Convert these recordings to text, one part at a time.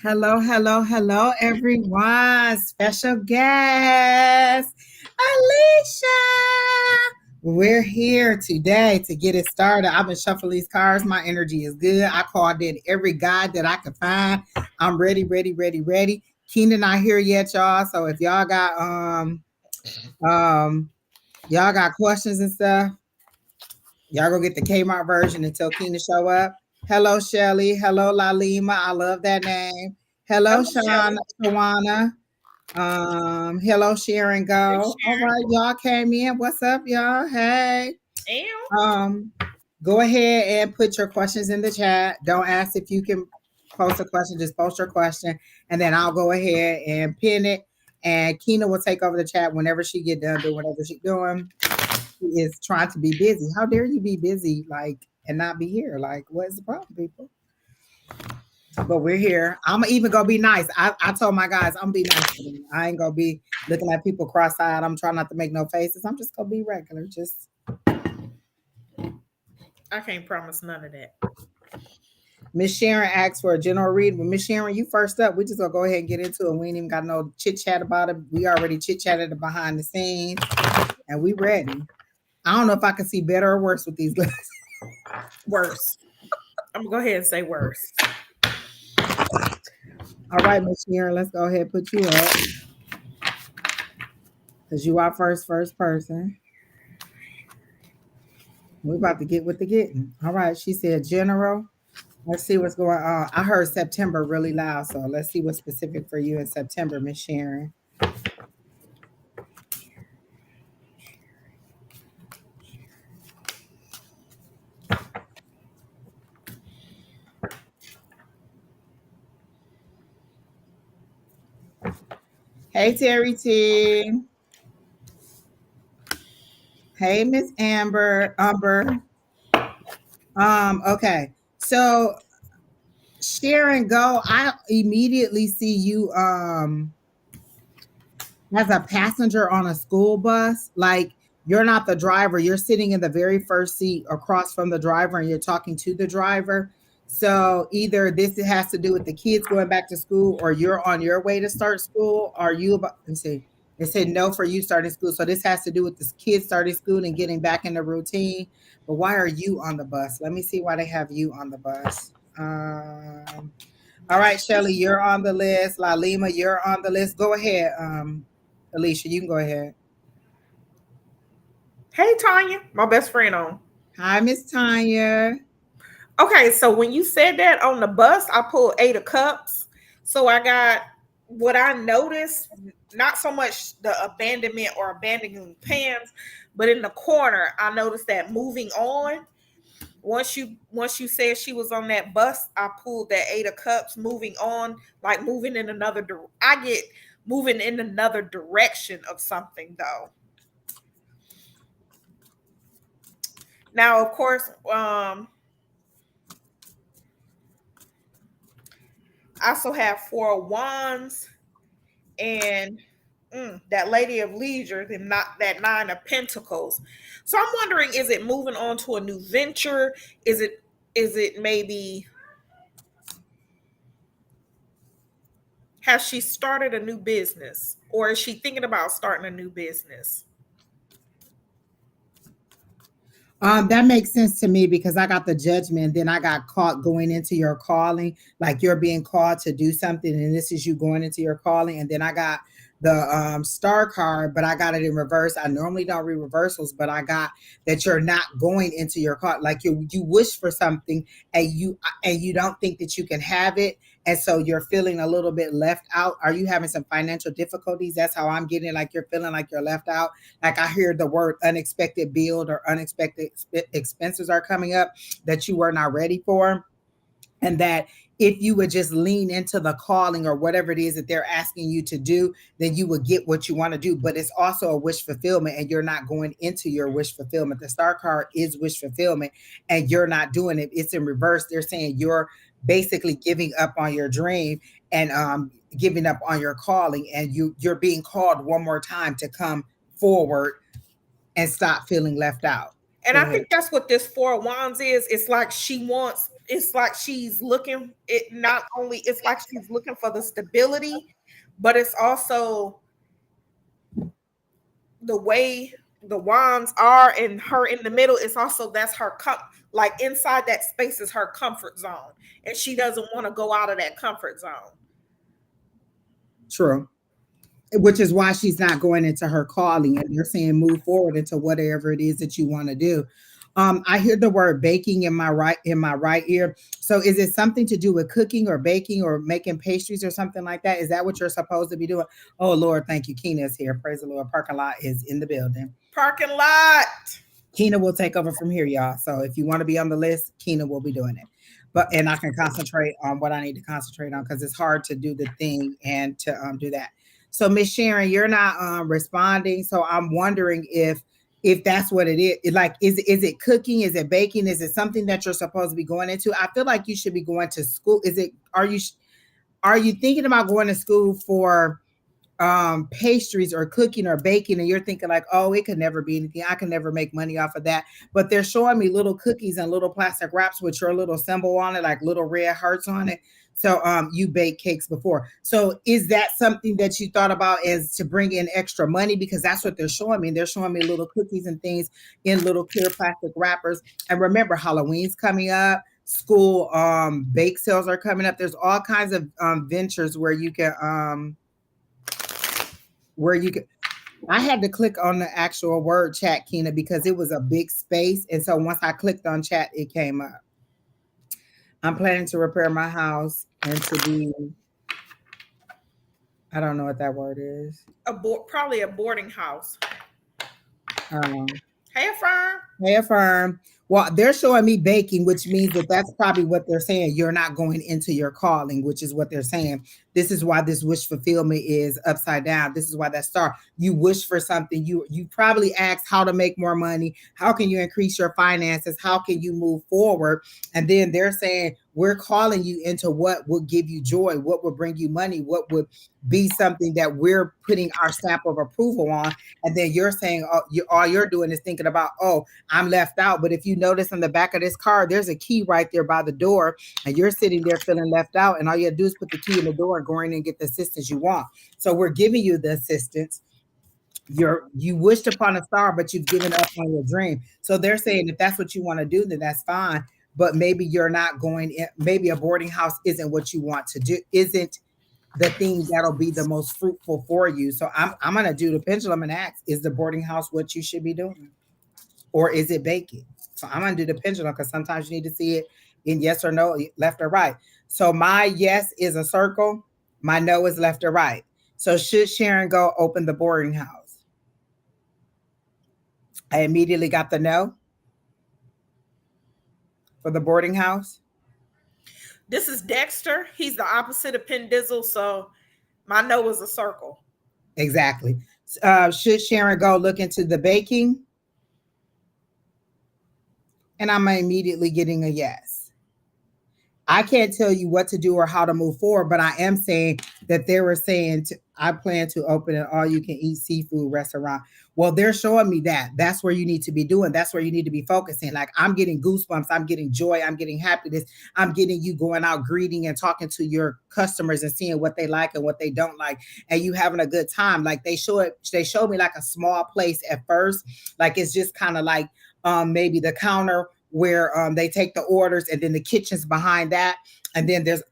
Hello, hello, hello, everyone. Special guest, Alicia. We're here today to get it started. I've been shuffling these cards. My energy is good. I called in every guide that I could find. I'm ready, ready, ready, ready. Keenan not here yet, y'all. So if um y'all got questions and stuff, y'all go get the Kmart version until Keenan show up. Hello, Shelly. Hello, Lalima. I love that name. Hello, Hello, Shelley. Shawana. Hello, Sharon Hey, Go. All Sharon. right, y'all came in. What's up, y'all? Hey. And Um, Go ahead and put your questions in the chat. Don't ask if you can post a question, just post your question, and then I'll go ahead and pin it. And Keena will take over the chat whenever she get done doing whatever she's doing. She is trying to be busy. How dare you be busy, like, and not be here? Like, what is the problem, people? But we're here. I'm even gonna be nice. I told my guys I'm gonna be nice to them. I ain't gonna be looking at people cross-eyed. I'm trying not to make no faces. I'm just gonna be regular. Just I can't promise none of that. Miss Sharon asked for a general read. But Miss Sharon, you first up. We just gonna go ahead and get into it. We ain't even got no chit chat about it. We already chit chatted behind the scenes, and we ready. I don't know if I can see better or worse with these glasses. Worse. I'm gonna go ahead and say worse. All right, Miss Sharon, let's go ahead and put you up because you are first person. We about to get with the getting. All right, she said general. Let's see what's going on. I heard September really loud, so let's see what's specific for you in September, Miss Sharon. Hey, Terry T. Hey, Miss Amber. Okay. So Sharon, go. I immediately see you as a passenger on a school bus. Like you're not the driver, you're sitting in the very first seat across from the driver and you're talking to the driver. So either this has to do with the kids going back to school or you're on your way to start school. Are you about, let me see. It said no for you starting school. So this has to do with the kids starting school and getting back in the routine. But why are you on the bus? Let me see why they have you on the bus. All right, Shelly, you're on the list. Lalima, you're on the list. Go ahead, Alicia, you can go ahead. Hey, Tanya, my best friend on. Hi, Miss Tanya. Okay, so when you said that on the bus, I pulled 8 of cups. So I got what I noticed, not so much the abandonment or abandoning pans, but in the corner, I noticed that moving on. Once you said she was on that bus, I pulled that 8 of cups, moving on, like moving in I get moving in another direction of something though. Now, of course, I also have 4 of wands and that lady of leisure, and not that 9 of pentacles. So I'm wondering, is it moving on to a new venture? Is it maybe, has she started a new business, or is she thinking about starting a new business? That makes sense to me because I got the judgment, then I got caught going into your calling, like you're being called to do something, and this is you going into your calling, and then I got the star card, but I got it in reverse. I normally don't read reversals, but I got that you're not going into your call, like you wish for something and you don't think that you can have it, and so you're feeling a little bit left out. Are you having some financial difficulties? That's how I'm getting it, like you're feeling like you're left out. Like I hear the word unexpected bill or unexpected expenses are coming up that you were not ready for. And that if you would just lean into the calling or whatever it is that they're asking you to do, then you would get what you want to do. But it's also a wish fulfillment, and you're not going into your wish fulfillment. The star card is wish fulfillment, and you're not doing it. It's in reverse. They're saying you're basically giving up on your dream and giving up on your calling, and you're being called one more time to come forward and stop feeling left out. And Go I ahead. think that's what this 4 of wands is. It's like she wants It's like she's looking, it not only, it's like she's looking for the stability, but it's also the way the wands are and her in the middle. It's also, that's her like inside that space is her comfort zone, and she doesn't want to go out of that comfort zone. True. Which is why she's not going into her calling, and they're saying move forward into whatever it is that you want to do. I hear the word baking in my right ear. So is it something to do with cooking or baking or making pastries or something like that? Is that what you're supposed to be doing? Oh Lord, thank you. Keena is here. Praise the Lord. Parking lot is in the building. Parking lot. Keena will take over from here, y'all. So if you want to be on the list, Keena will be doing it. But and I can concentrate on what I need to concentrate on because it's hard to do the thing and to do that. So Miss Sharon, you're not responding. So I'm wondering if that's what it is. Like, is it cooking? Is it baking? Is it something that you're supposed to be going into? I feel like you should be going to school. Is it? Are you thinking about going to school for pastries or cooking or baking, and you're thinking like, oh, it could never be anything, I can never make money off of that? But they're showing me little cookies and little plastic wraps with your little symbol on it, like little red hearts on it. So you bake cakes before. So is that something that you thought about as to bring in extra money? Because that's what they're showing me. They're showing me little cookies and things in little clear plastic wrappers. And remember, Halloween's coming up, school bake sales are coming up. There's all kinds of ventures where you can. I had to click on the actual word chat, Keena, because it was a big space. And so once I clicked on chat, it came up. I'm planning to repair my house and to be, I don't know what that word is. Probably a boarding house. Um, Hey, Affirm. Hey, Affirm. Well, they're showing me baking, which means that that's probably what they're saying. You're not going into your calling, which is what they're saying. This is why this wish fulfillment is upside down. This is why that star. You wish for something. You probably asked how to make more money. How can you increase your finances? How can you move forward? And then they're saying we're calling you into what will give you joy, what will bring you money, what would be something that we're putting our stamp of approval on. And then you're saying, oh, all you're doing is thinking about, oh, I'm left out. But if you notice on the back of this car, there's a key right there by the door, and you're sitting there feeling left out. And all you have to do is put the key in the door and go in and get the assistance you want. So we're giving you the assistance. You wished upon a star, but you've given up on your dream. So they're saying if that's what you want to do, then that's fine. But maybe you're not going in, maybe a boarding house isn't what you want to do, isn't the thing that'll be the most fruitful for you. So I'm gonna do the pendulum and ask, is the boarding house what you should be doing? Or is it baking? So I'm gonna do the pendulum because sometimes you need to see it in yes or no, left or right. So my yes is a circle, my no is left or right. So should Sharon go open the boarding house? I immediately got the no for the boarding house. This is Dexter. He's the opposite of Pendizzle, so my no is a circle. Exactly. Should Sharon go look into the baking? And I'm immediately getting a yes. I can't tell you what to do or how to move forward, but I am saying that they were saying I plan to open an all-you-can-eat seafood restaurant. Well, they're showing me that. That's where you need to be doing. That's where you need to be focusing. Like I'm getting goosebumps. I'm getting joy. I'm getting happiness. I'm getting you going out greeting and talking to your customers and seeing what they like and what they don't like, and you having a good time. Like they showed me like a small place at first. Like it's just kind of like maybe the counter where they take the orders, and then the kitchen's behind that, and then there's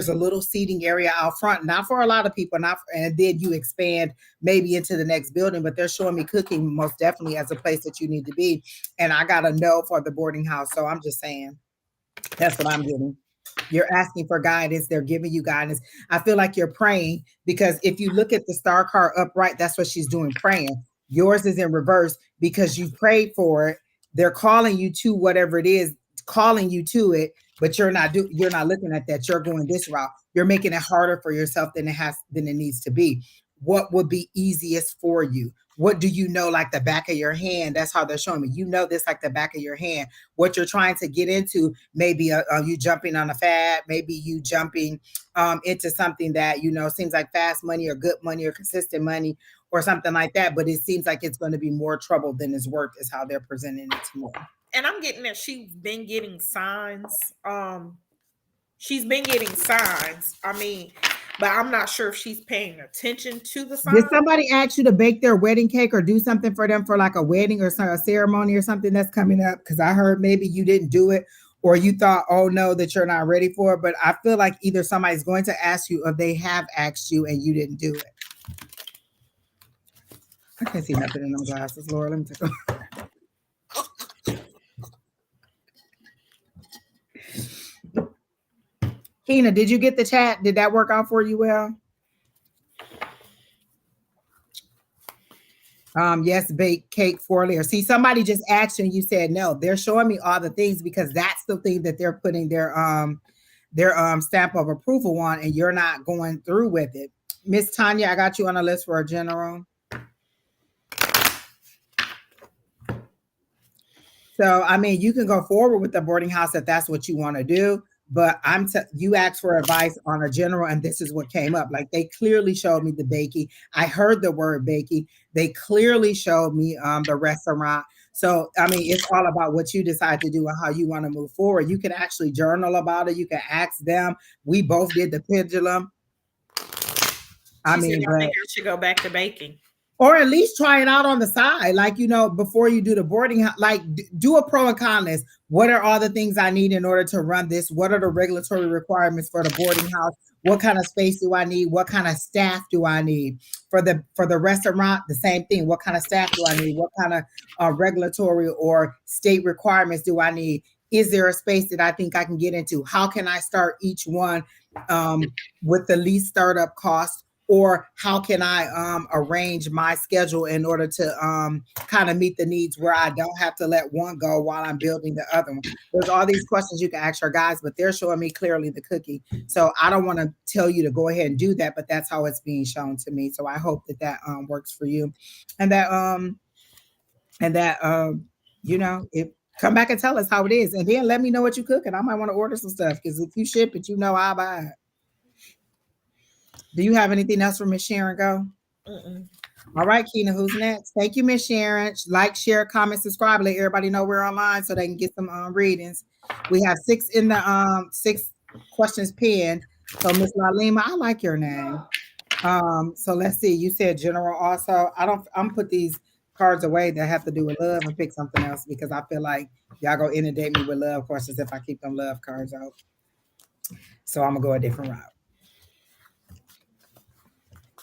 a little seating area out front, not for a lot of people, and then you expand maybe into the next building. But they're showing me cooking most definitely as a place that you need to be, and I got a no for the boarding house. So I'm just saying that's what I'm getting. You're asking for guidance. They're giving you guidance. I feel like you're praying because if you look at the star card upright, that's what she's doing, praying. Yours is in reverse because you prayed for it. They're calling you to whatever it is, calling you to it, but you're not looking at that. You're going this route. You're making it harder for yourself than it needs to be. What would be easiest for you? What do you know like the back of your hand? That's how they're showing me. You know this like the back of your hand. What you're trying to get into, maybe you jumping on a fad, maybe you jumping into something that seems like fast money or good money or consistent money or something like that. But it seems like it's going to be more trouble than it's worth, is how they're presenting it to me. and I'm getting that she's been getting signs. She's been getting signs. I mean, but I'm not sure if she's paying attention to the Did signs. somebody ask you to bake their wedding cake or do something for them for like a wedding or a ceremony or something that's coming up? Because I heard maybe you didn't do it or you thought, oh no, that you're not ready for it. But I feel like either somebody's going to ask you or they have asked you and you didn't do it. I can't see nothing in them glasses, Laura. Let me take a Keena, did you get the chat? Did that work out for you well? Yes, bake cake for layer. See, somebody just asked you and you said no. They're showing me all the things because that's the thing that they're putting their stamp of approval on, and you're not going through with it. Miss Tanya, I got you on a list for a general. So I mean, you can go forward with the boarding house if that's what you want to do. But you asked for advice on a general, and this is what came up. Like they clearly showed me the bakey. I heard the word bakey. They clearly showed me the restaurant. So I mean, it's all about what you decide to do and how you want to move forward. You can actually journal about it. You can ask them. We both did the pendulum. I She said, mean, I think but I should go back to baking. or at least try it out on the side, like before you do the boarding like do a pro and con list. What are all the things I need in order to run this? What are the regulatory requirements for the boarding house? What kind of space do I need? What kind of staff do I need for the restaurant? The same thing. What kind of staff do I need? What kind of regulatory or state requirements do I need? Is there a space that I think I can get into? How can I start each one with the least startup cost? Or how can I arrange my schedule in order to kind of meet the needs where I don't have to let one go while I'm building the other one? There's all these questions you can ask your guys, but they're showing me clearly the cookie. So I don't want to tell you to go ahead and do that, but that's how it's being shown to me. So I hope that works for you, and that if come back and tell us how it is, and then let me know what you cook, and I might want to order some stuff because if you ship it, I'll buy it. Do you have anything else for Miss Sharon? Go. Mm-mm. All right, Keena, who's next? Thank you, Miss Sharon. Like, share, comment, subscribe. Let everybody know we're online so they can get some readings. We have 6 in the 6 questions pinned. So Miss Lalima, I like your name. So let's see. You said general also. I'm put these cards away that have to do with love and pick something else because I feel like y'all go inundate me with love questions if I keep them love cards out. So I'm gonna go a different route.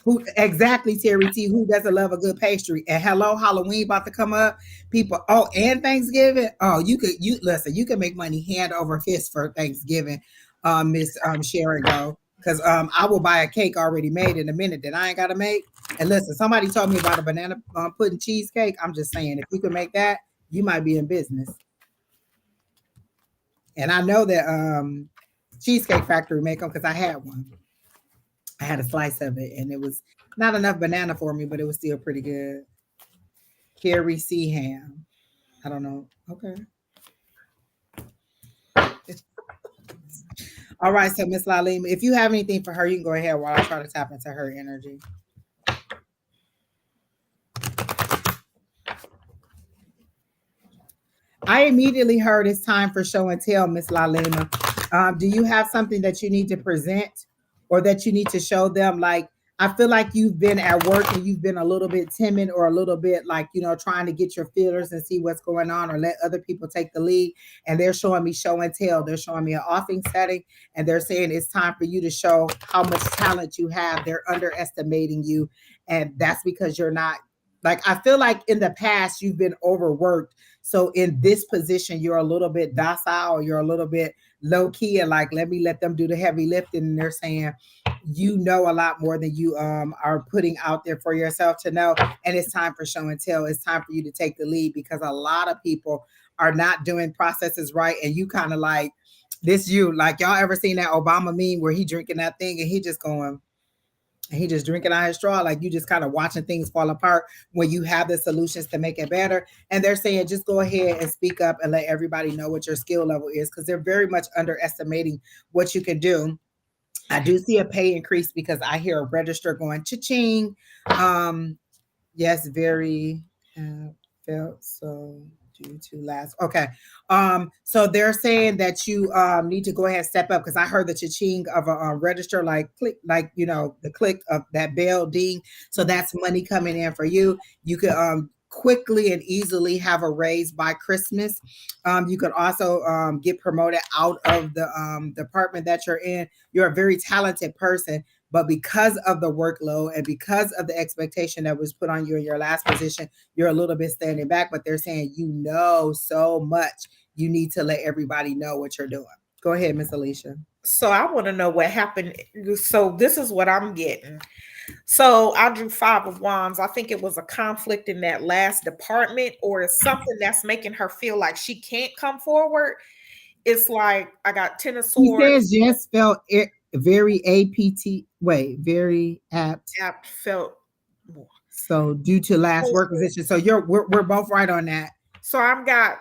Who exactly, Terry T? Who doesn't love a good pastry? And hello, Halloween about to come up. People, oh, and Thanksgiving. Oh, you listen. You can make money hand over fist for Thanksgiving, Miss Sharon Go. Because I will buy a cake already made in a minute that I ain't gotta make. And listen, somebody told me about a banana pudding cheesecake. I'm just saying, if you can make that, you might be in business. And I know that Cheesecake Factory make them because I had one. I had a slice of it, and it was not enough banana for me, but it was still pretty good. Carrie C. Ham. I don't know. Okay. All right. So, Miss Lalima, if you have anything for her, you can go ahead while I try to tap into her energy. I immediately heard it's time for show and tell, Miss Lalima. Do you have something that you need to present or that you need to show them? Like, I feel like you've been at work and you've been a little bit timid or a little bit like, trying to get your feelers and see what's going on or let other people take the lead. And they're showing me show and tell. They're showing me an offing setting and they're saying it's time for you to show how much talent you have. They're underestimating you. And that's because you're not like, I feel like in the past you've been overworked. So in this position, you're a little bit docile, you're a little bit low key, and like, let them do the heavy lifting. And they're saying, you know a lot more than you are putting out there for yourself to know. And it's time for show and tell. It's time for you to take the lead because a lot of people are not doing processes right. And you kind of like this, like y'all ever seen that Obama meme where he drinking that thing and he just going, and he just drinking out his straw, like you just kind of watching things fall apart when you have the solutions to make it better. And they're saying, just go ahead and speak up and let everybody know what your skill level is because they're very much underestimating what you can do. I do see a pay increase because I hear a register going cha-ching. Yes, very felt so due to last. Okay. So they're saying that you need to go ahead and step up because I heard the cha-ching of a register, like click, like the click of that bell ding. So that's money coming in for you. You could quickly and easily have a raise by Christmas. You could also get promoted out of the department that you're in. You're a very talented person, but because of the workload and because of the expectation that was put on you in your last position, you're a little bit standing back. But they're saying you know so much, you need to let everybody know what you're doing. Go ahead, Miss Alicia. So I want to know what happened. So this is what I'm getting. So I drew five of wands. I think it was a conflict in that last department, or it's something that's making her feel like she can't come forward. It's like I got ten of He swords. says just felt it very apt. Wait, very apt. Apt felt. So due to last work position. So we're both right on that. So I'm got,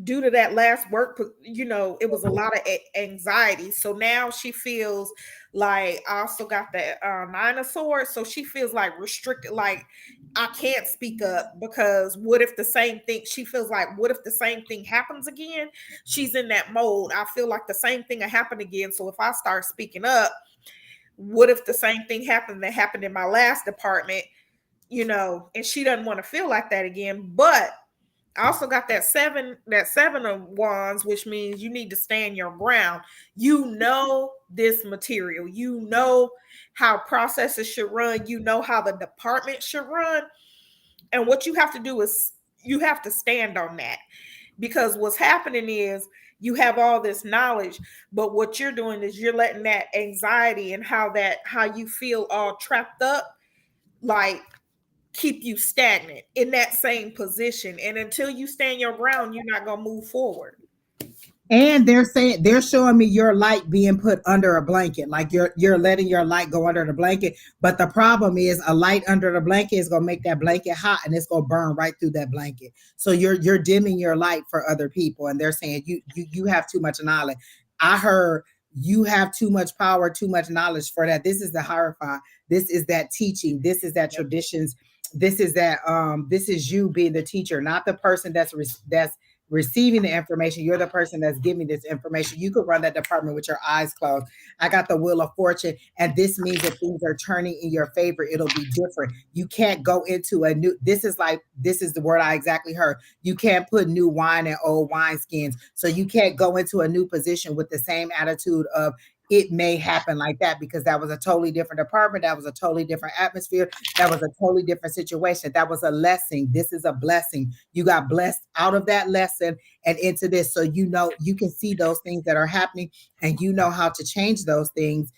due to that last work, it was a lot of anxiety. So now she feels like, I also got the nine of swords. So she feels like restricted, like I can't speak up because what if the same thing? She feels like, what if the same thing happens again? She's in that mode. I feel like the same thing will happen again. So if I start speaking up, what if the same thing happened that happened in my last department? And she doesn't want to feel like that again. But I also got that seven of wands, which means you need to stand your ground. You know this material. You know how processes should run. You know how the department should run. And what you have to do is you have to stand on that. Because what's happening is you have all this knowledge, but what you're doing is you're letting that anxiety and how you feel all trapped up, like keep you stagnant in that same position. And until you stand your ground, you're not going to move forward. And they're showing me your light being put under a blanket, like you're letting your light go under the blanket. But the problem is, a light under the blanket is gonna make that blanket hot, and it's gonna burn right through that blanket. So you're dimming your light for other people, and they're saying you have too much knowledge. I heard you have too much power, too much knowledge for that. This is the hierophant. This is that teaching. This is that traditions. This is you being the teacher, not the person that's receiving the information. You're the person that's giving this information. You could run that department with your eyes closed. I got the wheel of fortune, and this means that things are turning in your favor. It'll be different. You can't go into a new, this is the word I exactly heard. You can't put new wine in old wineskins. So you can't go into a new position with the same attitude of, it may happen like that, because that was a totally different department. That was a totally different atmosphere. That was a totally different situation. That was a lesson. This is a blessing. You got blessed out of that lesson and into this. So you can see those things that are happening, and you know how to change those things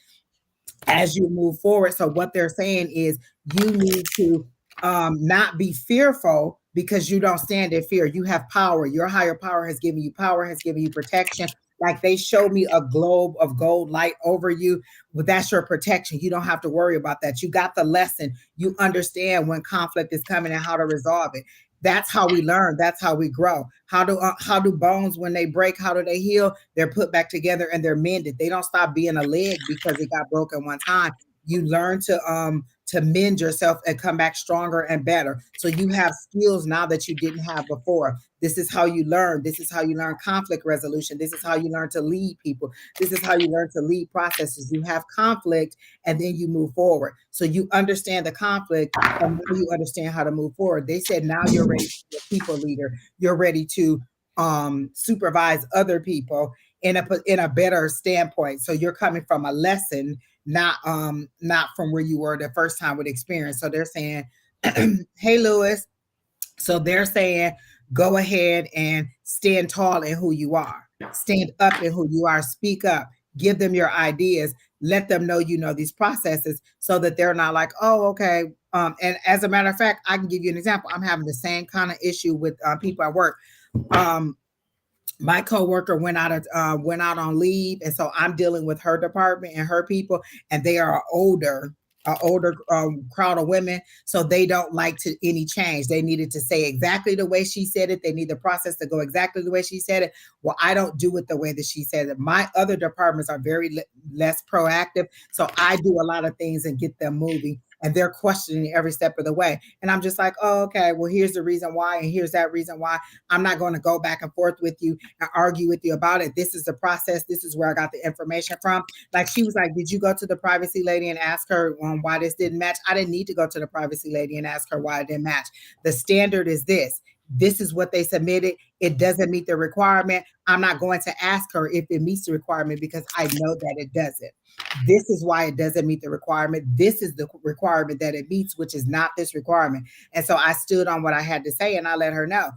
as you move forward. So what they're saying is you need to not be fearful, because you don't stand in fear. You have power. Your higher power has given you power, has given you protection. Like they showed me a globe of gold light over you. But that's your protection. You don't have to worry about that. You got the lesson. You understand when conflict is coming and how to resolve it. That's how we learn. That's how we grow. How do bones, when they break, how do they heal? They're put back together and they're mended. They don't stop being a leg because it got broken one time. You learn to mend yourself and come back stronger and better. So you have skills now that you didn't have before. This is how you learn. This is how you learn conflict resolution. This is how you learn to lead people. This is how you learn to lead processes. You have conflict and then you move forward. So you understand the conflict, and now you understand how to move forward. They said now you're ready to be a people leader. You're ready to supervise other people in a better standpoint. So you're coming from a lesson, not from where you were the first time with experience. So they're saying, hey Lewis. So they're saying, go ahead and stand tall in who you are. Stand up in who you are. Speak up. Give them your ideas. Let them know you know these processes, so that they're not like, oh, okay. And as a matter of fact, I can give you an example. I'm having the same kind of issue with people at work. My coworker went out on leave, and so I'm dealing with her department and her people, and they are older crowd of women, so they don't like to any change. They needed to say exactly the way she said it. They need the process to go exactly the way she said it. Well, I don't do it the way that she said it. My other departments are very less proactive, so I do a lot of things and get them moving. and they're questioning every step of the way. And I'm just like, oh, okay, well, here's the reason why, and here's that reason why. I'm not going to go back and forth with you and argue with you about it. This is the process. This is where I got the information from. Like she was like, did you go to the privacy lady and ask her why this didn't match? I didn't need to go to the privacy lady and ask her why it didn't match. The standard is this. This is what they submitted. It doesn't meet the requirement. I'm not going to ask her if it meets the requirement because I know that it doesn't. This is why it doesn't meet the requirement. This is the requirement that it meets, which is not this requirement. And so I stood on what I had to say and I let her know.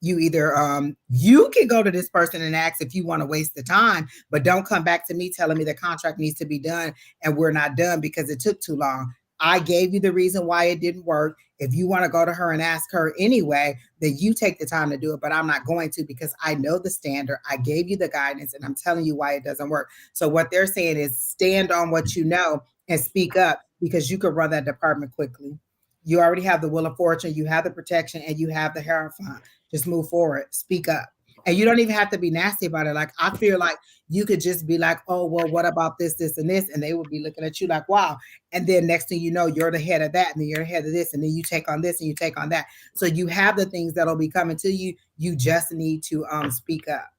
You either you can go to this person and ask if you want to waste the time, but don't come back to me telling me the contract needs to be done and we're not done because it took too long. I gave you the reason why it didn't work. If you want to go to her and ask her anyway, then you take the time to do it. But I'm not going to because I know the standard. I gave you the guidance and I'm telling you why it doesn't work. So what they're saying is stand on what you know and speak up because you could run that department quickly. You already have the will of fortune, you have the protection, and you have the Hierophant. Just move forward, speak up. And you don't even have to be nasty about it. Like, I feel like you could just be like, oh, well, what about this, this, and this? And they would be looking at you like, wow. And then next thing you know, you're the head of that, and then you're the head of this, and then you take on this and you take on that. So you have the things that'll be coming to you. You just need to speak up.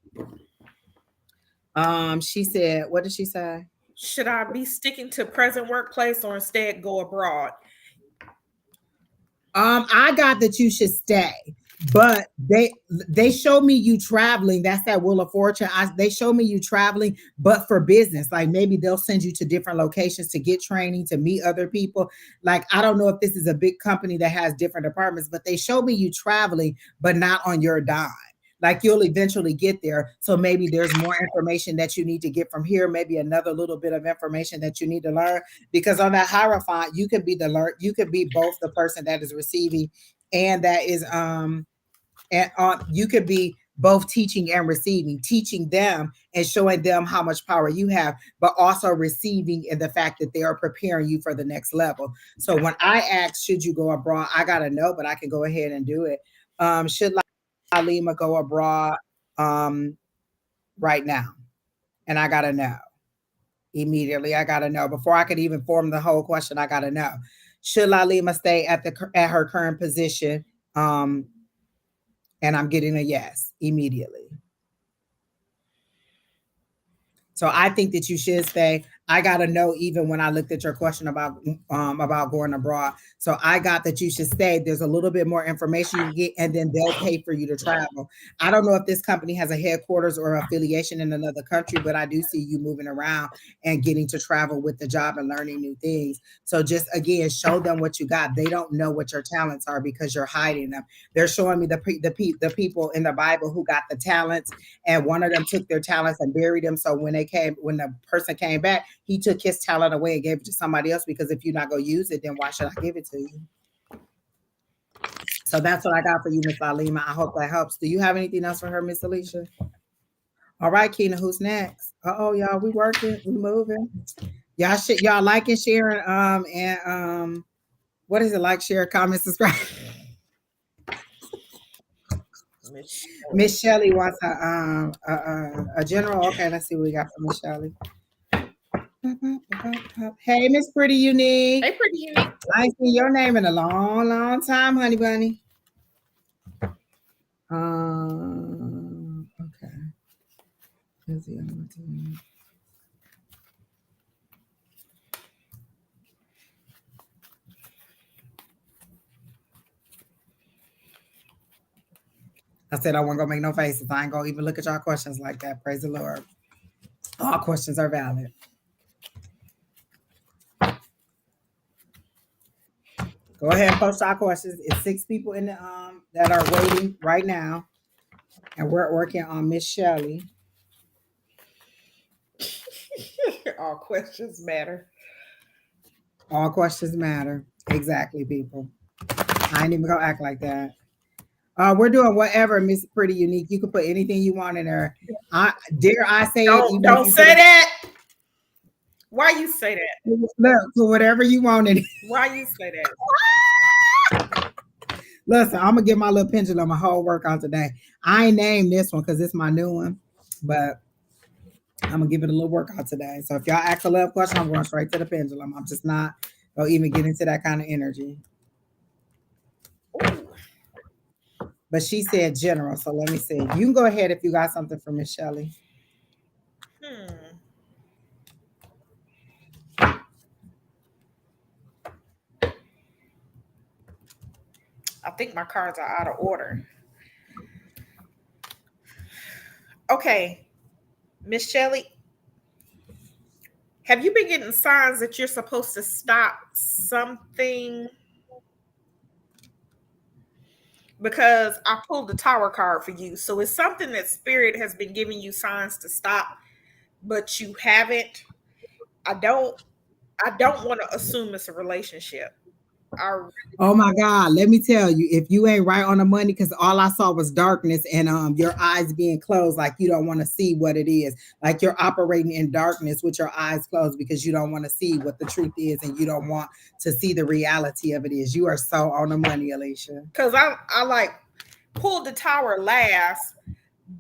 She said, what did she say? Should I be sticking to present workplace or instead go abroad? I got that you should stay, but they show me you traveling. That's that Wheel of Fortune. They show me you traveling, but for business. Like maybe they'll send you to different locations to get training, to meet other people. Like I don't know if this is a big company that has different departments, but they show me you traveling, but not on your dime. Like you'll eventually get there. So maybe there's more information that you need to get from here, maybe another little bit of information that you need to learn. Because on that Hierophant, you can be you could be both the person that is receiving and that is and you could be both teaching and receiving, teaching them and showing them how much power you have, but also receiving in the fact that they are preparing you for the next level. So when I ask, should you go abroad, I gotta know, but I can go ahead and do it. Should Lima go abroad right now? And I gotta know immediately. I gotta know before I could even form the whole question. I gotta know. Should Lima stay at her current position? And I'm getting a yes immediately. So I think that you should stay. I got to know even when I looked at your question about going abroad. So I got that you should stay. There's a little bit more information you get, and then they'll pay for you to travel. I don't know if this company has a headquarters or affiliation in another country, but I do see you moving around and getting to travel with the job and learning new things. So just again, show them what you got. They don't know what your talents are because you're hiding them. They're showing me the people in the Bible who got the talents, and one of them took their talents and buried them. So when the person came back, he took his talent away and gave it to somebody else because if you're not going to use it, then why should I give it to you? So that's what I got for you, Miss Alima. I hope that helps. Do you have anything else for her, Miss Alicia? All right, Keena, who's next? Oh, y'all, we working, we moving. Y'all like and sharing, and what is it, like, share, comment, subscribe? Miss Shelley wants a general. Okay, let's see what we got for Miss Shelley. Hey, Miss Pretty Unique. Hey, Pretty Unique. I ain't seen your name in a long, long time, honey bunny. Okay. Let's see. I said I wasn't gonna make no faces. I ain't gonna even look at y'all questions like that. Praise the Lord. All questions are valid. Go ahead and post our questions. It's 6 people in the that are waiting right now, and we're working on Miss Shelley. All questions matter. All questions matter. Exactly, people. I ain't even gonna act like that. We're doing whatever, Miss Pretty Unique. You can put anything you want in there. Dare I say it? Don't say that. Why you say that? Look, put whatever you want in it. Why you say that? Listen, I'm gonna give my little pendulum a whole workout today. I ain't named this one because it's my new one, but I'm gonna give it a little workout today. So if y'all ask a love question, I'm going straight to the pendulum. I'm just not or even get into that kind of energy. Ooh. But she said general. So let me see. You can go ahead if you got something for Miss Shelley. Hmm. I think my cards are out of order. Okay, Miss Shelley, have you been getting signs that you're supposed to stop something? Because I pulled the tower card for you. So it's something that spirit has been giving you signs to stop, but you haven't. I don't I don't want to assume it's a relationship. I really Oh my God, let me tell you, if you ain't right on the money, because all I saw was darkness and your eyes being closed, like you don't want to see what it is. Like you're operating in darkness with your eyes closed because you don't want to see what the truth is and you don't want to see the reality of it is. You are so on the money, Alicia. because I like pulled the tower last,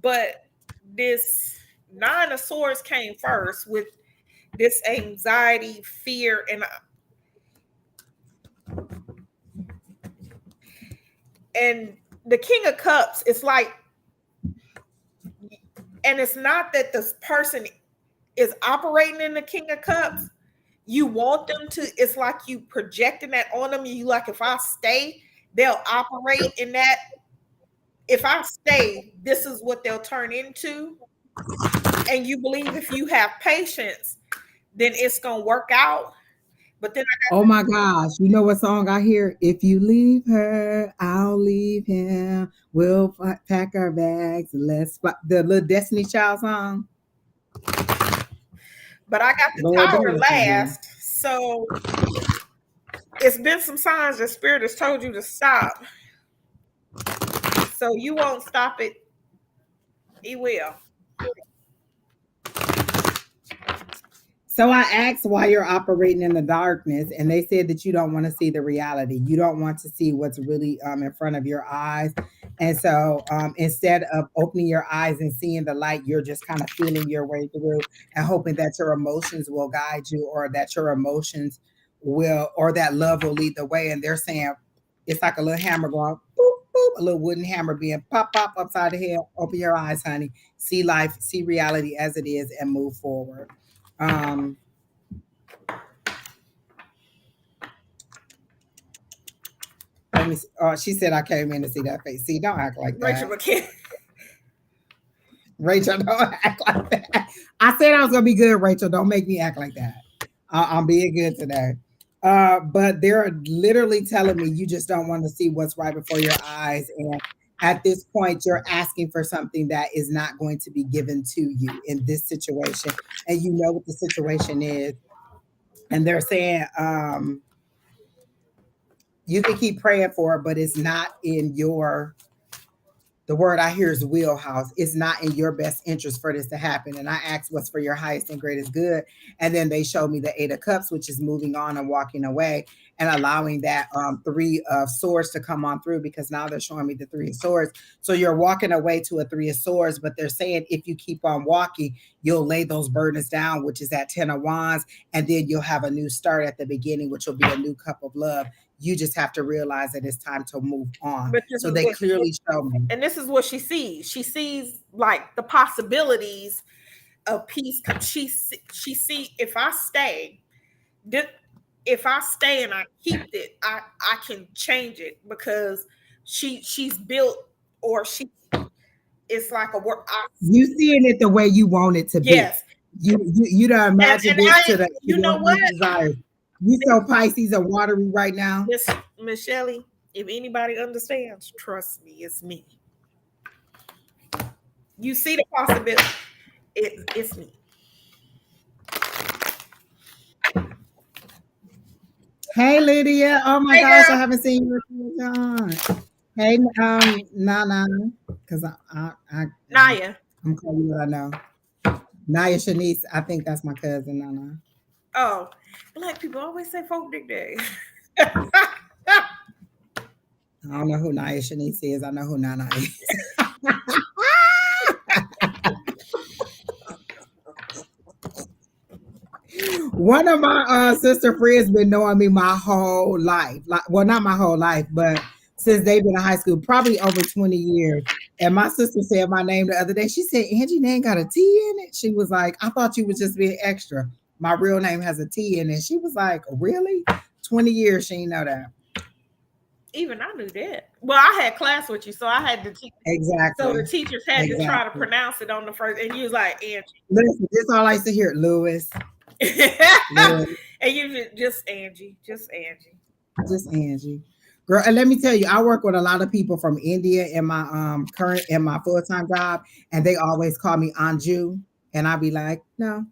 but this nine of swords came first with this anxiety, fear, and the king of cups. It's like, and it's not that this person is operating in the king of cups. You want them to, it's like you projecting that on them. You like, if I stay, they'll operate in that. If I stay, this is what they'll turn into. And you believe if you have patience, then it's gonna work out. But then Oh my gosh, you know what song I hear? If you leave her, I'll leave him. We'll pack our bags and let's the little Destiny Child song. I got the Lord, don't tower listen to them. last. So it's been some signs that spirit has told you to stop. So you won't stop it. He will. So I asked why you're operating in the darkness, and they said that you don't want to see the reality. You don't want to see what's really in front of your eyes. And so instead of opening your eyes and seeing the light, you're just kind of feeling your way through and hoping that your emotions will guide you or that your emotions will, or that love will lead the way. And they're saying it's like a little hammer going, boop, boop, a little wooden hammer being pop, pop upside the head. Open your eyes, honey. See life, see reality as it is, and move forward. Um, Let me. She said I came in to see that face. See, don't act like Rachel that, McKenna. Rachel. Don't act like that. I said I was gonna be good, Rachel. Don't make me act like that. I'm being good today. But they're literally telling me you just don't want to see what's right before your eyes, and at this point, you're asking for something that is not going to be given to you in this situation, and you know what the situation is, and they're saying you can keep praying for it, but it's not in your the word I hear is wheelhouse. It's not in your best interest for this to happen. And I asked what's for your highest and greatest good. And then they showed me the Eight of Cups, which is moving on and walking away and allowing that Three of Swords to come on through because now they're showing me the Three of Swords. So you're walking away to a Three of Swords, but they're saying if you keep on walking, you'll lay those burdens down, which is that Ten of Wands. And then you'll have a new start at the beginning, which will be a new cup of love. You just have to realize that it's time to move on. But this So is they what clearly show me. and this is what she sees. She sees like the possibilities of peace. She see if I stay, if I stay and I keep it, I can change it because she's built or she it's like a work. You seeing it the way you want it to be. Yes, You don't imagine and this I to the you know one what, you desire. You so Pisces are watery right now. Miss Shelley, if anybody understands, trust me, it's me. You see the possibility. It's me. Hey Lydia. Oh my Hey gosh, I girl, haven't seen you in a long time. Hey, Nana, because Naya. I'm calling you what I know. Naya Shanice, I think that's my cousin, Nana. Oh, black people always say folk nickname. I don't know who Naya Shanice is. I know who Nana is. One of my sister friends been knowing me my whole life. Like, well, not my whole life, but since they've been in high school, probably over 20 years. And my sister said my name the other day. She said, Angie name got a T in it. She was like, I thought you was just being extra. My real name has a T in it. She was like, really? 20 years, she didn't know that. Even I knew that. Well, I had class with you, so I had to teach. So Exactly. the teachers had to try to Exactly. pronounce it on the first, and you was like Angie. Listen, this all I used to hear, Lewis. Lewis. And you just Angie, just Angie. Just Angie. Girl, and let me tell you, I work with a lot of people from India in my current in my full-time job, and they always call me Anju. And I'll be like, no.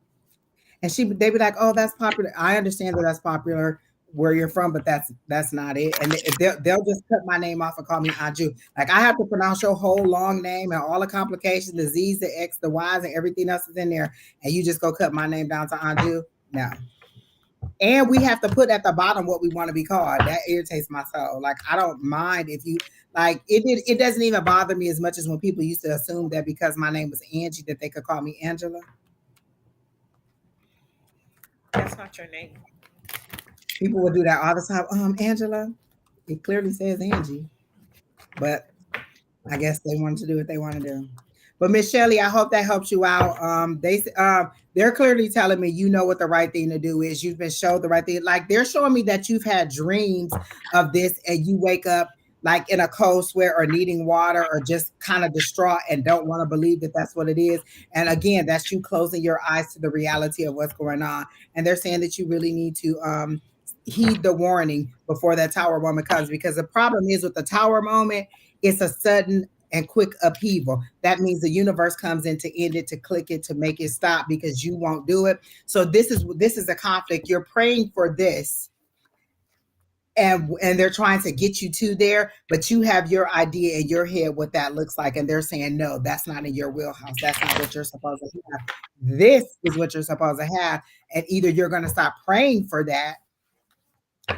And they be like, oh, that's popular. I understand that that's popular where you're from, but that's not it. And they'll just cut my name off and call me Anju. Like I have to pronounce your whole long name and all the complications, the Z's, the X, the Y's, and everything else is in there. And you just go cut my name down to Anju. No. And we have to put at the bottom what we want to be called. That irritates my soul. Like I don't mind if you like it doesn't even bother me as much as when people used to assume that because my name was Angie that they could call me Angela. That's not your name. People would do that all the time. Angela. It clearly says Angie. But I guess they wanted to do what they want to do. But Miss Shelley, I hope that helps you out. They're clearly telling me you know what the right thing to do is. You've been showed the right thing. Like they're showing me that you've had dreams of this, and you wake up like in a cold sweat or needing water or just kind of distraught and don't want to believe that that's what it is. And again, that's you closing your eyes to the reality of what's going on. And they're saying that you really need to heed the warning before that tower moment comes, because the problem is with the tower moment, it's a sudden and quick upheaval. That means the universe comes in to end it, to click it, to make it stop because you won't do it. So this is a conflict. You're praying for this, and they're trying to get you to there, but you have your idea in your head what that looks like, and they're saying no, that's not in your wheelhouse. That's not what you're supposed to have. This is what you're supposed to have, and either you're going to stop praying for that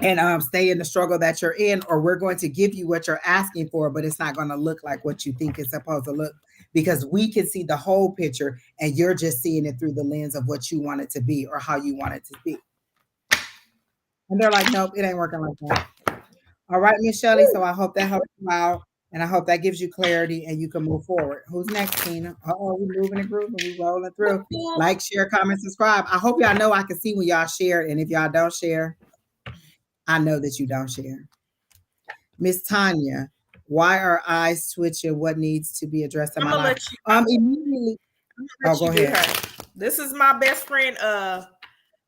and stay in the struggle that you're in, or we're going to give you what you're asking for, but it's not going to look like what you think it's supposed to look, because we can see the whole picture and you're just seeing it through the lens of what you want it to be or how you want it to be. And they're like, nope, it ain't working like that. All right, Miss Shelley. So I hope that helps you out, and I hope that gives you clarity and you can move forward. Who's next, Tina? Oh, we moving and grooving, we rolling through. Like, share, comment, subscribe. I hope y'all know I can see when y'all share, and if y'all don't share, I know that you don't share. Miss Tanya, why are eyes twitching? What needs to be addressed in I'm my gonna life? let you. Immediately. Let Oh, go you do ahead. her. This is my best friend.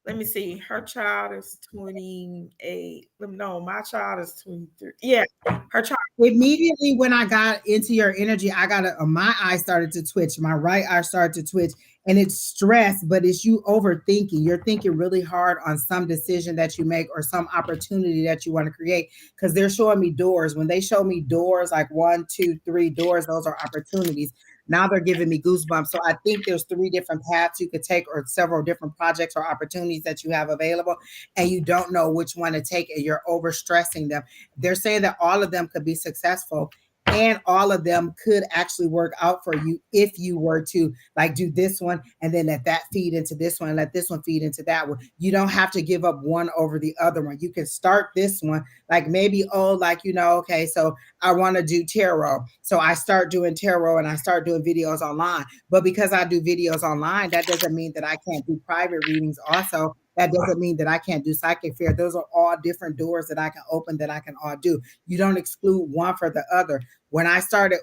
Let me see. Her child is 28. No, my child is 23. Yeah, her child. Immediately when I got into your energy, I got my eye started to twitch. My right eye started to twitch, and it's stress, but it's you overthinking. You're thinking really hard on some decision that you make or some opportunity that you want to create. Because they're showing me doors. When they show me doors, like 1, 2, 3 doors, those are opportunities. Now they're giving me goosebumps. So I think there's 3 different paths you could take, or several different projects or opportunities that you have available, and you don't know which one to take, and you're overstressing them. They're saying that all of them could be successful, and all of them could actually work out for you if you were to like do this one and then let that feed into this one and let this one feed into that one. You don't have to give up one over the other one. You can start this one, like maybe, oh, like, okay, so I want to do tarot, so I start doing tarot and I start doing videos online. But because I do videos online, that doesn't mean that I can't do private readings also. That doesn't mean that I can't do psychic fair. Those are all different doors that I can open, that I can all do. You don't exclude one for the other. When I started,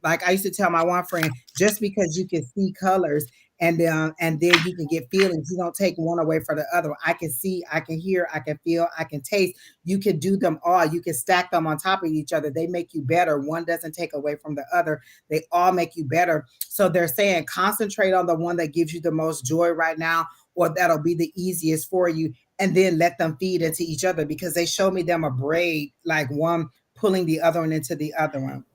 like I used to tell my one friend, just because you can see colors and then you can get feelings, you don't take one away for the other. I can see, I can hear, I can feel, I can taste. You can do them all. You can stack them on top of each other. They make you better. One doesn't take away from the other. They all make you better. So they're saying concentrate on the one that gives you the most joy right now, or that'll be the easiest for you, and then let them feed into each other, because they show me them a braid, like one pulling the other one into the other one.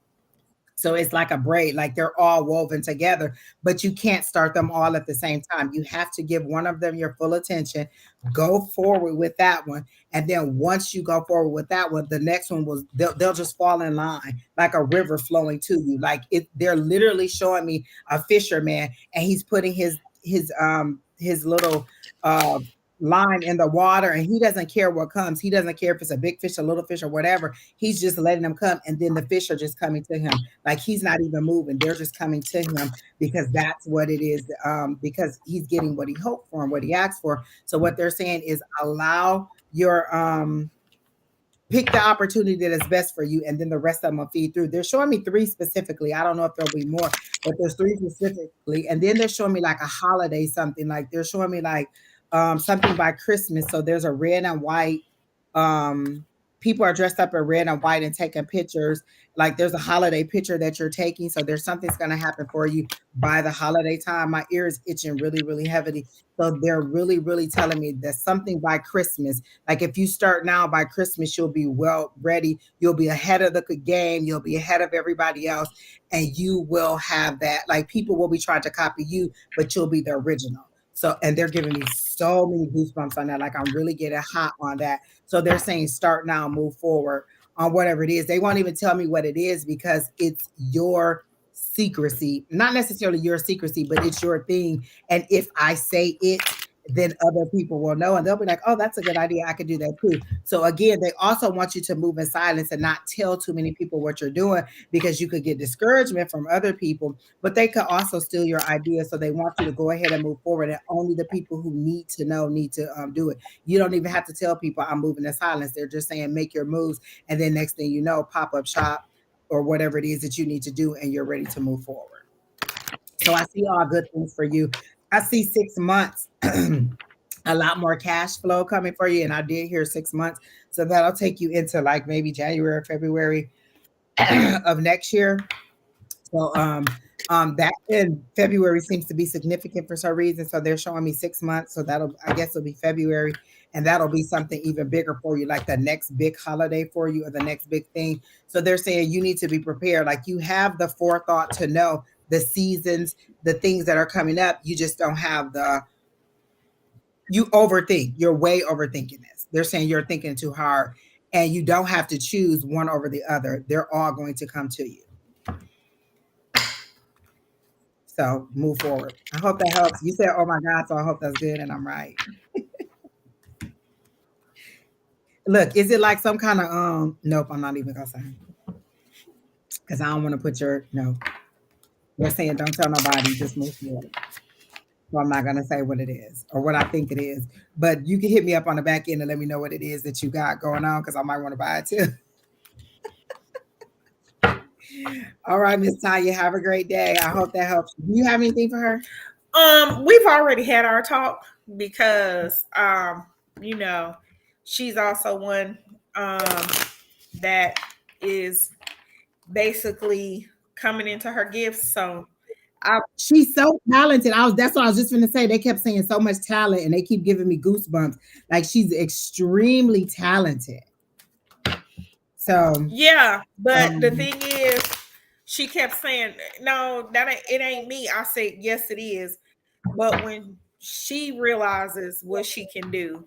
So it's like a braid, like they're all woven together, but you can't start them all at the same time. You have to give one of them your full attention, go forward with that one. And then once you go forward with that one, the next one they'll just fall in line like a river flowing to you. Like they're literally showing me a fisherman, and he's putting his his little uh line in the water, and he doesn't care what comes. He doesn't care if it's a big fish, a little fish, or whatever. He's just letting them come, and then the fish are just coming to him. Like he's not even moving. They're just coming to him because that's what it is. Because he's getting what he hoped for and what he asked for. So what they're saying is allow your pick the opportunity that is best for you, and then the rest of them will feed through. They're showing me three specifically. I don't know if there'll be more, but there's three specifically. And then they're showing me like a holiday something. Like they're showing me like something by Christmas. So there's a red and white. Um, People are dressed up in red and white and taking pictures. Like there's a holiday picture that you're taking. So there's something's gonna happen for you by the holiday time. My ear is itching really, really heavily. So they're really, really telling me that something by Christmas. Like if you start now, by Christmas, you'll be well ready. You'll be ahead of the game. You'll be ahead of everybody else, and you will have that. Like people will be trying to copy you, but you'll be the original. So, and they're giving me so many goosebumps on that. Like I'm really getting hot on that. So they're saying start now, move forward on whatever it is. They won't even tell me what it is because it's your secrecy, not necessarily your secrecy, but it's your thing. And if I say it, then other people will know and they'll be like, oh, that's a good idea. I could do that too. So again, they also want you to move in silence and not tell too many people what you're doing because you could get discouragement from other people, but they could also steal your idea. So they want you to go ahead and move forward, and only the people who need to know need to do it. You don't even have to tell people I'm moving in silence. They're just saying make your moves, and then next thing you know, pop up shop or whatever it is that you need to do, and you're ready to move forward. So I see all good things for you. I see 6 months, a lot more cash flow coming for you. And I did hear 6 months. So that'll take you into like maybe January, February of next year. So that in February seems to be significant for some reason. So they're showing me 6 months. So that'll, I guess it'll be February, and that'll be something even bigger for you, like the next big holiday for you or the next big thing. So they're saying you need to be prepared. Like you have the forethought to know the seasons, the things that are coming up. You just don't have you overthink. You're way overthinking this. They're saying you're thinking too hard, and you don't have to choose one over the other. They're all going to come to you. So move forward. I hope that helps. You said, "Oh my God," so I hope that's good, and I'm right. Look, is it like some kind of Nope, I'm not even gonna say because I don't want to put your no. They're saying don't tell nobody, just move forward. So I'm not gonna say what it is or what I think it is, but you can hit me up on the back end and let me know what it is that you got going on because I might want to buy it too. All right, Miss Tanya, have a great day. I hope that helps. Do you have anything for her? We've already had our talk because you know, she's also one that is basically coming into her gifts. So I She's so talented. That's what I was just gonna say. They kept saying so much talent and they keep giving me goosebumps. Like she's extremely talented. So yeah, but the um thing is, she kept saying, "No, it ain't me." I said, "Yes, it is." But when she realizes what she can do,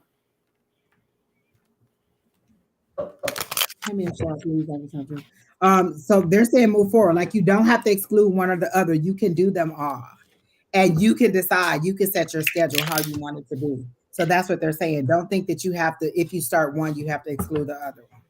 Give me a short, please. I was something. So they're saying move forward. Like you don't have to exclude one or the other. You can do them all. And you can decide, you can set your schedule how you want it to be. So that's what they're saying. Don't think that you have to, if you start one, you have to exclude the other one.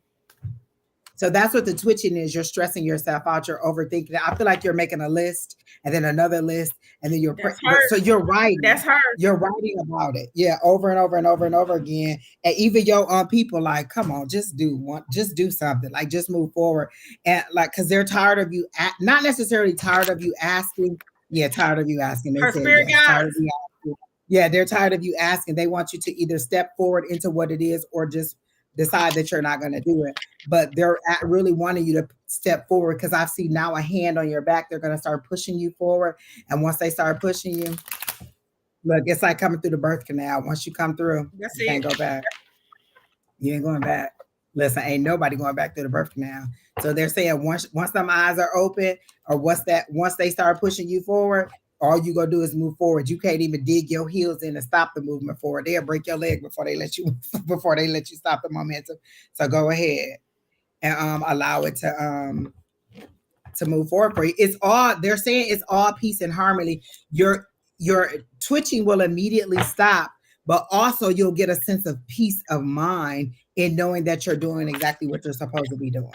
So that's what the twitching is. You're stressing yourself out. You're overthinking it. I feel like you're making a list and then another list, and then that's her. so you're That's writing. her. You're writing about it, yeah, over and over and over and over again. And even your people, like, come on, just do one, just do something, like, just move forward. And like, because they're tired of you, not necessarily tired of you asking. Yeah, tired of you asking. They Her said spirit yes, tired of guides. you asking. Yeah, they're tired of you asking. They want you to either step forward into what it is or just decide that you're not going to do it. But they're really wanting you to step forward because I see now a hand on your back. They're going to start pushing you forward. And once they start pushing you, look, it's like coming through the birth canal. Once you come through, That's you can't it. go back. You ain't going back. Listen, ain't nobody going back through the birth canal. So they're saying once them eyes are open, or once they start pushing you forward, all you gonna do is move forward. You can't even dig your heels in and stop the movement forward. They'll break your leg before they let you before they let you stop the momentum. So go ahead and allow it to move forward for you. It's all they're saying. It's all peace and harmony. your twitching will immediately stop, but also you'll get a sense of peace of mind in knowing that you're doing exactly what you're supposed to be doing.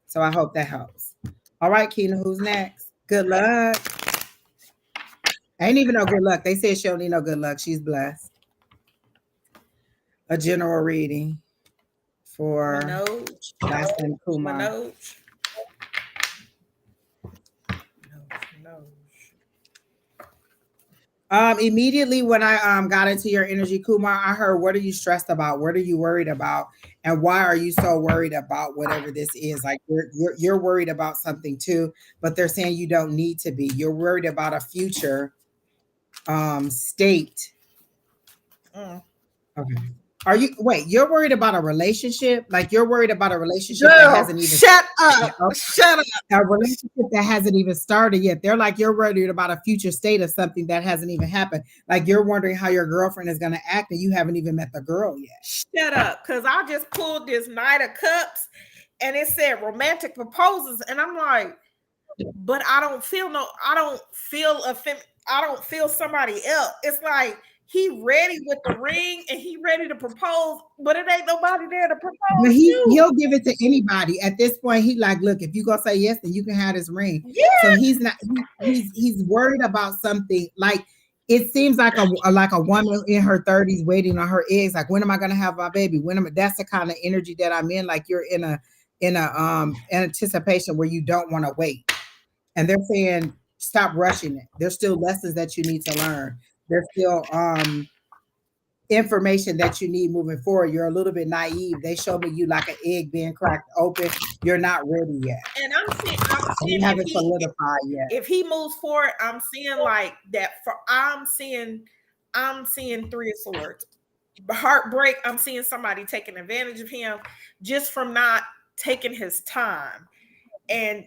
So I hope that helps. All right, Keena, who's next? Good luck. Ain't even no good luck. They said she don't need no good luck. She's blessed. A general reading for Manoj, Lassen Kumar. Manoj, Manoj. Immediately when I got into your energy, Kumar, I heard, what are you stressed about? What are you worried about? And why are you so worried about whatever this is? Like you're worried about something too, but they're saying you don't need to be. You're worried about a future state. Mm. Okay. Are you wait, you're worried about a relationship? Like you're worried about a relationship that Girl, hasn't even shut yet. up. Okay. Shut up. A relationship that hasn't even started yet. They're like, you're worried about a future state of something that hasn't even happened. Like you're wondering how your girlfriend is going to act and you haven't even met the girl yet. Shut up. Because I just pulled this Knight of Cups and it said romantic proposals. And I'm like, but I don't feel I don't feel somebody else. It's like he ready with the ring and he ready to propose, but it ain't nobody there to But propose to. he'll give it to anybody. At this point, he like, look, if you gonna say yes, then you can have this ring. So Yeah. he's not he's worried about something. Like it seems like a woman in her 30s waiting on her eggs. Like, when am I gonna have my baby? That's the kind of energy that I'm in. Like you're in a anticipation where you don't want to wait. And they're saying stop rushing it. There's still lessons that you need to learn. There's still information that you need moving forward. You're a little bit naive. They show me you like an egg being cracked open. You're not ready yet. And I'm seeing You haven't solidified yet. if he moves forward, I'm seeing like that for I'm seeing Three of Swords. Heartbreak, I'm seeing somebody taking advantage of him just from not taking his time. And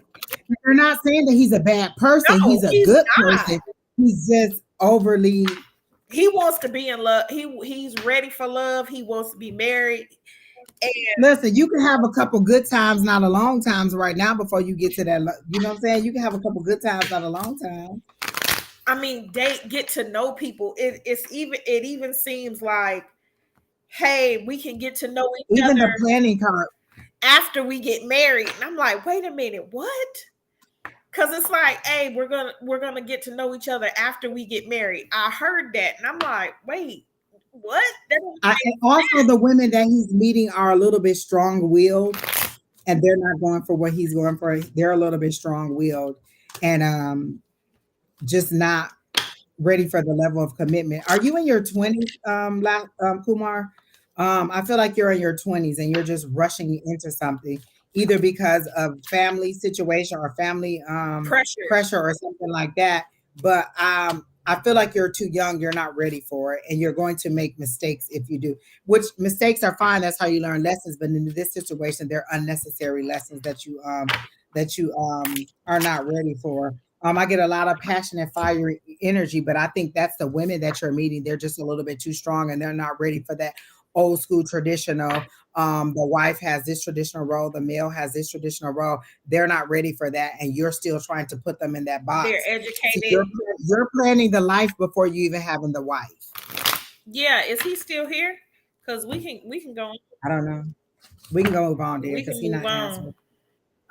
You're not saying that he's a bad person. no, He's a he's good not. person. He's just overly. He wants to be in love. He's ready for love. He wants to be married. And Listen, you can have a couple good times, not a long times right now before you get to that. You know what I'm saying? You can have a couple good times, not a long time. I mean, date, get to know people. It even seems like, hey, we can get to know each Even the other planning card. after we get married. And I'm like, wait a minute, what? Because it's like, hey, we're gonna get to know each other after we get married. I heard that, and I'm like, wait, what? And also, the women that he's meeting are a little bit strong-willed, and they're not going for what he's going for. They're a little bit strong-willed, and just not ready for the level of commitment. Are you in your 20s, Kumar? I feel like you're in your 20s and you're just rushing into something, either because of family situation or family Pressure. pressure or something like that. But I feel like you're too young, you're not ready for it, and you're going to make mistakes if you do. Which mistakes are fine, that's how you learn lessons. But in this situation, they're unnecessary lessons that you are not ready for. I get a lot of passion and fire energy, but I think that's the women that you're meeting. They're just a little bit too strong and they're not ready for that old school traditional. The wife has this traditional role, the male has this traditional role. They're not ready for that, and you're still trying to put them in that box. They're So educated. you're planning the life before you even having the wife. Yeah, is he still here? Because we can go. I don't know. We can go move on there We because can he's move not on.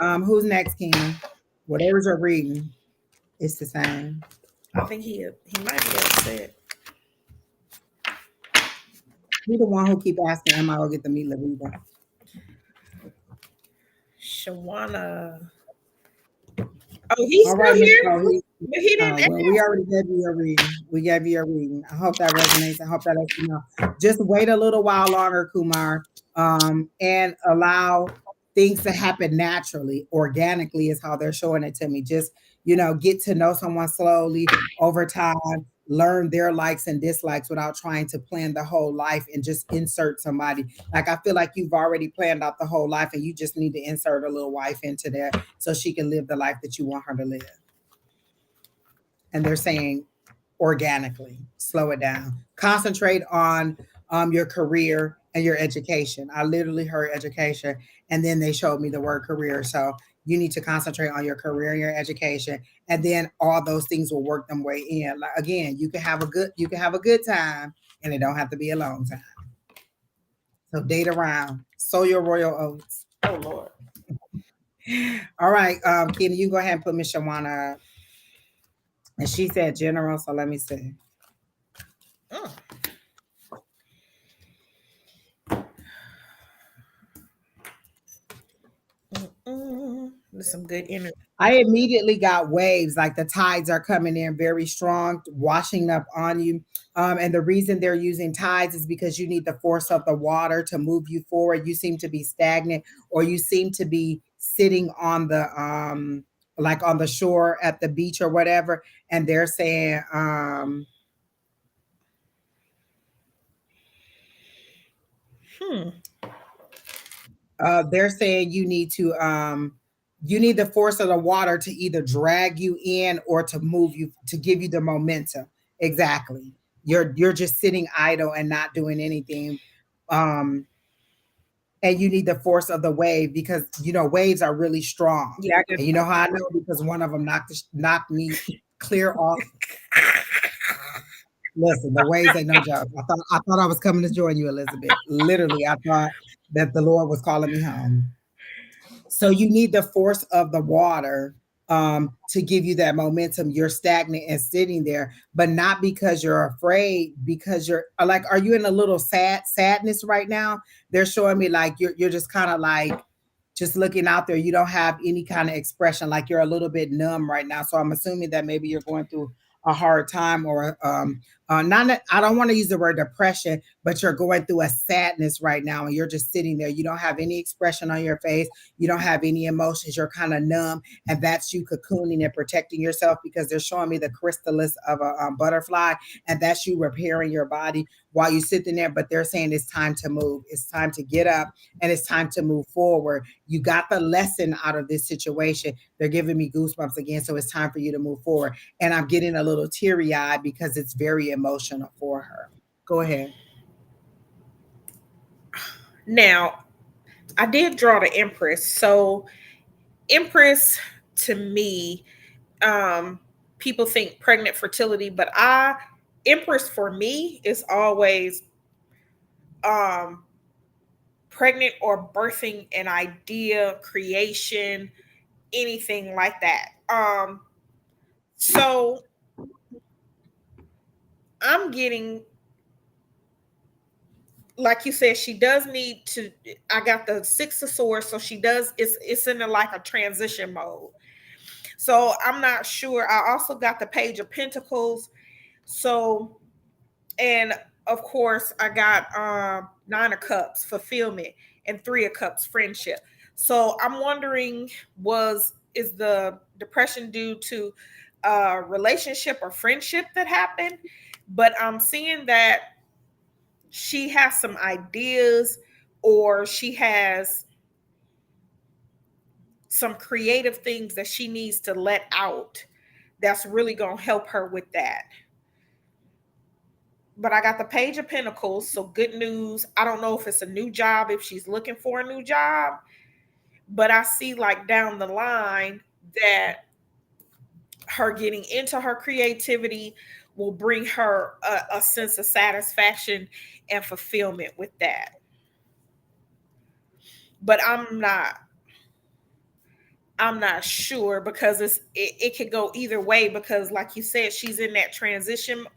answering. Who's next, Keenan? Whatever you're reading, it's the same. I think he might be upset. You're the one who keep asking, am I gonna get to meet Lavita? Shawana. Oh, he's All still right, Miss here, Chloe. but he didn't Well, we ask. already gave you your reading. We gave you your reading. I hope that resonates. I hope that lets you know. Just wait a little while longer, Kumar, and allow things to happen naturally, organically is how they're showing it to me. Just get to know someone slowly over time, learn their likes and dislikes without trying to plan the whole life and just insert somebody. Like I feel like you've already planned out the whole life, and you just need to insert a little wife into there so she can live the life that you want her to live. And they're saying organically, slow it down, concentrate on your career and your education. I literally heard education, and then they showed me the word career. So you need to concentrate on your career and your education, and then all those things will work them way in. Like again, you can have a good time, and it don't have to be a long time. So date around, sow your royal oats. Oh Lord. All right, Kenny, you go ahead and put Miss Shawana up. And she said general, so let me see. Mm, There's some good energy. I immediately got waves, like the tides are coming in very strong, washing up on you. And the reason they're using tides is because you need the force of the water to move you forward. You seem to be stagnant, or you seem to be sitting on the like on the shore at the beach or whatever, and they're saying Hmm. they're saying you need the force of the water to either drag you in or to move you, to give you the momentum. Exactly. You're just sitting idle and not doing anything. um and you need the force of the wave, because waves are really strong. Yeah, I And you know how I know? Because one of them knocked me clear off. Listen, the waves ain't no joke. I thought I was coming to join you, Elizabeth. Literally, I thought that the Lord was calling me home. So you need the force of the water to give you that momentum. You're stagnant and sitting there, but not because you're afraid, because you're like, are you in a little sadness right now? They're showing me like you're just kind of like just looking out there. You don't have any kind of expression, like you're a little bit numb right now. So I'm assuming that maybe you're going through a hard time, or not I don't want to use the word depression, but you're going through a sadness right now, and you're just sitting there. You don't have any expression on your face. You don't have any emotions. You're kind of numb, and that's you cocooning and protecting yourself, because they're showing me the chrysalis of a butterfly, and that's you repairing your body while you're sitting there. But they're saying it's time to move. It's time to get up, and it's time to move forward. You got the lesson out of this situation. They're giving me goosebumps again, so it's time for you to move forward. And I'm getting a little teary eyed because it's very emotional for her. Go ahead. Now, I did draw the Empress. So, Empress to me, um, people think pregnant fertility, but Empress for me is always um pregnant or birthing an idea, creation, anything like that. So I'm getting, like you said, she does need to. I got the Six of Swords, so she does. It's in a, like a transition mode. So I'm not sure. I also got the Page of Pentacles. So, and of course I got Nine of Cups, fulfillment, and Three of Cups, friendship. So I'm wondering, is the depression due to a relationship or friendship that happened? But I'm seeing that she has some ideas, or she has some creative things that she needs to let out, that's really going to help her with that. But I got the Page of Pentacles, so good news. I don't know if it's a new job, if she's looking for a new job, but I see like down the line that her getting into her creativity will bring her a sense of satisfaction and fulfillment with that. But I'm not sure, because it could go either way, because like you said, she's in that transition.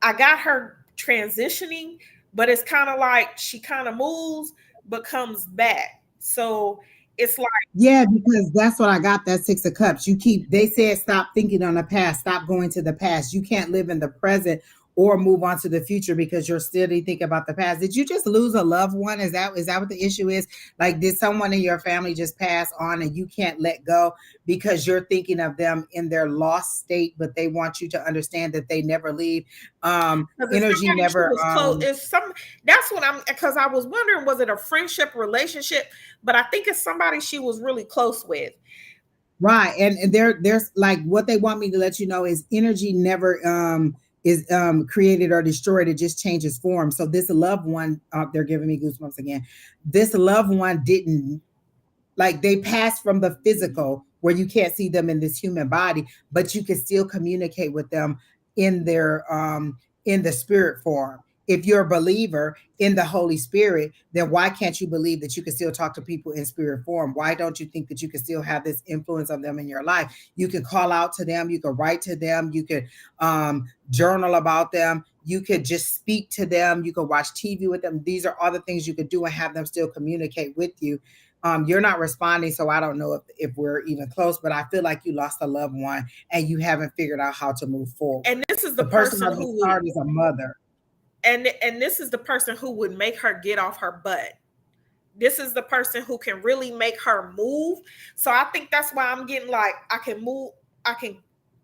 I got her transitioning, but it's kind of like she kind of moves but comes back. So it's like, Yeah, because that's what I got, that Six of Cups. They said stop thinking on the past, stop going to the past. You can't live in the present or move on to the future because you're still thinking about the past. Did you just lose a loved one? Is that what the issue is? Like, did someone in your family just pass on and you can't let go because you're thinking of them in their lost state, but they want you to understand that they never leave. because it's Energy somebody she never was close. It's some. That's what I'm. Because I was wondering, was it a friendship, relationship? But I think it's somebody she was really close with. Right. And there's like, what they want me to let you know is energy never is created or destroyed. It just changes form. So this loved one, they're giving me goosebumps again. This loved one didn't, like, they pass from the physical where you can't see them in this human body, but you can still communicate with them in their in the spirit form. If you're a believer in the Holy Spirit, then why can't you believe that you can still talk to people in spirit form? Why don't you think that you can still have this influence of them in your life? You can call out to them, you can write to them, you could journal about them, you could just speak to them, you could watch TV with them. These are all the things you could do and have them still communicate with you. You're not responding, so I don't know if we're even close, but I feel like you lost a loved one and you haven't figured out how to move forward. And this is the The person person on this who would, card is a mother. and this is the person who would make her get off her butt. This is the person who can really make her move. So I think that's why I'm getting like, I can move, I can,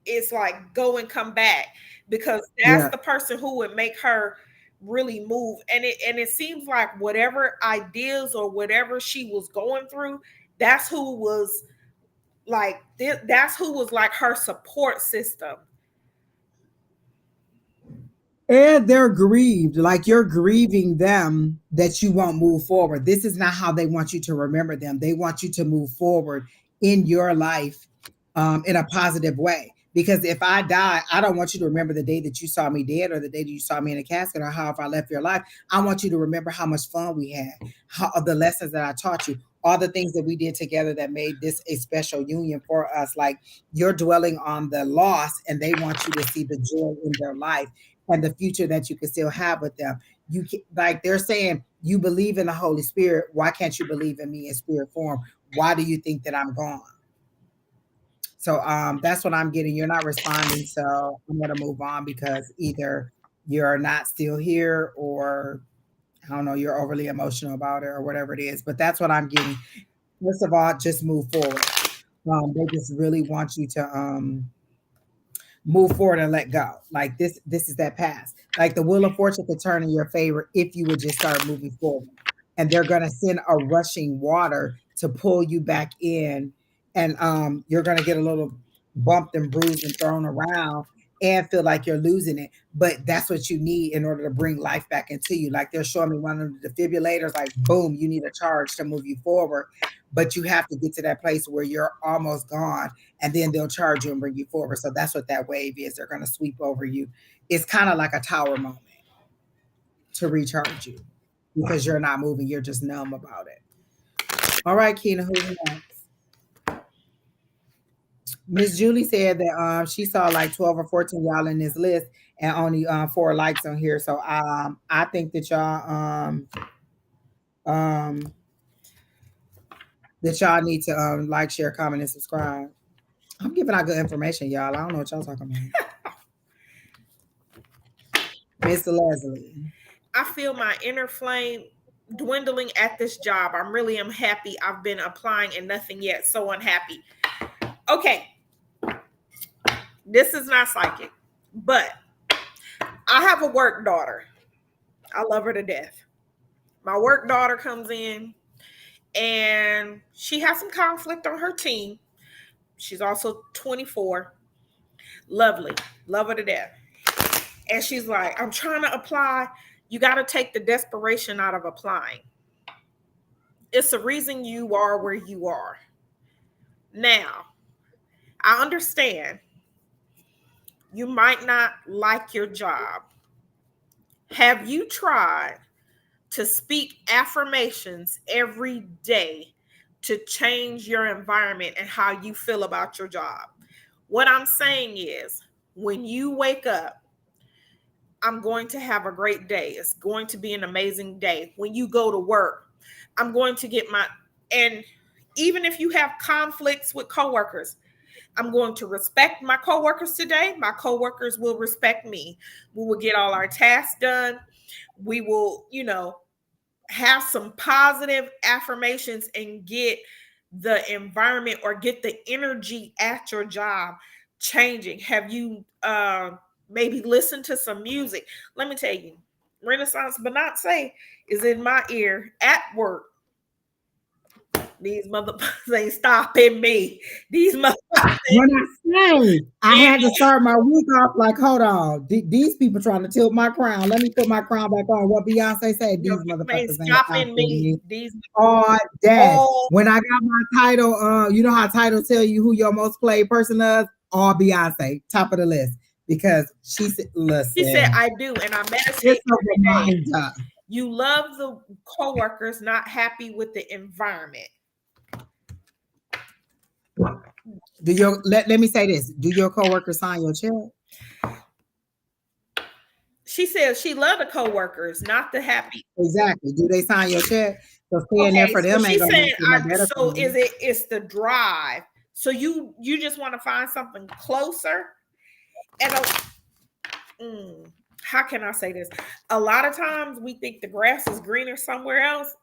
it's like go and come back, because that's Yeah. the person who would make her really move. And it seems like whatever ideas or whatever she was going through, that's who was like, that's who was like her support system. And they're grieved, like you're grieving them that you won't move forward. This is not how they want you to remember them. They want you to move forward in your life in a positive way. Because if I die, I don't want you to remember the day that you saw me dead or the day that you saw me in a casket or how if I left your life. I want you to remember how much fun we had, how the lessons that I taught you, all the things that we did together that made this a special union for us. Like, you're dwelling on the loss and they want you to see the joy in their life and the future that you can still have with them. You can, like they're saying, you believe in the Holy Spirit. Why can't you believe in me in spirit form? Why do you think that I'm gone? So that's what I'm getting. You're not responding, so I'm gonna move on because either you're not still here or I don't know, you're overly emotional about it or whatever it is. But that's what I'm getting. First of all, just move forward. They just really want you to move forward and let go. Like this is that past. Like the wheel of fortune could turn in your favor if you would just start moving forward. And they're gonna send a rushing water to pull you back in, and you're gonna get a little bumped and bruised and thrown around and feel like you're losing it. But that's what you need in order to bring life back into you. Like they're showing me one of the defibrillators, like boom, you need a charge to move you forward. But you have to get to that place where you're almost gone and then they'll charge you and bring you forward. So that's what that wave is. They're going to sweep over you. It's kind of like a tower moment to recharge you because you're not moving. You're just numb about it. All right, Keena, who's next? Miss Julie said that she saw like 12 or 14 y'all in this list and only 4 likes on here. So I think um that y'all need to like, share, comment, and subscribe. I'm giving out good information, y'all. I don't know what y'all talking about. Miss Leslie. I feel my inner flame dwindling at this job. I really am happy. I've been applying and nothing yet. So unhappy. Okay. This is not psychic, but I have a work daughter. I love her to death. My work daughter comes in and she has some conflict on her team. She's also 24. Lovely. Love her to death. And she's like, I'm trying to apply. You got to take the desperation out of applying. It's the reason you are where you are. Now, I understand you might not like your job. Have you tried to speak affirmations every day to change your environment and how you feel about your job? What I'm saying is, when you wake up, I'm going to have a great day. It's going to be an amazing day. When you go to work, I'm going to get my, and even if you have conflicts with coworkers, I'm going to respect my coworkers today. My coworkers will respect me. We will get all our tasks done. We will, have some positive affirmations and get the environment or get the energy at your job changing. Have you maybe listened to some music? Let me tell you, Renaissance Bonacce is in my ear at work These motherfuckers ain't stopping me. These motherfuckers When ain't. I say I had to start my week off, like, hold on, these people trying to tilt my crown. Let me put my crown back on. What Beyonce said, Yo, these they ain't motherfuckers ain't stopping stopping me. me These all day. all When I got my title, you know how title tell you who your most played person is? All Beyonce, top of the list. Because she said, she said listen, I do, and I meditate it's a every day. reminder. You love the coworkers not happy with the environment. Let me say this. Do your coworkers sign your check? She says she love the coworkers, not the happy. Exactly. Do they sign your check? So staying there Okay, for so them ain't she's gonna make saying it no I better for so you. it's the drive. So you just want to find something closer and how can I say this? A lot of times we think the grass is greener somewhere else.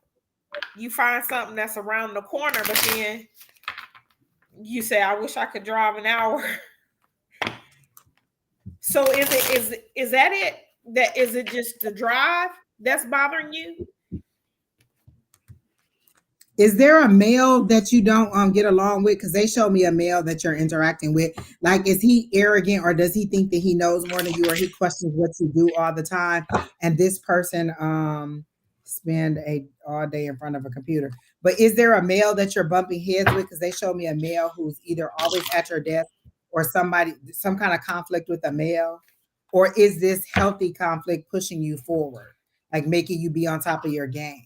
You find something that's around the corner, but then you say, I wish I could drive an hour. So is that it? That is it just the drive that's bothering you? Is there a male that you don't get along with? Because they show me a male that you're interacting with. Like, is he arrogant or does he think that he knows more than you, or he questions what you do all the time? And this person spend a all day in front of a computer. But is there a male that you're bumping heads with? Because they show me a male who's either always at your desk or some kind of conflict with a male, or is this healthy conflict pushing you forward, like making you be on top of your game?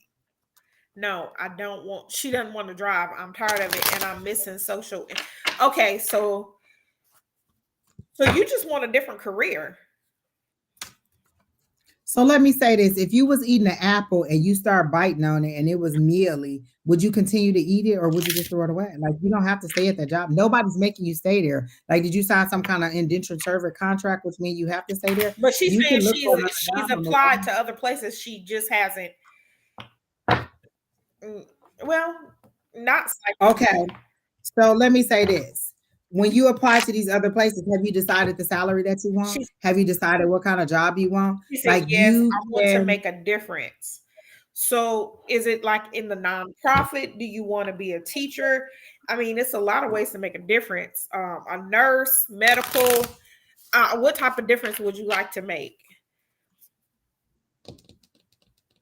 No, I don't want. She doesn't want to drive. I'm tired of it, and I'm missing social. Okay, so you just want a different career. So let me say this. If you was eating an apple and you start biting on it and it was mealy, would you continue to eat it or would you just throw it away? Like, you don't have to stay at that job. Nobody's making you stay there. Like, did you sign some kind of indentured servant contract, which means you have to stay there? But she's You saying can look for another she's job on the applied side. to other places. She just hasn't. mm, Well, not Okay. So let me say this. When you apply to these other places, have you decided the salary that you want? she. Have you decided what kind of job you want? She said, Like "Yes, you I want to can. make a difference." So, is it like in the nonprofit? Do you want to be a teacher? I mean, it's a lot of ways to make a difference. A nurse, medical. What type of difference would you like to make?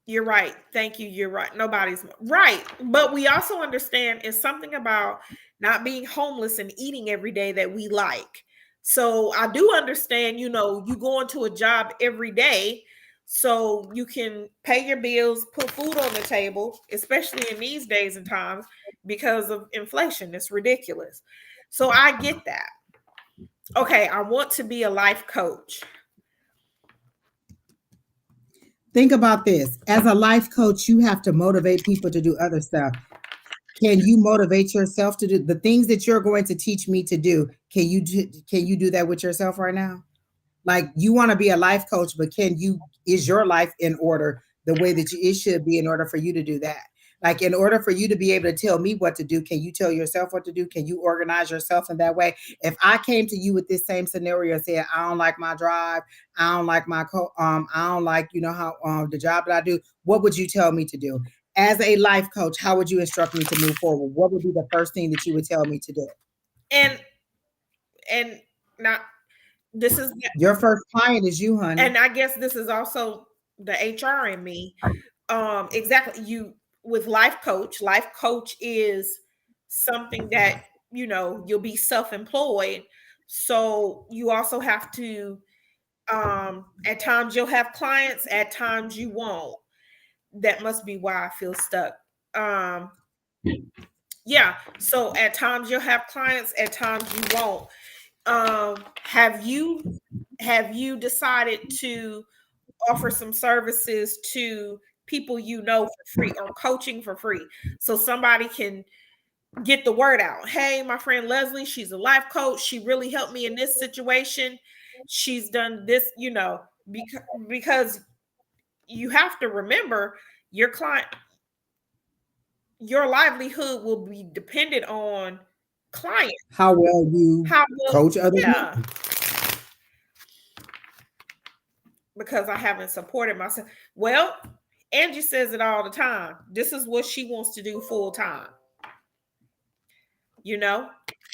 You're right. Thank you. You're right. Nobody's right. But we also understand it's something about not being homeless and eating every day that we like. So I do understand, you go into a job every day so you can pay your bills, put food on the table, especially in these days and times because of inflation. It's ridiculous. So I get that. Okay, I want to be a life coach. Think about this. As a life coach, you have to motivate people to do other stuff. Can you motivate yourself to do the things that you're going to teach me to do? Can you do that with yourself right now? Like, you want to be a life coach, but is your life in order the way that it should be in order for you to do that? Like, in order for you to be able to tell me what to do, can you tell yourself what to do? Can you organize yourself in that way? If I came to you with this same scenario and said, I don't like my drive, I don't like I don't like, how the job that I do, what would you tell me to do? As a life coach, how would you instruct me to move forward? What would be the first thing that you would tell me to do? And and not this is Your first client is you, honey. and I guess this is also the HR in me. Exactly. You with life coach is something that you'll be self-employed. So you also have to at times you'll have clients, at times you won't. That must be why I feel stuck. Um yeah, so at times you'll have clients, at times you won't. Have you decided to offer some services to people for free or coaching for free so somebody can get the word out? Hey, my friend Leslie, she's a life coach. She really helped me in this situation. She's done this, because you have to remember your client, your livelihood will be dependent on clients. How well you How will, coach other yeah, people. because I haven't supported myself. Well, Angie says it all the time. This is what she wants to do full time. you know?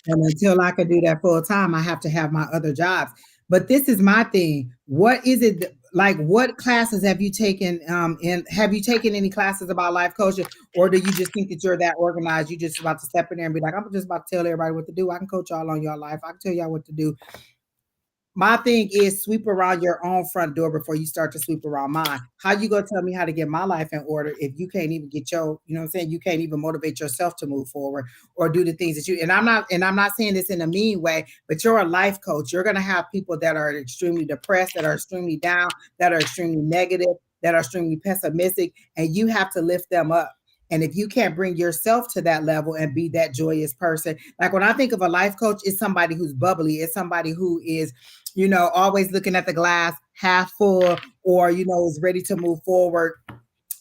And until I can do that full time, I have to have my other jobs. But this is my thing. What is it like? What classes have you taken? And have you taken any classes about life coaching, or do you just think that you're that organized? You just about to step in there and be like, I'm just about to tell everybody what to do. I can coach y'all on your life. I can tell y'all what to do. My thing is sweep around your own front door before you start to sweep around mine. How you gonna tell me how to get my life in order if you can't even get your, you know what I'm saying? You can't even motivate yourself to move forward or do the things that you, and I'm not saying this in a mean way, but you're a life coach. You're gonna have people that are extremely depressed, that are extremely down, that are extremely negative, that are extremely pessimistic, and you have to lift them up. And if you can't bring yourself to that level and be that joyous person, like when I think of a life coach, it's somebody who's bubbly, it's somebody who is, always looking at the glass half full, or, is ready to move forward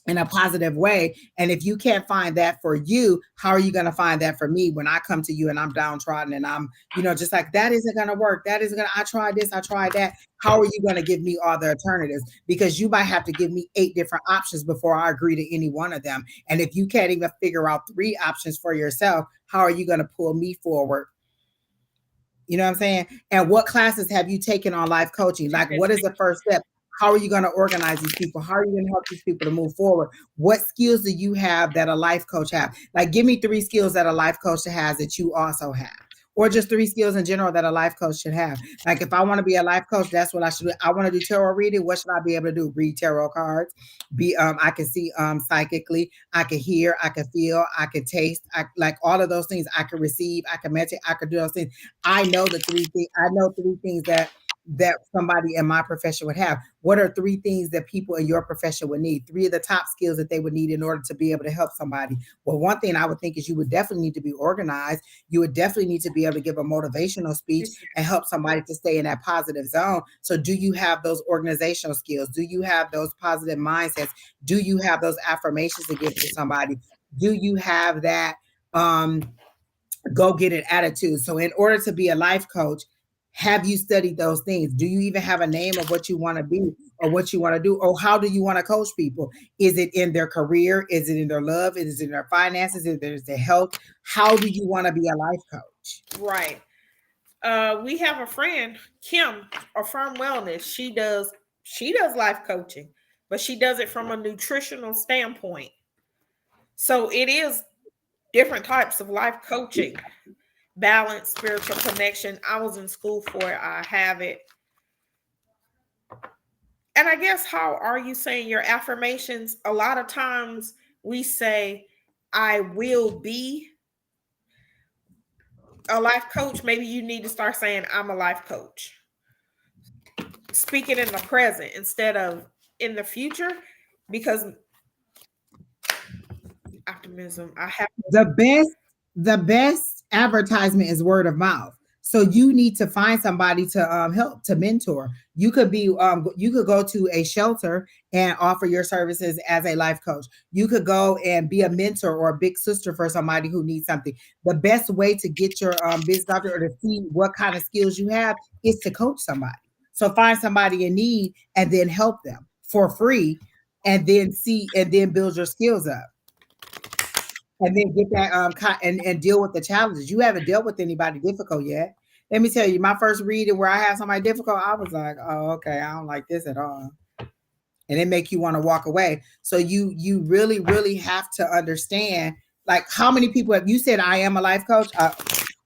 in a positive way. And if you can't find that for you, how are you going to find that for me when I come to you and I'm downtrodden and I'm, just like, that isn't going to work. That isn't going to, I tried this, I tried that. How are you going to give me all the alternatives? Because you might have to give me 8 different options before I agree to any one of them. And if you can't even figure out 3 options for yourself, how are you going to pull me forward? You know what I'm saying? And what classes have you taken on life coaching? Like, what is the first step? How are you going to organize these people? How are you going to help these people to move forward? What skills do you have that a life coach have? Like, give me 3 skills that a life coach has that you also have. Or just 3 skills in general that a life coach should have. Like, if I want to be a life coach, that's what I should do. I want to do tarot reading. What should I be able to do? Read tarot cards. I can see psychically. I can hear. I can feel. I can taste. I like all of those things. I can receive. I can meditate. I can do those things. I know the 3 things. I know 3 things that somebody in my profession would have. What are 3 things that people in your profession would need? 3 of the top skills that they would need in order to be able to help somebody. Well, one thing I would think is you would definitely need to be organized. You would definitely need to be able to give a motivational speech and help somebody to stay in that positive zone. So do you have those organizational skills? Do you have those positive mindsets? Do you have those affirmations to give to somebody? Do you have that go get it attitude? So in order to be a life coach, have you studied those things? Do you even have a name of what you want to be or what you want to do? Or how do you want to coach people? Is it in their career? Is it in their love? Is it in their finances? Is it their health? How do you want to be a life coach? Right. We have a friend, Kim, of Firm Wellness. She does life coaching, but she does it from a nutritional standpoint. So it is different types of life coaching. Balance, spiritual connection. I was in school for it. I have it. And I guess, how are you saying your affirmations? A lot of times we say, I will be a life coach. Maybe you need to start saying, I'm a life coach. Speak it in the present instead of in the future, because optimism, I have. The best advertisement is word of mouth. So you need to find somebody to help to mentor. You could go to a shelter and offer your services as a life coach. You could go and be a mentor or a big sister for somebody who needs something. The best way to get your business out there or to see what kind of skills you have is to coach somebody. So find somebody in need and then help them for free, and then build your skills up, and then get that and deal with the challenges. You haven't dealt with anybody difficult yet. Let me tell you, my first reading where I had somebody difficult, I was like, oh, okay, I don't like this at all. And it make you want to walk away. So you really, really have to understand, like, how many people have you said I am a life coach,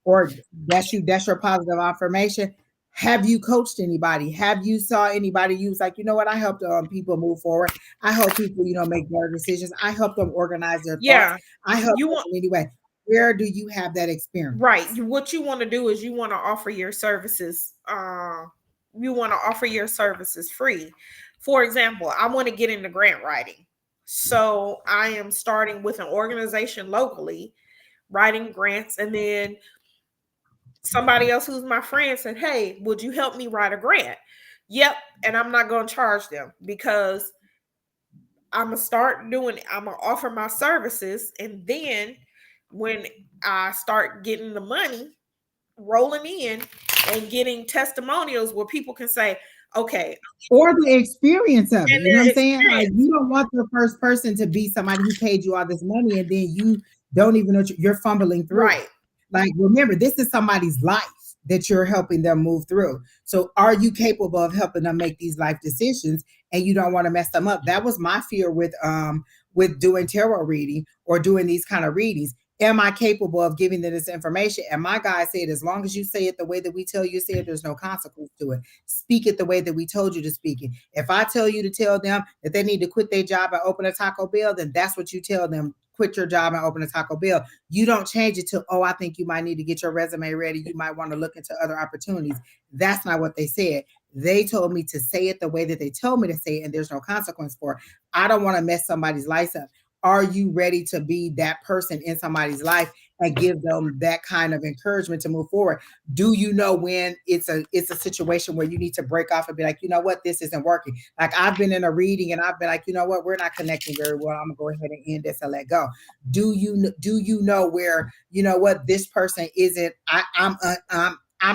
or that's your positive affirmation. Have you coached anybody? Have you saw anybody you was like, you know what, I helped people move forward. I help people, make better decisions. I help them organize their thoughts. Yeah, I help you them want. in any way. Where do you have that experience? Right. What you want to do is you want to offer your services. You want to offer your services free. For example, I want to get into grant writing. So I am starting with an organization locally, writing grants, and then somebody else who's my friend said, "Hey, would you help me write a grant?" Yep. And I'm not going to charge them, because I'm gonna offer my services, and then when I start getting the money rolling in and getting testimonials where people can say, okay, Or the experience of it. and You know what their I'm saying? Like, experience. you don't want the first person to be somebody who paid you all this money and then you don't even know you're fumbling through Right. it. Like, remember, this is somebody's life that you're helping them move through. So, are you capable of helping them make these life decisions? And you don't want to mess them up. That was my fear with doing tarot reading or doing these kind of readings. Am I capable of giving them this information? And my guy said, as long as you say it the way that we tell you to say it, there's no consequence to it. Speak it the way that we told you to speak it. If I tell you to tell them that they need to quit their job and open a Taco Bell, then that's what you tell them. Quit your job and open a Taco Bell. You don't change it to, oh, I think you might need to get your resume ready. You might want to look into other opportunities. That's not what they said. They told me to say it the way that they told me to say it, and there's no consequence for it. I don't want to mess somebody's life up. Are you ready to be that person in somebody's life and give them that kind of encouragement to move forward? Do you know when it's a situation where you need to break off and be like, you know what, this isn't working? Like, I've been in a reading and I've been like, you know what, we're not connecting very well. I'm gonna go ahead and end this and let go. Do you know where, you know what, this person isn't? I'm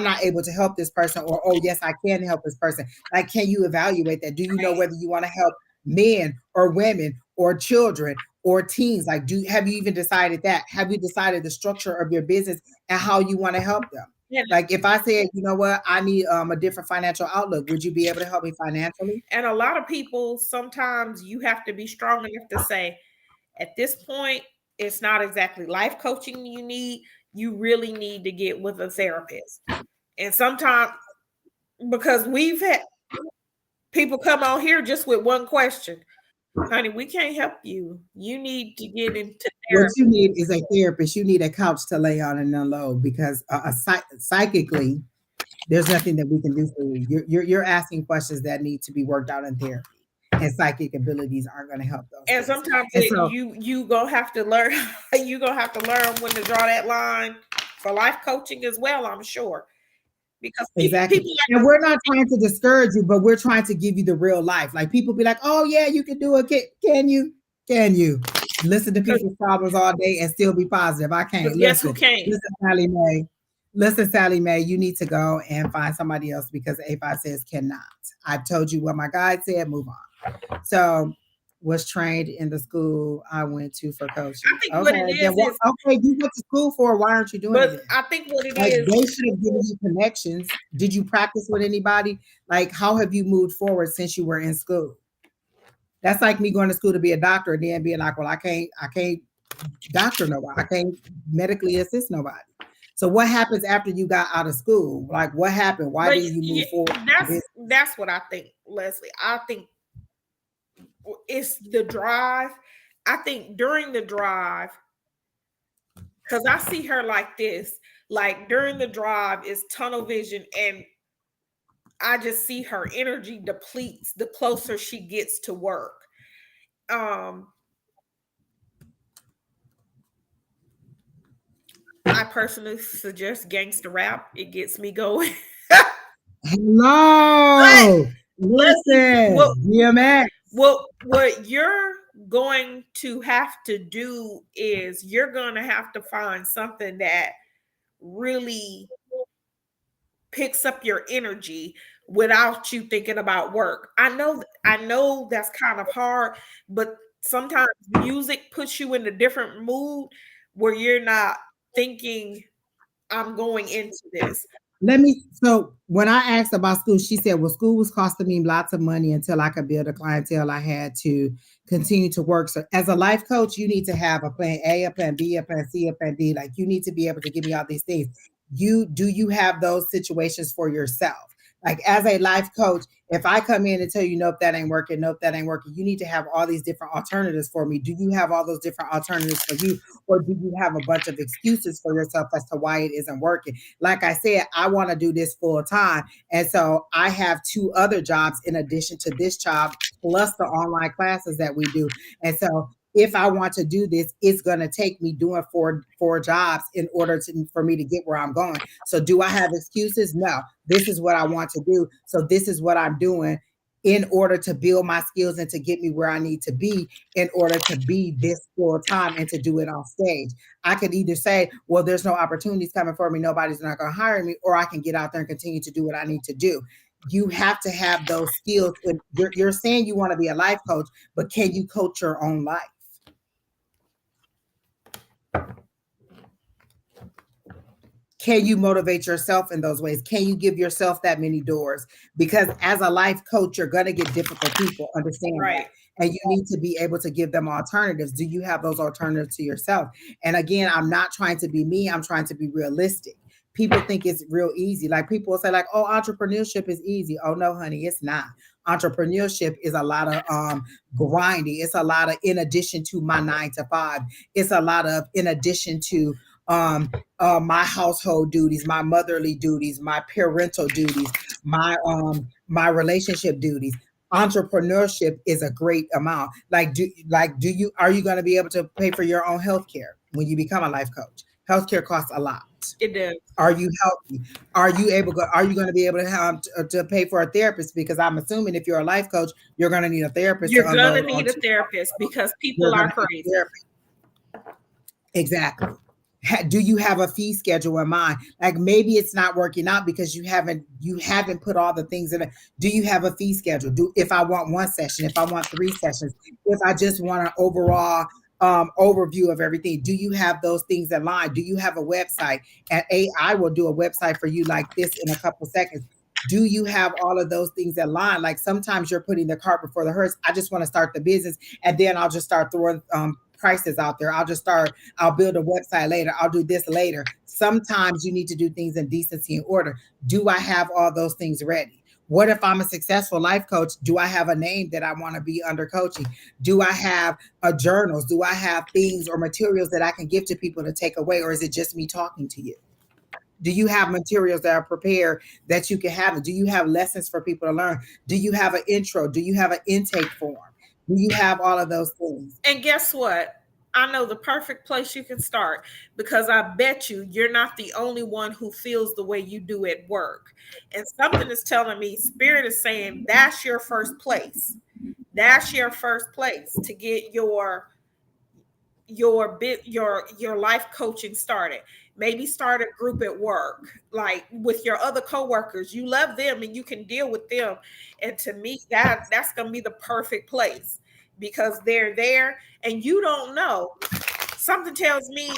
not able to help this person, or oh yes, I can help this person. Like, can you evaluate that? Do you know whether you want to help men or women or children or teens? Like, have you even decided that? Have you decided the structure of your business and how you want to help them? Yeah. Like, if I said, you know what, I need a different financial outlook, would you be able to help me financially? And a lot of people, sometimes you have to be strong enough to say, at this point, it's not exactly life coaching you need. You really need to get with a therapist. And sometimes, because we've had people come on here just with one question, honey, we can't help you. You need to get into What therapy. you need is a therapist. You need a couch to lay on and unload, because psychically, there's nothing that we can do for you. You're asking questions that need to be worked out in therapy, and psychic abilities aren't going to help those And things. sometimes And so, you gonna have to learn you gonna have to learn when to draw that line for life coaching as well, I'm sure. Because exactly. people And we're not trying to discourage you, but we're trying to give you the real life. Like, people be like, oh, yeah, you can do it. Can you? Can you? Listen to because people's problems all day and still be positive. I can't. guess who Listen. can't? Listen, Sally Mae. Listen, Sally Mae, you need to go and find somebody else, because A5 says cannot. I've told you what my guide said. Move on. So, was trained in the school I went to for I coaching. think what it Okay, then what? is Okay, you went to school for. Why aren't you doing it but then? I think what it Like, is, they should have given you connections. Did you practice with anybody? Like, how have you moved forward since you were in school? That's like me going to school to be a doctor and then being like, well, I can't doctor nobody. I can't medically assist nobody. So what happens after you got out of school? Like, what happened? Why but didn't you move forward? that's what I think, Leslie. I think it's the drive. I think during the drive, because I see her like this, like during the drive is tunnel vision, and I just see her energy depletes the closer she gets to work. Um, I personally suggest gangster rap. It gets me going. But Hello. Leslie, Listen, DMX. what you're going to have to do is you're going to have to find something that really picks up your energy without you thinking about work. I know that's kind of hard, but sometimes music puts you in a different mood where you're not thinking I'm going into this. So when I asked about school, she said, well, school was costing me lots of money until I could build a clientele. I had to continue to work. So as a life coach, you need to have a plan A, a plan B, a plan C, a plan D. Like, you need to be able to give me all these things. Do you have those situations for yourself? Like, as a life coach, if I come in and tell you, nope, that ain't working, nope, that ain't working, you need to have all these different alternatives for me. Do you have all those different alternatives for you? Or do you have a bunch of excuses for yourself as to why it isn't working? Like I said, I want to do this full time. And so I have two other jobs in addition to this job, plus the online classes that we do. And so if I want to do this, it's going to take me doing four jobs in order for me to get where I'm going. So do I have excuses? No. This is what I want to do. So this is what I'm doing in order to build my skills and to get me where I need to be in order to be this full time and to do it on stage. I could either say, well, there's no opportunities coming for me, nobody's not going to hire me, or I can get out there and continue to do what I need to do. You have to have those skills. You're saying you want to be a life coach, but can you coach your own life? Can you motivate yourself in those ways? Can you give yourself that many doors? Because as a life coach, you're going to get difficult people. Understand that. Right. And you need to be able to give them alternatives. Do you have those alternatives to yourself? And again, I'm not trying to be me, I'm trying to be realistic. People think it's real easy. Like people will say, like, oh, entrepreneurship is easy. Oh no, honey, it's not. Entrepreneurship is a lot of grinding. It's a lot of in addition to my 9 to 5. It's a lot of in addition to um my household duties, my motherly duties, my parental duties, my relationship duties. Entrepreneurship is a great amount. Do you are you going to be able to pay for your own health care when you become a life coach? Healthcare costs a lot. It does. Are you healthy? Are you going to be able to have to pay for a therapist? Because I'm assuming if you're a life coach, you're going to need a therapist You're to gonna unload need a onto. therapist because You're people going are to need a crazy. therapist. Exactly. Do you have a fee schedule in mind? Like maybe it's not working out because you haven't put all the things in it. Do you have a fee schedule? Do If I want 1 session, if I want 3 sessions, if I just want an overall overview of everything, do you have those things in line? Do you have a website? And AI will do a website for you like this in a couple seconds. Do you have all of those things in line? Like sometimes you're putting the cart before the horse. I just want to start the business, and then I'll just start throwing prices out there. I'll build a website later. I'll do this later. Sometimes you need to do things in decency and order. Do I have all those things ready? What if I'm a successful life coach? Do I have a name that I want to be under coaching? Do I have journals? Do I have things or materials that I can give to people to take away? Or is it just me talking to you? Do you have materials that are prepared that you can have? Do you have lessons for people to learn? Do you have an intro? Do you have an intake form? Do you have all of those things? And guess what? I know the perfect place you can start because I bet you're not the only one who feels the way you do at work. And something is telling me, Spirit is saying that's your first place. That's your first place to get your life coaching started. Maybe start a group at work, like with your other coworkers. You love them and you can deal with them. And to me, that's gonna be the perfect place because they're there and you don't know. Something tells me,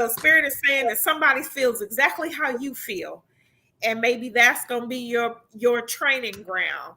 Spirit is saying that somebody feels exactly how you feel. And maybe that's gonna be your training ground.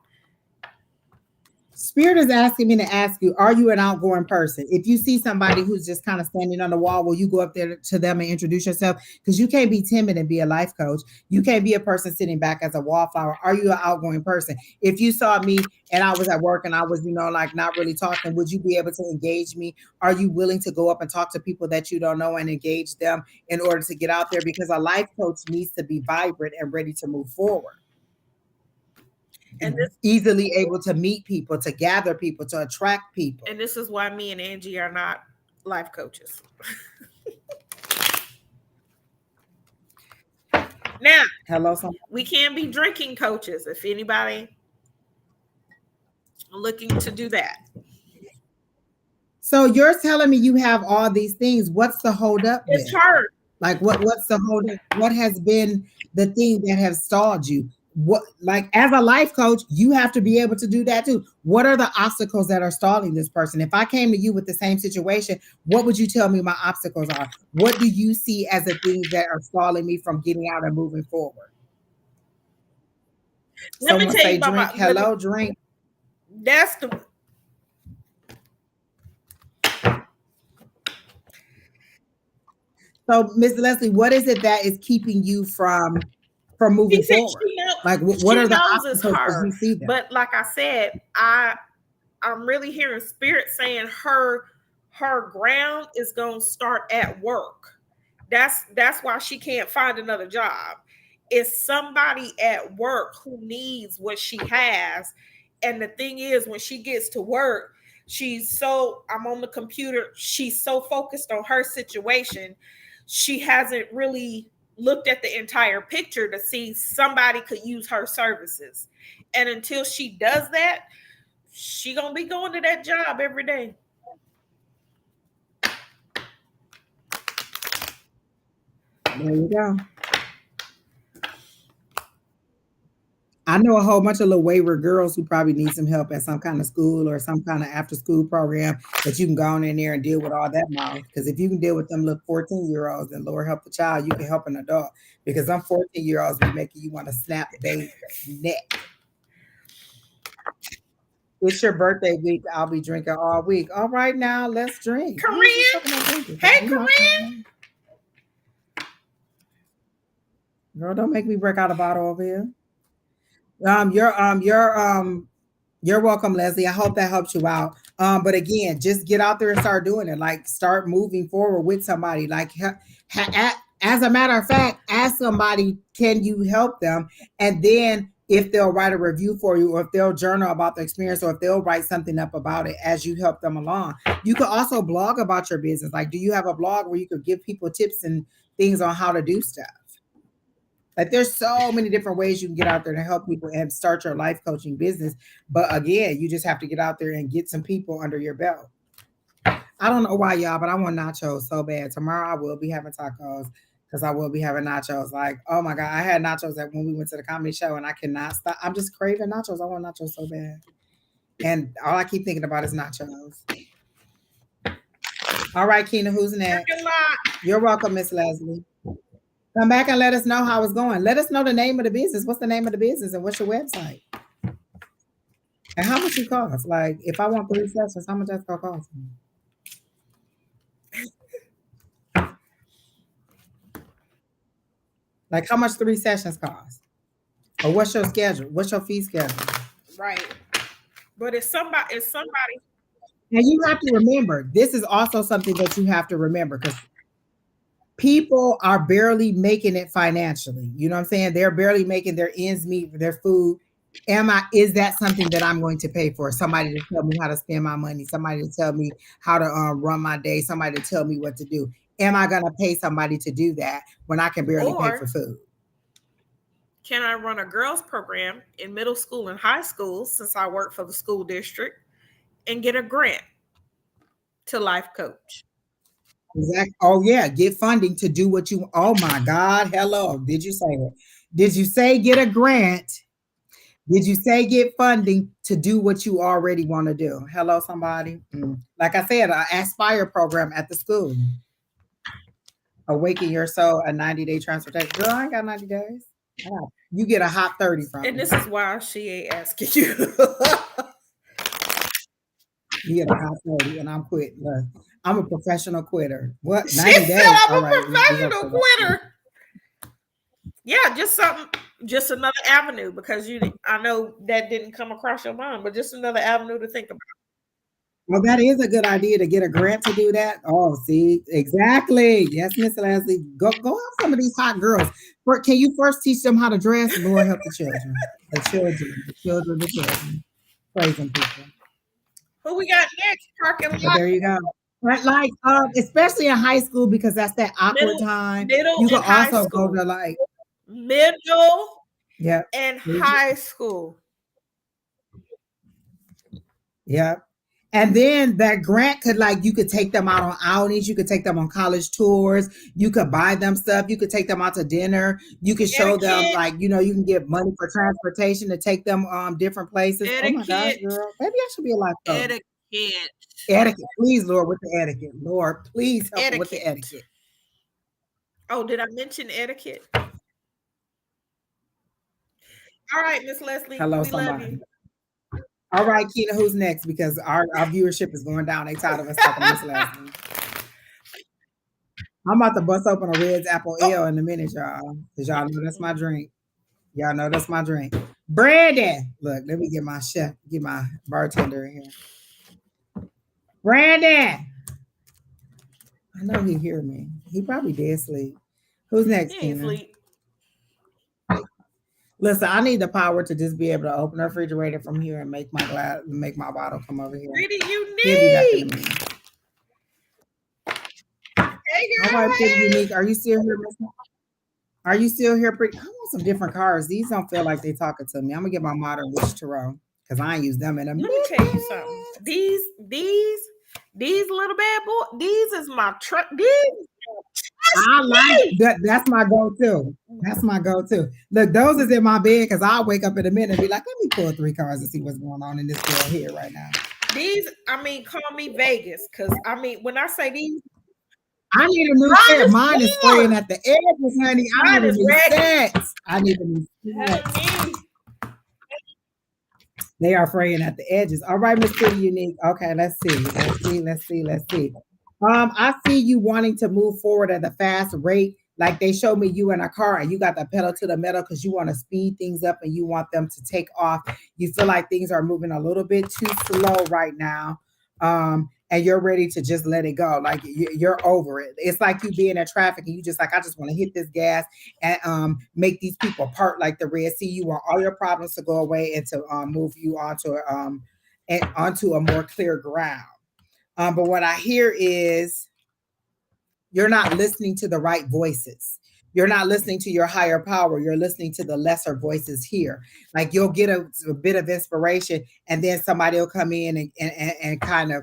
Spirit is asking me to ask you, are you an outgoing person? If you see somebody who's just kind of standing on the wall, will you go up there to them and introduce yourself? Because you can't be timid and be a life coach. You can't be a person sitting back as a wallflower. Are you an outgoing person? If you saw me and I was at work and I was, like not really talking, would you be able to engage me? Are you willing to go up and talk to people that you don't know and engage them in order to get out there? Because a life coach needs to be vibrant and ready to move forward. And this Easily able to meet people, to gather people, to attract people. and this is why me and Angie are not life coaches. Now, Hello, somebody. we can be drinking coaches if anybody looking to do that. So you're telling me you have all these things. What's the hold up It's then? hard. Like what's the hold up? What has been the thing that has stalled you? What, like as a life coach, you have to be able to do that too. What are the obstacles that are stalling this person? If I came to you with the same situation, what would you tell me my obstacles are? What do you see as the things that are stalling me from getting out and moving forward? Let me Someone tell you say about drink. Hello, drink. that's the So, Miss Leslie, what is it that is keeping you from she moving said forward? Like, what she are the knows it's obstacles as her. you see them? But like I said, I'm really hearing Spirit saying her ground is gonna start at work. That's why she can't find another job. It's somebody at work who needs what she has. And the thing is, when she gets to work, I'm on the computer, she's so focused on her situation, she hasn't really looked at the entire picture to see somebody could use her services. And until she does that, she gonna be going to that job every day. There you go. I know a whole bunch of little wayward girls who probably need some help at some kind of school or some kind of after school program that you can go on in there and deal with all that mouth. Because if you can deal with them little 14-year-olds and Lord help the child, you can help an adult. Because some 14-year-olds be making you want to snap their neck. It's your birthday week. I'll be drinking all week. All right, now let's drink. Who's just talking about Korean. drinking? Hey, We not Korean. girl, don't make me break out a bottle over here. Um, your um, your um, You're welcome, Leslie. I hope that helps you out. But again, just get out there and start doing it. Like start moving forward with somebody. Like as a matter of fact, ask somebody, can you help them? And then if they'll write a review for you, or if they'll journal about the experience, or if they'll write something up about it as you help them along. You could also blog about your business. Like, do you have a blog where you could give people tips and things on how to do stuff? Like there's so many different ways you can get out there to help people and start your life coaching business. But again, you just have to get out there and get some people under your belt. I don't know why, y'all, but I want nachos so bad. Tomorrow I will be having tacos because I will be having nachos. Like, oh my God, I had nachos that when we went to the comedy show and I cannot stop. I'm just craving nachos. I want nachos so bad. And all I keep thinking about is nachos. All right, Keena, who's next? You're welcome, Miss Leslie. Come back and let us know how it's going. Let us know the name of the business. What's the name of the business and what's your website? And how much it cost? Like, if I want 3 sessions, how much that's gonna cost me? Like, how much 3 sessions cost? Or what's your schedule? What's your fee schedule? Right. But it's somebody. And you have to remember, this is also something that you have to remember because people are barely making it financially. You know what I'm saying? They're barely making their ends meet for their food. Is that something that I'm going to pay for? Somebody to tell me how to spend my money, somebody to tell me how to run my day, somebody to tell me what to do. Am I going to pay somebody to do that when I can barely pay for Or food? can I run a girls program in middle school and high school since I work for the school district and get a grant to life coach? Exactly. Oh yeah, get funding to do what you. Oh my God, hello. Did you say it? Did you say get a grant? Did you say get funding to do what you already want to do? Hello, somebody. Like I said, an Aspire program at the school. Awaken Your Soul, a 90-day transportation. Girl, I ain't got 90 days. You get a hot 30 from And me. this is why she ain't asking you. You get a hot 30 and I'm quitting. Look, I'm a professional quitter. What? She 90 said days. I'm All a right. We gonna professional put that. quitter. Yeah, just another avenue because I know that didn't come across your mind, but just another avenue to think about. Well, that is a good idea to get a grant to do that. Oh, see, exactly. Yes, Miss Leslie. Go help some of these hot girls. Can you first teach them how to dress? Lord help the children. The children, the children, the children. Praising people. Who we got next? Parking But lot. there you go. But like, especially in high school because that's that awkward time. Middle You can and high also go school. to like, Middle yeah, and high school. yeah. And then that grant could like you could take them out on outings, you could take them on college tours, you could buy them stuff, you could take them out to dinner, you could show them Etiquette. like you can get money for transportation to take them different places. Oh my gosh, Etiquette. girl, maybe I should be a life coach. Etiquette. Etiquette, please, Lord, with the etiquette. Lord, please help them with the Etiquette. etiquette. Oh, did I mention etiquette? All right, Miss Leslie, Hello, we love you. somebody. All right, Keena, who's next? Because our viewership is going down. They tired of us talking to Miss Leslie. I'm about to bust open a Red's Apple Ale in a minute, y'all. Because y'all know that's my drink. Y'all know that's my drink. Brandon. Look, let me get my chef, get my bartender in here. Brandon. I know he hear me. He probably dead sleep. Who's next, He ain't Keena? sleep. Listen, I need the power to just be able to open the refrigerator from here and make my bottle come over here. Pretty He'll be back in a unique. minute. Hey, All girl. right, Pretty Hey. Unique. Are you still here, Miss? Are you still here, Pretty? I want some different cars. These don't feel like they talking to me. I'm gonna get my modern Rich Tarot because I ain't used them in a Let minute. me tell you something. These These little bad boy, these is my truck. These I like me. that. That's my go-to. That's my go-to. Look, those is in my bed because I'll wake up in a minute and be like, let me pull three cards and see what's going on in this girl here right now. These, I mean, call me Vegas, because I mean, when I say these, I need a new mine set. is Mine is spraying warm. at the edges, honey. I need Mine a is new red. set. I need a new set. Honey. They are fraying at the edges. All right, Miss Pretty Unique. Okay, let's see. Let's see. Let's see. Let's see. I see you wanting to move forward at a fast rate. Like they showed me you in a car and you got the pedal to the metal because you want to speed things up and you want them to take off. You feel like things are moving a little bit too slow right now. And you're ready to just let it go. Like you're over it. It's like you being in traffic and you just like, I just want to hit this gas and make these people part like the Red Sea. You want all your problems to go away and to move you onto a more clear ground. But what I hear is you're not listening to the right voices. You're not listening to your higher power. You're listening to the lesser voices here. Like you'll get a bit of inspiration, and then somebody will come in and kind of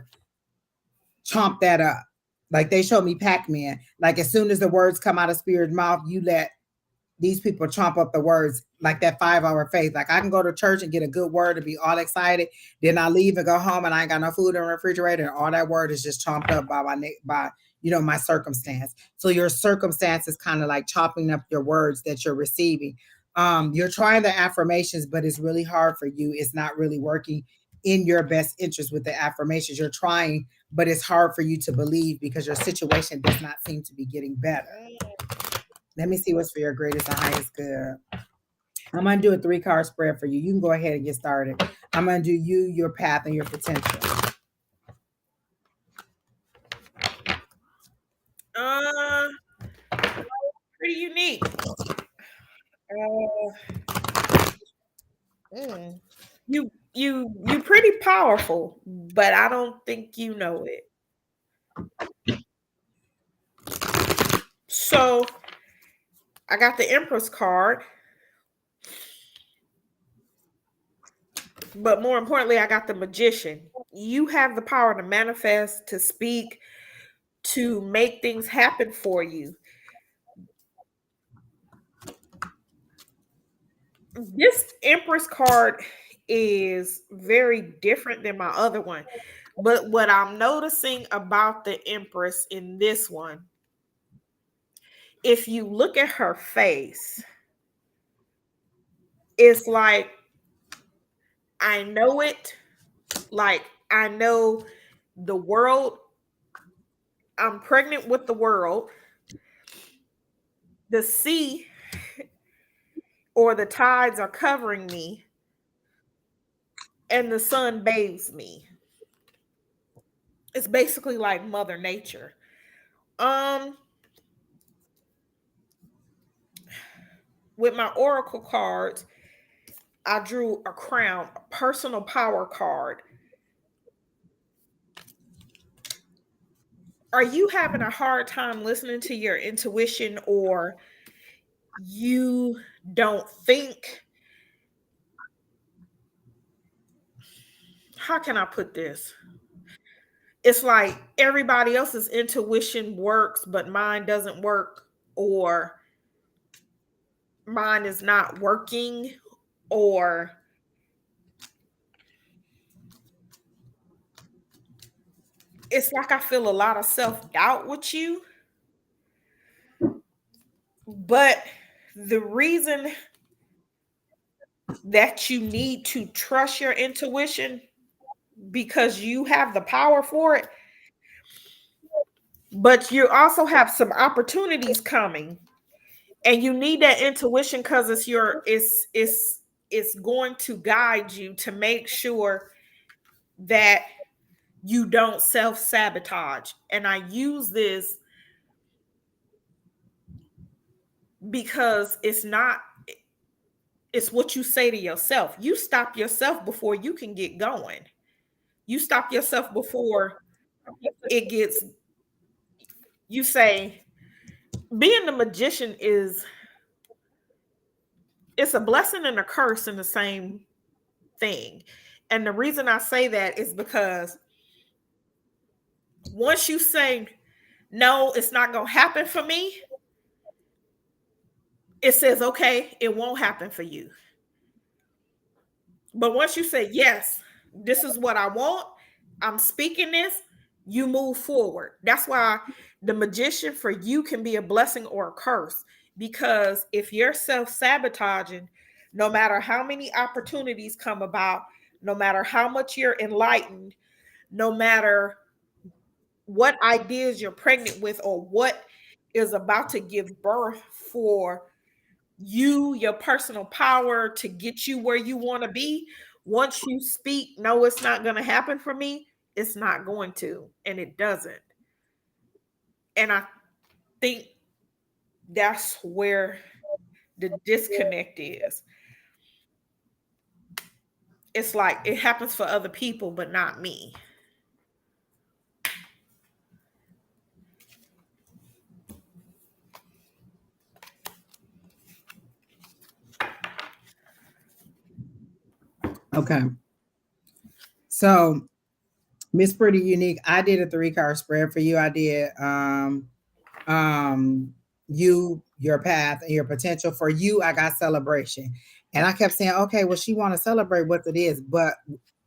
chomp that up. Like they showed me Pac-Man. Like as soon as the words come out of Spirit's mouth, you let these people chomp up the words like that 5 hour faith. Like I can go to church and get a good word and be all excited. Then I leave and go home and I ain't got no food in the refrigerator. And all that word is just chomped up by my circumstance. So your circumstance is kind of like chopping up your words that you're receiving. You're trying the affirmations, but it's really hard for you. It's not really working in your best interest with the affirmations. You're trying, but it's hard for you to believe because your situation does not seem to be getting better. Let me see what's for your greatest and highest good. I'm going to do a 3 card spread for you. You can go ahead and get started. I'm going to do you, your path, and your potential. Uh, Pretty unique. Mm. You pretty powerful, but I don't think you know it. So I got the Empress card, but more importantly, I got the Magician. You have the power to manifest, to speak, to make things happen for you. This Empress card is very different than my other one. But what I'm noticing about the Empress in this one, if you look at her face, it's like, I know it. Like, I know the world. I'm pregnant with the world. The sea or the tides are covering me, and the sun bathes me. It's basically like Mother Nature. Um, with my oracle cards, I drew a crown, a personal power card. Are you having a hard time listening to your intuition, or you don't think, how can I put this? It's like everybody else's intuition works, but mine doesn't work, or mine is not working, or it's like I feel a lot of self doubt with you. But the reason that you need to trust your intuition, because you have the power for it, but you also have some opportunities coming, and you need that intuition because it's going to guide you to make sure that you don't self-sabotage. And I use this because it's what you say to yourself. You stop yourself before you can get going. You stop yourself before it gets, you say, being the magician is, it's a blessing and a curse in the same thing. And the reason I say that is because Once you say, no, it's not going to happen for me, it says, okay, it won't happen for you. But once you say, yes, this is what I want, I'm speaking this, you move forward. That's why the magician for you can be a blessing or a curse. Because if you're self sabotaging, no matter how many opportunities come about, no matter how much you're enlightened, no matter what ideas you're pregnant with or what is about to give birth for you, your personal power to get you where you want to be, once you speak, no, it's not going to happen for me, it's not going to. And it doesn't. And I think that's where the disconnect is. It's like it happens for other people, but not me. Okay. So Miss Pretty Unique, I did a 3 card spread for you. I did um you, your path, and your potential. For you, I got celebration. And I kept saying, okay, well, she want to celebrate what it is, but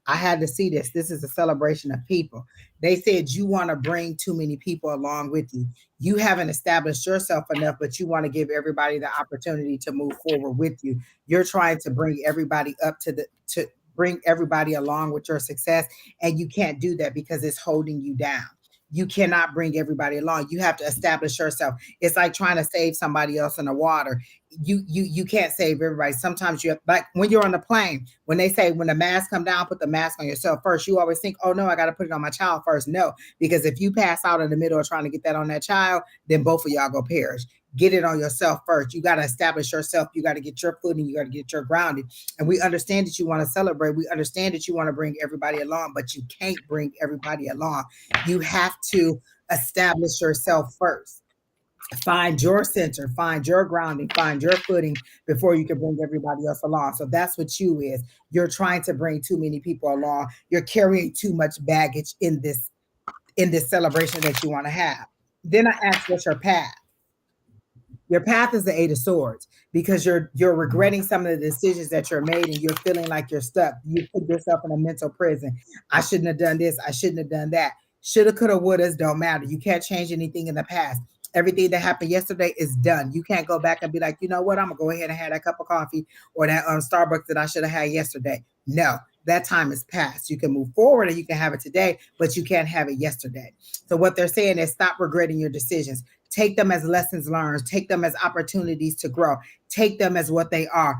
I had to see this. This is a celebration of people. They said you want to bring too many people along with you. You haven't established yourself enough, but you want to give everybody the opportunity to move forward with you. You're trying to bring everybody up to bring everybody along with your success, and you can't do that because it's holding you down. You cannot bring everybody along. You have to establish yourself. It's like trying to save somebody else in the water. You can't save everybody. Sometimes you have, like when you're on the plane, when they say when the mask come down, put the mask on yourself first. You always think, oh no, I got to put it on my child first. No, because if you pass out in the middle of trying to get that on that child, then both of y'all go perish. Get it on yourself first. You got to establish yourself. You got to get your footing. You got to get your grounding. And we understand that you want to celebrate. We understand that you want to bring everybody along, but you can't bring everybody along. You have to establish yourself first. Find your center, find your grounding, find your footing before you can bring everybody else along. So that's what you is. You're trying to bring too many people along. You're carrying too much baggage in this celebration that you want to have. Then I asked, what's your path? Your path is the 8 of Swords, because you're regretting some of the decisions that you're made, and you're feeling like you're stuck. You put yourself in a mental prison. I shouldn't have done this. I shouldn't have done that. Shoulda, coulda, wouldas don't matter. You can't change anything in the past. Everything that happened yesterday is done. You can't go back and be like, you know what? I'm gonna go ahead and have that cup of coffee or that Starbucks that I should have had yesterday. No, that time is past. You can move forward and you can have it today, but you can't have it yesterday. So what they're saying is stop regretting your decisions. Take them as lessons learned. Take them as opportunities to grow. Take them as what they are,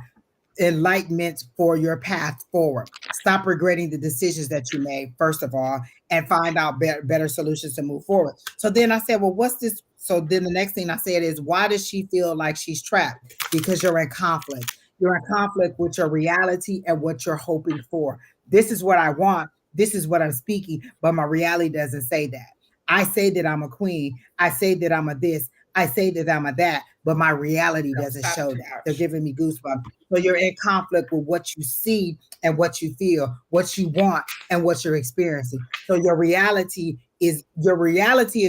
enlightenment for your path forward. Stop regretting the decisions that you made, first of all, and find out better solutions to move forward. So then I said, well, what's this? So then the next thing I said is, why does she feel like she's trapped? Because you're in conflict. You're in conflict with your reality and what you're hoping for. This is what I want. This is what I'm speaking, but my reality doesn't say that. I say that I'm a queen. I say that I'm a this. I say that I'm a that, but my reality doesn't show that. They're giving me goosebumps. So you're in conflict with what you see and what you feel, what you want and what you're experiencing. So your reality is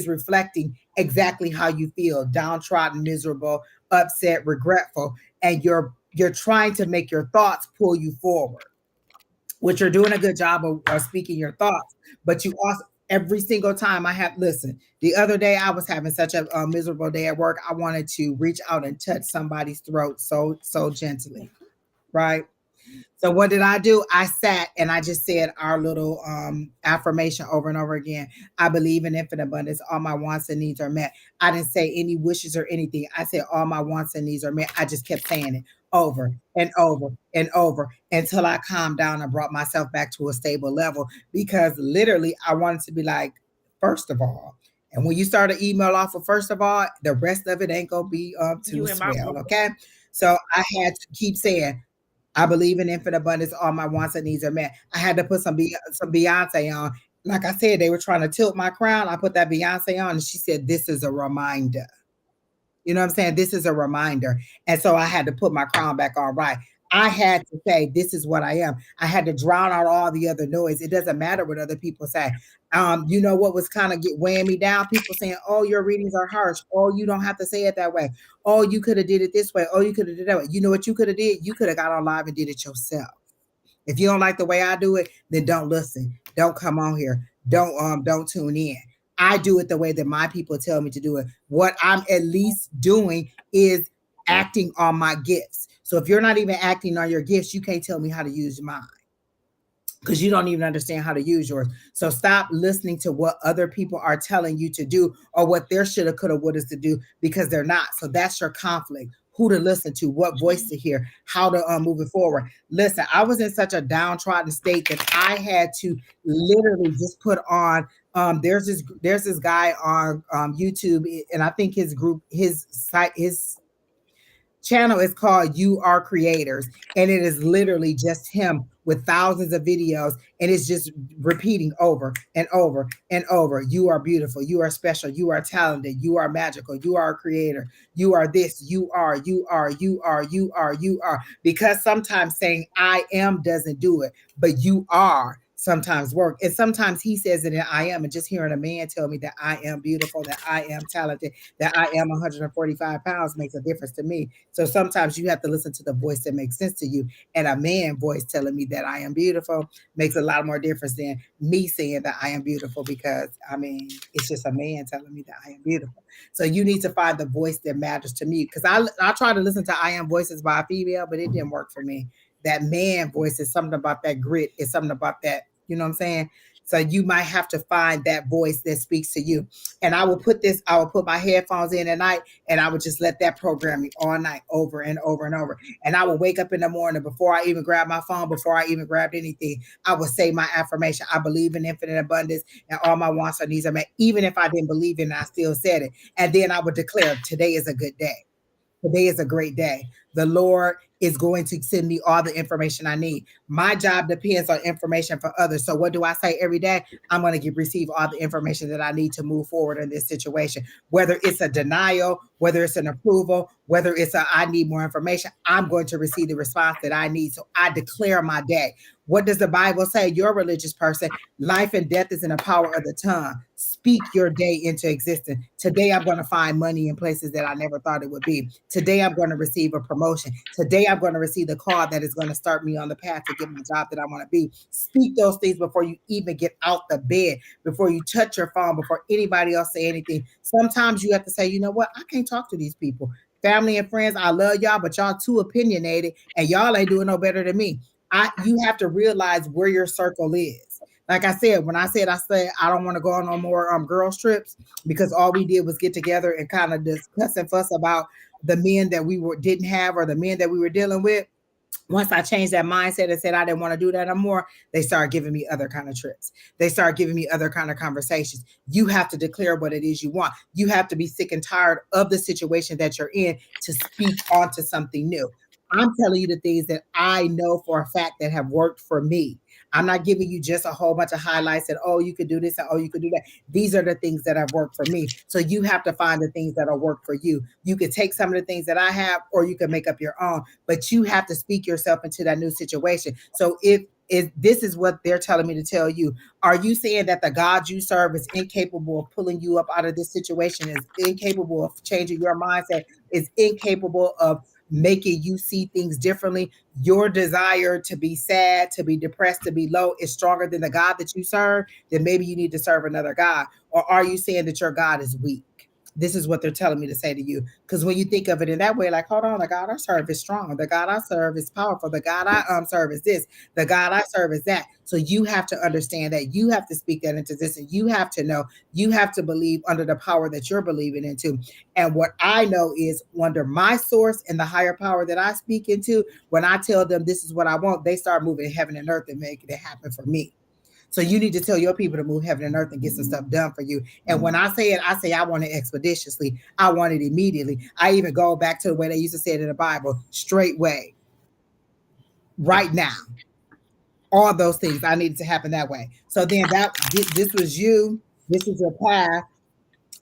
reflecting exactly how you feel: downtrodden, miserable, upset, regretful, and you're trying to make your thoughts pull you forward, which you're doing a good job of speaking your thoughts. But you also, every single time I have, listen, the other day I was having such a miserable day at work. I wanted to reach out and touch somebody's throat so gently, right? So what did I do? I sat and I just said our little affirmation over and over again. I believe in infinite abundance. All my wants and needs are met. I didn't say any wishes or anything. I said all my wants and needs are met. I just kept saying it over and over and over until I calmed down and brought myself back to a stable level, because literally I wanted to be like, first of all. And when you start an email off of first of all, the rest of it ain't gonna be too You in my swell. book. Okay. So I had to keep saying, I believe in infinite abundance. All my wants and needs are met. I had to put some Beyonce on. Like I said, they were trying to tilt my crown. I put that Beyonce on, and she said, "This is a reminder." You know what I'm saying? This is a reminder. And so I had to put my crown back on right. I had to say, this is what I am. I had to drown out all the other noise. It doesn't matter what other people say. You know what was kind of get weighing me down? People saying, oh, your readings are harsh. Oh, you don't have to say it that way. Oh, you could have did it this way. Oh, you could have did that way. You know what you could have did? You could have got on live and did it yourself. If you don't like the way I do it, then don't listen. Don't come on here. Don't tune in. I do it the way that my people tell me to do it. What I'm at least doing is acting on my gifts. So if you're not even acting on your gifts, you can't tell me how to use mine because you don't even understand how to use yours. So stop listening to what other people are telling you to do or what their shoulda, coulda, woulda to do because they're not. So that's your conflict. Who to listen to, what voice to hear, how to move it forward. Listen, I was in such a downtrodden state that I had to literally just put on. There's this guy on YouTube, and I think his group, his site, his channel is called You Are Creators, and it is literally just him with thousands of videos, and it's just repeating over and over and over. You are beautiful, you are special, you are talented, you are magical, you are a creator, you are this, you are. Because sometimes saying I am doesn't do it, but you are sometimes work. And sometimes he says it in I am, and just hearing a man tell me that I am beautiful, that I am talented, that I am 145 pounds makes a difference to me. So sometimes you have to listen to the voice that makes sense to you. And a man voice telling me that I am beautiful makes a lot more difference than me saying that I am beautiful, because I mean, it's just a man telling me that I am beautiful. So you need to find the voice that matters to me. Because I tried to listen to I am voices by a female, but it didn't work for me. That man voice is something about that grit, is something about that, you know what I'm saying? So you might have to find that voice that speaks to you. And I will put my headphones in at night, and I would just let that program me all night over and over and over. And I would wake up in the morning before I even grab my phone, before I even grabbed anything. I would say my affirmation. I believe in infinite abundance and all my wants or needs are met. Even if I didn't believe in it, I still said it. And then I would declare, today is a good day. Today is a great day. The Lord is going to send me all the information I need. My job depends on information for others. So what do I say every day? I'm going to receive all the information that I need to move forward in this situation. Whether it's a denial, whether it's an approval, whether it's a I need more information, I'm going to receive the response that I need. So I declare my day. What does the Bible say? You're a religious person. Life and death is in the power of the tongue. Speak your day into existence. Today, I'm going to find money in places that I never thought it would be. Today, I'm going to receive a promotion. Today, I'm going to receive the call that is going to start me on the path to get my job that I want to be. Speak those things before you even get out the bed, before you touch your phone, before anybody else say anything. Sometimes you have to say, you know what? I can't talk to these people. Family and friends, I love y'all, but y'all too opinionated, and y'all ain't doing no better than me. You have to realize where your circle is. Like I said, when I said I don't want to go on no more girls trips, because all we did was get together and kind of discuss and fuss about the men that didn't have, or the men that we were dealing with. Once I changed that mindset and said I didn't want to do that no more, they started giving me other kind of trips. They started giving me other kind of conversations. You have to declare what it is you want. You have to be sick and tired of the situation that you're in to speak onto something new. I'm telling you the things that I know for a fact that have worked for me. I'm not giving you just a whole bunch of highlights that, oh, you could do this and oh, you could do that. These are the things that have worked for me. So you have to find the things that'll work for you. You could take some of the things that I have, or you can make up your own, but you have to speak yourself into that new situation. So if this is what they're telling me to tell you, are you saying that the God you serve is incapable of pulling you up out of this situation, is incapable of changing your mindset, is incapable of making you see things differently? Your desire to be sad, to be depressed, to be low is stronger than the God that you serve, then maybe you need to serve another God. Or are you saying that your God is weak? This is what they're telling me to say to you. Because when you think of it in that way, like, hold on, the God I serve is strong. The God I serve is powerful. The God I serve is this. The God I serve is that. So you have to understand that. You have to speak that into this. And you have to know, you have to believe under the power that you're believing into. And what I know is under my source and the higher power that I speak into, when I tell them this is what I want, they start moving heaven and earth and making it happen for me. So you need to tell your people to move heaven and earth and get some stuff done for you. And when I say it, I say I want it expeditiously. I want it immediately. I even go back to the way they used to say it in the Bible, straight way, right now. All those things I needed to happen that way. So then this was you. This is your path.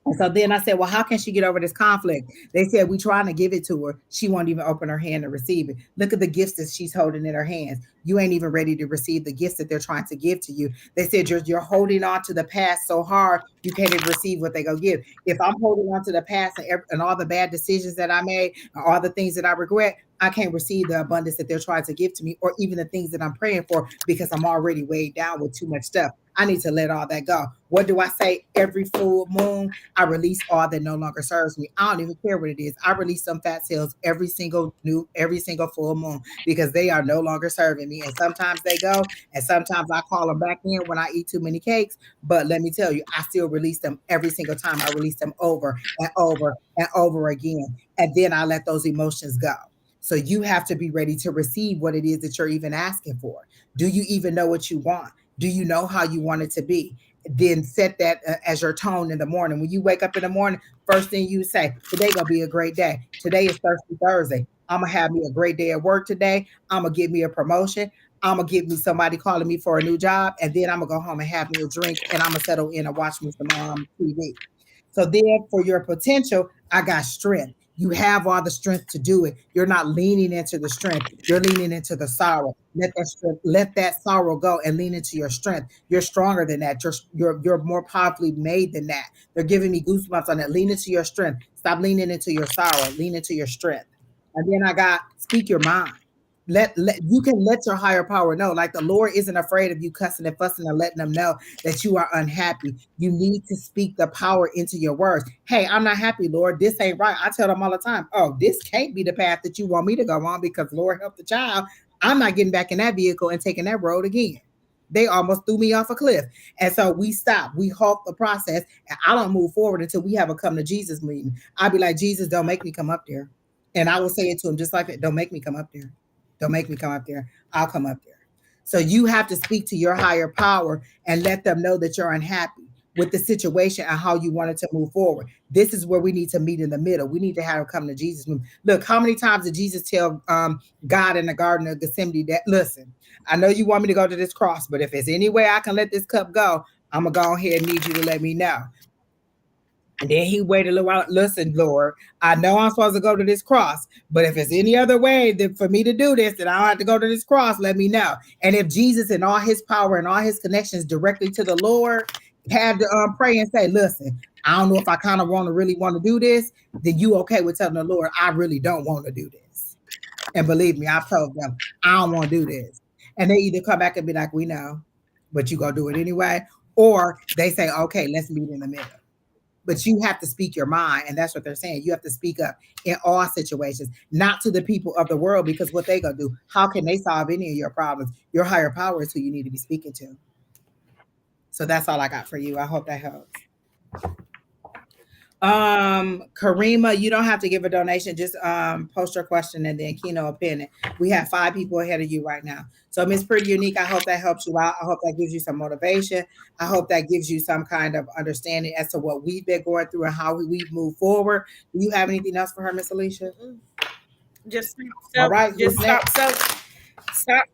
And so then I said, well, how can she get over this conflict? They said, we trying to give it to her. She won't even open her hand to receive it. Look at the gifts that she's holding in her hands. You ain't even ready to receive the gifts that they're trying to give to you. They said, you're holding on to the past so hard, you can't even receive what they go give. If I'm holding on to the past and all the bad decisions that I made, all the things that I regret, I can't receive the abundance that they're trying to give to me, or even the things that I'm praying for, because I'm already weighed down with too much stuff. I need to let all that go. What do I say every full moon? I release all that no longer serves me. I don't even care what it is. I release some fat cells every single full moon, because they are no longer serving me. And sometimes they go, and sometimes I call them back in when I eat too many cakes. But let me tell you, I still release them every single time. I release them over and over and over again. And then I let those emotions go. So you have to be ready to receive what it is that you're even asking for. Do you even know what you want? Do you know how you want it to be? Then set that as your tone in the morning. When you wake up in the morning, first thing you say, today gonna be a great day. Today is Thirsty Thursday. I'm gonna have me a great day at work today. I'm gonna give me a promotion. I'm gonna give me somebody calling me for a new job, and then I'm gonna go home and have me a drink, and I'm gonna settle in and watch me some TV. So then for your potential, I got strength. You have all the strength to do it. You're not leaning into the strength. You're leaning into the sorrow. Let that strength, let that sorrow go and lean into your strength. You're stronger than that. You're more powerfully made than that. They're giving me goosebumps on that. Lean into your strength. Stop leaning into your sorrow. Lean into your strength. And then I got speak your mind. Let you can let your higher power know. Like the Lord isn't afraid of you cussing and fussing and letting them know that you are unhappy. You need to speak the power into your words. Hey, I'm not happy, Lord. This ain't right. I tell them all the time, oh, this can't be the path that you want me to go on, because Lord help the child. I'm not getting back in that vehicle and taking that road again. They almost threw me off a cliff. And so we stop, we halt the process, and I don't move forward until we have a come to Jesus meeting. I'll be like, Jesus, don't make me come up there. And I will say it to him just like that. Don't make me come up there. Don't make me come up there. I'll come up there. So you have to speak to your higher power and let them know that you're unhappy with the situation and how you wanted to move forward. This is where we need to meet in the middle. We need to have them come to Jesus. Look, how many times did Jesus tell God in the Garden of Gethsemane that, listen, I know you want me to go to this cross, but if there's any way I can let this cup go, I'm going to go ahead and need you to let me know. And then he waited a little while. Listen, Lord, I know I'm supposed to go to this cross, but if it's any other way that for me to do this, then I don't have to go to this cross, let me know. And if Jesus and all his power and all his connections directly to the Lord had to pray and say, listen, I don't know if I kind of really want to do this, then you okay with telling the Lord, I really don't want to do this. And believe me, I've told them, I don't want to do this. And they either come back and be like, we know, but you going to do it anyway. Or they say, okay, let's meet in the middle. But you have to speak your mind, and that's what they're saying. You have to speak up in all situations, not to the people of the world, because what they gonna do? How can they solve any of your problems? Your higher power is who you need to be speaking to. So that's all I got for you. I hope that helps. Karima, you don't have to give a donation. Just post your question and then Keno will pin it. We have 5 people ahead of you right now. So Miss Pretty Unique, I hope that helps you out. I hope that gives you some motivation. I hope that gives you some kind of understanding as to what we've been going through and how we've moved forward. Do you have anything else for her, Miss Alicia? Just All right, just who's next? stop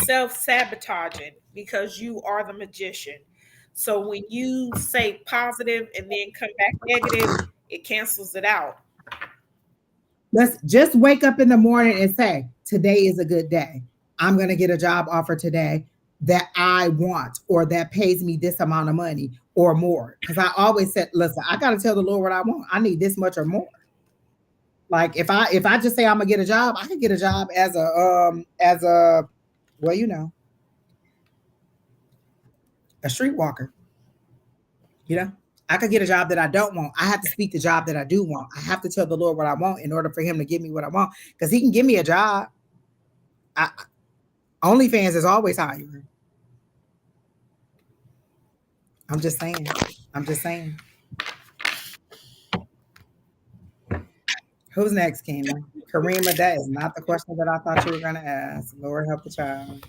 self-sabotaging, because you are the magician. So when you say positive and then come back negative, it cancels it out. Let's just wake up in the morning and say, today is a good day. I'm going to get a job offer today that I want, or that pays me this amount of money or more. Because I always said, listen, I got to tell the Lord what I want. I need this much or more. Like if I just say I'm gonna get a job, I could get a job as a well, a streetwalker. You know, I could get a job that I don't want. I have to speak the job that I do want. I have to tell the Lord what I want in order for Him to give me what I want, because He can give me a job. I, OnlyFans is always hiring. I'm just saying. I'm just saying. Who's next, Kima? Karima, that is not the question that I thought you were going to ask. Lord help the child.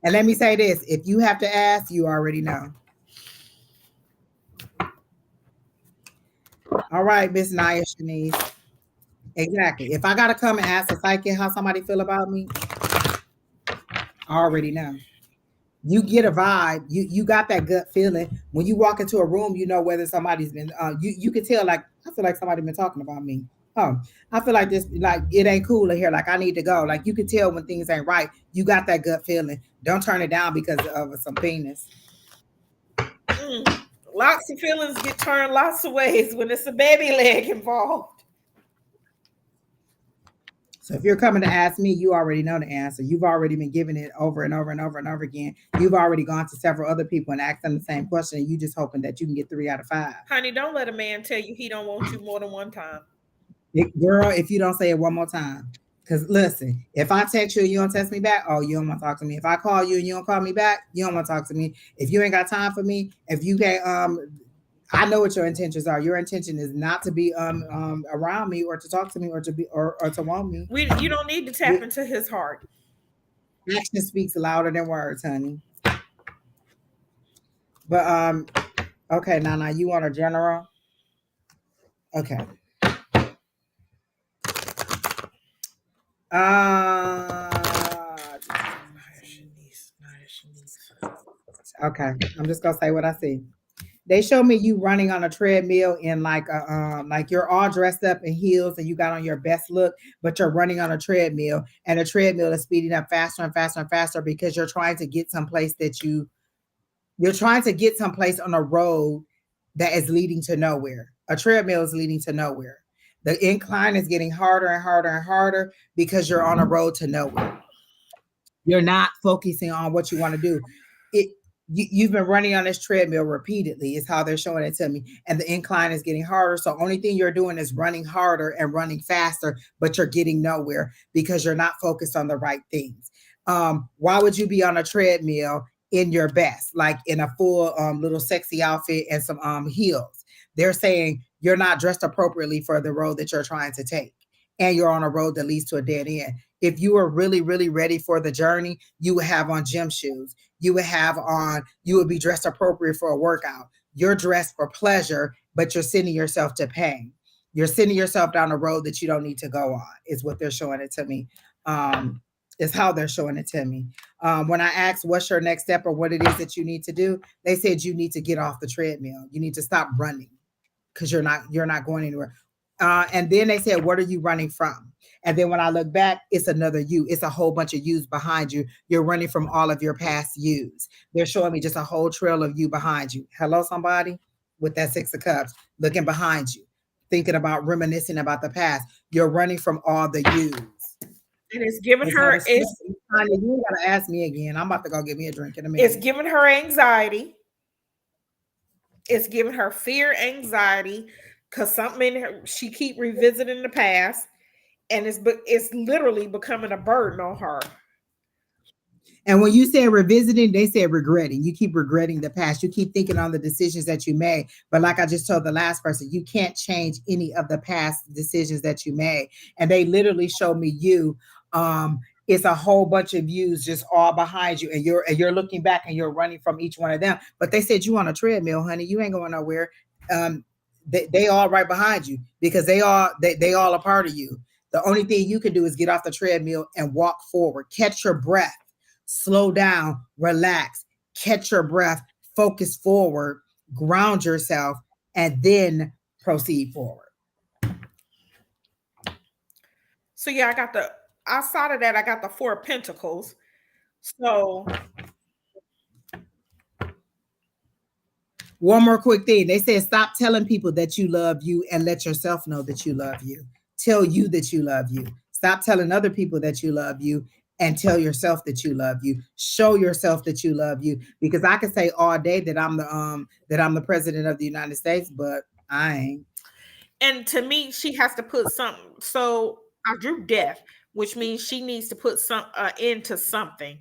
And let me say this: if you have to ask, you already know. All right, Miss Naya Shanice. Exactly. If I gotta come and ask a psychic how somebody feel about me, I already know. You get a vibe. You got that gut feeling when you walk into a room. You know whether somebody's been. You can tell. Like I feel like somebody been talking about me. Oh, I feel like this. Like it ain't cool in here. Like I need to go. Like you can tell when things ain't right. You got that gut feeling. Don't turn it down because of some penis. Mm. Lots of feelings get turned lots of ways when it's a baby leg involved. So if you're coming to ask me, you already know the answer. You've already been giving it over and over and over and over again. You've already gone to several other people and asked them the same question, and you just hoping that you can get 3 out of 5. Honey, don't let a man tell you he don't want you more than one time. Girl, if you don't say it one more time. Because listen, if I text you and you don't text me back, oh, you don't want to talk to me. If I call you and you don't call me back, you don't want to talk to me. If you ain't got time for me, if you can't, I know what your intentions are. Your intention is not to be around me or to talk to me or to be or to want me. You don't need to tap We, into his heart. action speaks louder than words, honey. But okay, Nana, you want a general? Okay. Okay, I'm just gonna say what I see. They show me you running on a treadmill in like you're all dressed up in heels and you got on your best look, but you're running on a treadmill and the treadmill is speeding up faster and faster and faster because you're trying to get someplace on a road that is leading to nowhere. A treadmill is leading to nowhere. The incline is getting harder and harder and harder because you're on a road to nowhere. You're not focusing on what you want to do. It you've been running on this treadmill repeatedly is how they're showing it to me, and the incline is getting harder, so only thing you're doing is running harder and running faster, but you're getting nowhere because you're not focused on the right things. Why would you be on a treadmill in your best, like in a full little sexy outfit and some heels? They're saying you're not dressed appropriately for the road that you're trying to take, and you're on a road that leads to a dead end. If you are really, really ready for the journey, you would have on gym shoes. You would be dressed appropriate for a workout. You're dressed for pleasure, but you're sending yourself to pain. You're sending yourself down a road that you don't need to go on, is what they're showing it to me. Is how they're showing it to me. When I asked what's your next step or what it is that you need to do, they said you need to get off the treadmill. You need to stop running because you're not going anywhere. And then they said, "What are you running from?" And then when I look back, it's another you. It's a whole bunch of yous behind you. You're running from all of your past yous. They're showing me just a whole trail of you behind you. Hello, somebody with that 6 of Cups looking behind you, thinking about reminiscing about the past. You're running from all the yous. And it's giving It's how her this. You ain't gotta ask me again. I'm about to go get me a drink in a it's minute. giving her anxiety. It's giving her fear, anxiety, because something in her, she keep revisiting the past, and it's literally becoming a burden on her. And when you say revisiting, they said regretting. You keep regretting the past. You keep thinking on the decisions that you made. But like I just told the last person, you can't change any of the past decisions that you made. And they literally showed me you. It's a whole bunch of views just all behind you, and you're looking back and you're running from each one of them. But they said you on a treadmill, honey. You ain't going nowhere. Um, they all right behind you because they all a part of you. The only thing you can do is get off the treadmill and walk forward. Catch your breath, slow down, relax, catch your breath, focus forward, ground yourself, and then proceed forward. So yeah, I got the outside of that, I got the Four of Pentacles. So One more quick thing. They said stop telling people that you love you and let yourself know that you love you. Tell you that you love you. Stop telling other people that you love you and tell yourself that you love you. Show yourself that you love you because I can say all day that I'm the president of the United States, but I ain't. and to me, she has to put something. So I drew death, which means she needs to put some into something.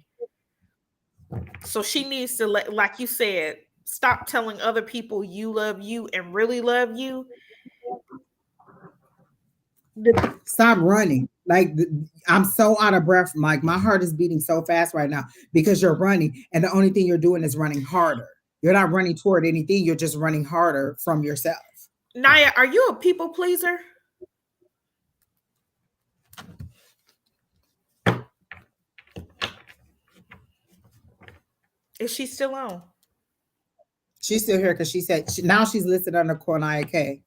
So she needs to let, like you said, stop telling other people you love you and really love you. The- Stop running. Like I'm so out of breath. Like my heart is beating so fast right now because you're running, and the only thing you're doing is running harder. You're not running toward anything. You're just running harder from yourself. Naya, are you a people pleaser? Is she still on? She's still here because she said now she's listed under Cornelia K.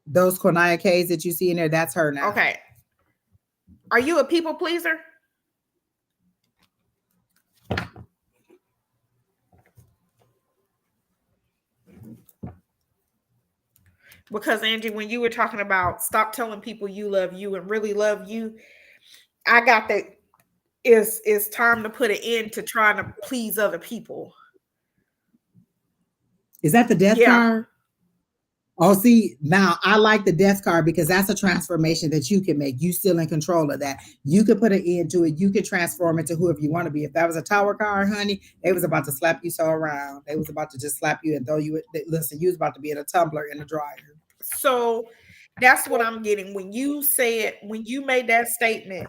Those Cornelia K's that you see in there, that's her now. Okay. Are you a people pleaser? Because Angie, when you were talking about stop telling people you love you and really love you, I got that it's time to put an end to trying to please other people. Is that the death Yeah. card? Oh, see, now I like the death card because that's a transformation that you can make. You still in control of that. You could put an end to it. You could transform into whoever you want to be. If that was a tower card, honey, they was about to slap you so around. They was about to just slap you and throw you. Listen, you was about to be in a tumbler in a dryer. So that's what I'm getting. When you said, when you made that statement,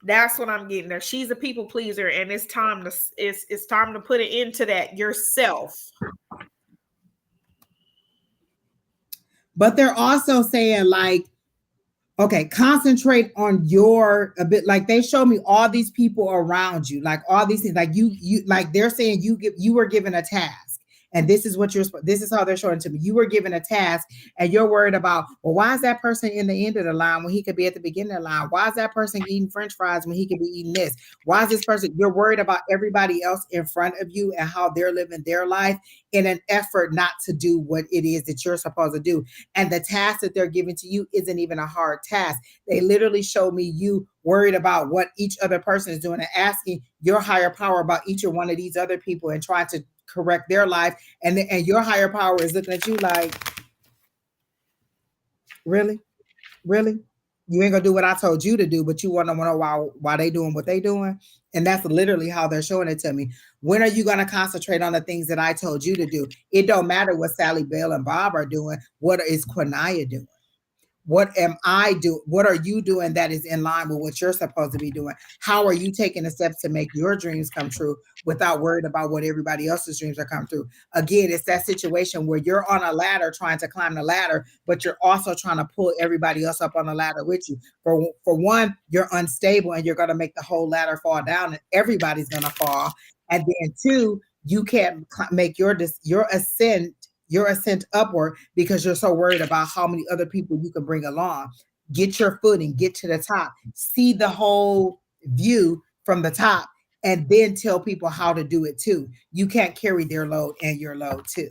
that's what I'm getting there. She's a people pleaser, and it's time to put an end to that yourself. But they're also saying like, okay, concentrate on your a bit. Like they show me all these people around you, like all these things. Like you like they're saying you were given a task, and this is what you're. This is how they're showing it to me. You were given a task, and you're worried about. Well, why is that person in the end of the line when he could be at the beginning of the line? Why is that person eating French fries when he could be eating this? Why is this person? You're worried about everybody else in front of you and how they're living their life in an effort not to do what it is that you're supposed to do. And the task that they're giving to you isn't even a hard task. They literally show me you worried about what each other person is doing and asking your higher power about each of one of these other people and trying to correct their life. And your higher power is looking at you like, really? Really? You ain't gonna do what I told you to do, but you want to know why they doing what they doing. And that's literally how they're showing it to me. When are you gonna concentrate on the things that I told you to do? It don't matter what Sally Bell and Bob are doing. What is Quinaya doing? What am I doing? What are you doing that is in line with what you're supposed to be doing? How are you taking the steps to make your dreams come true without worried about what everybody else's dreams are come true? Again, it's that situation where you're on a ladder trying to climb the ladder, but you're also trying to pull everybody else up on the ladder with you. For one, you're unstable and you're going to make the whole ladder fall down and everybody's going to fall. And then two, you can't make your ascent upward because you're so worried about how many other people you can bring along. Get your footing, get to the top, see the whole view from the top, and then tell people how to do it too. You can't carry their load and your load too.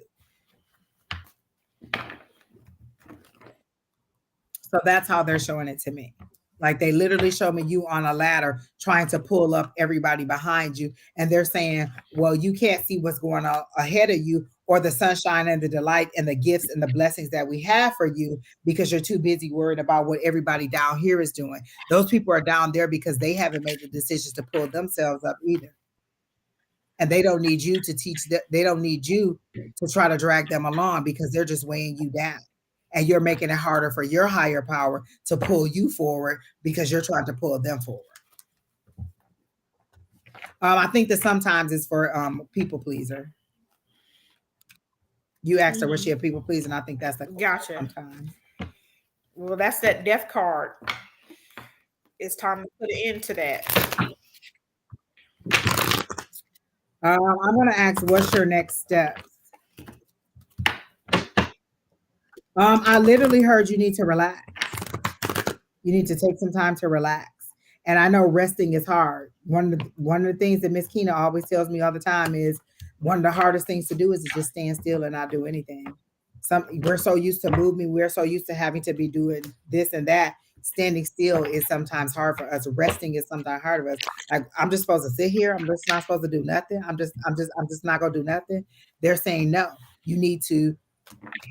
So that's how they're showing it to me. Like they literally show me you on a ladder trying to pull up everybody behind you. And they're saying, well, you can't see what's going on ahead of you or the sunshine and the delight and the gifts and the blessings that we have for you because you're too busy worried about what everybody down here is doing. Those people are down there because they haven't made the decisions to pull themselves up either. And they don't need you to teach them, they don't need you to try to drag them along because they're just weighing you down. And you're making it harder for your higher power to pull you forward because you're trying to pull them forward. I think that sometimes it's for people pleaser. You asked her, was she a people pleaser? And I think that's the Gotcha. sometimes. Well, that's that death card. It's time to put an end to that. I'm going to ask, what's your next steps? I literally heard you need to relax. You need to take some time to relax. And I know resting is hard. One of the things that Miss Keena always tells me all the time is one of the hardest things to do is to just stand still and not do anything. We're so used to movement, we're so used to having to be doing this and that. Standing still is sometimes hard for us. Resting is sometimes hard for us. Like I'm just supposed to sit here. I'm just not supposed to do nothing. I'm just not gonna do nothing. They're saying no. You need to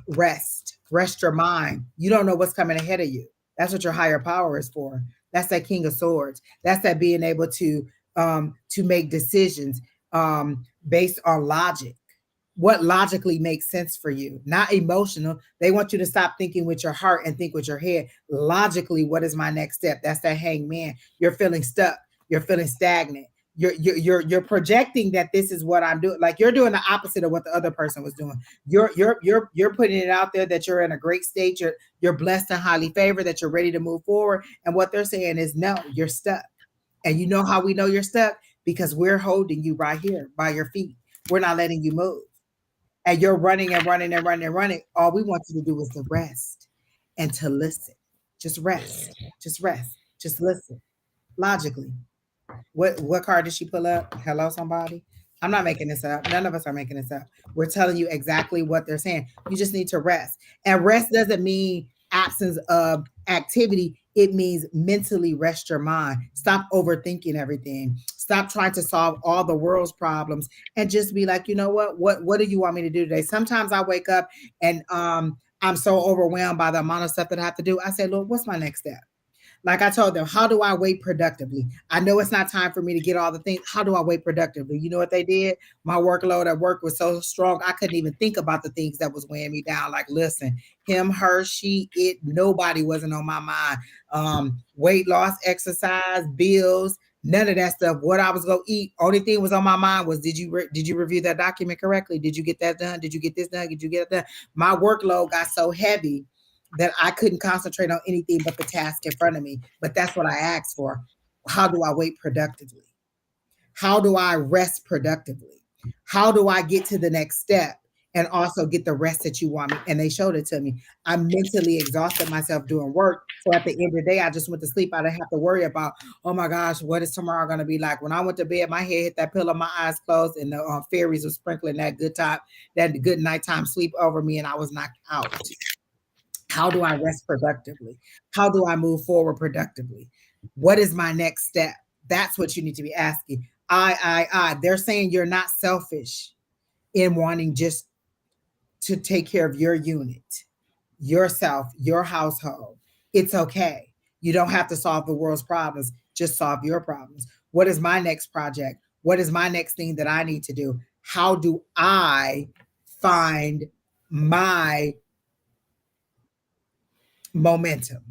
rest your mind. You don't know what's coming ahead of you. That's what your higher power is for. That's that King of Swords. That's that being able to make decisions based on logic. What logically makes sense for you, not emotional. They want you to stop thinking with your heart and think with your head. Logically, what is my next step? That's that hangman. You're feeling stuck. You're feeling stagnant. You're projecting that this is what I'm doing. Like you're doing the opposite of what the other person was doing. You're putting it out there that you're in a great state. You're blessed and highly favored, that you're ready to move forward. And what they're saying is no, you're stuck. And you know how we know you're stuck? because we're holding you right here by your feet. We're not letting you move. And you're running and running and running and running. All we want you to do is to rest and to listen. Just rest. Just rest. Just listen. Logically. What card did she pull up? Hello, somebody. I'm not making this up. None of us are making this up. We're telling you exactly what they're saying. You just need to rest. And rest doesn't mean absence of activity. It means mentally rest your mind. Stop overthinking everything. Stop trying to solve all the world's problems and just be like, you know what? What do you want me to do today? Sometimes I wake up and I'm so overwhelmed by the amount of stuff that I have to do. I say, Lord, what's my next step? Like I told them, how do I wait productively? I know it's not time for me to get all the things. How do I wait productively? You know what they did? My workload at work was so strong, I couldn't even think about the things that was weighing me down. Like, listen, him, her, she, it, nobody wasn't on my mind. Weight loss, exercise, bills, none of that stuff. What I was gonna eat, only thing was on my mind was, did you review that document correctly? Did you get that done? Did you get this done? Did you get it done? My workload got so heavy that I couldn't concentrate on anything but the task in front of me. But that's what I asked for. How do I wait productively? How do I rest productively? How do I get to the next step and also get the rest that you want me? And they showed it to me. I mentally exhausted myself doing work. So at the end of the day, I just went to sleep. I didn't have to worry about, oh my gosh, what is tomorrow going to be like? When I went to bed, my head hit that pillow, my eyes closed, and the fairies were sprinkling that good time, that good nighttime sleep over me, and I was knocked out. How do I rest productively? How do I move forward productively? What is my next step? That's what you need to be asking. I. They're saying you're not selfish in wanting just to take care of your unit, yourself, your household. It's okay. You don't have to solve the world's problems, just solve your problems. What is my next project? What is my next thing that I need to do? How do I find my momentum?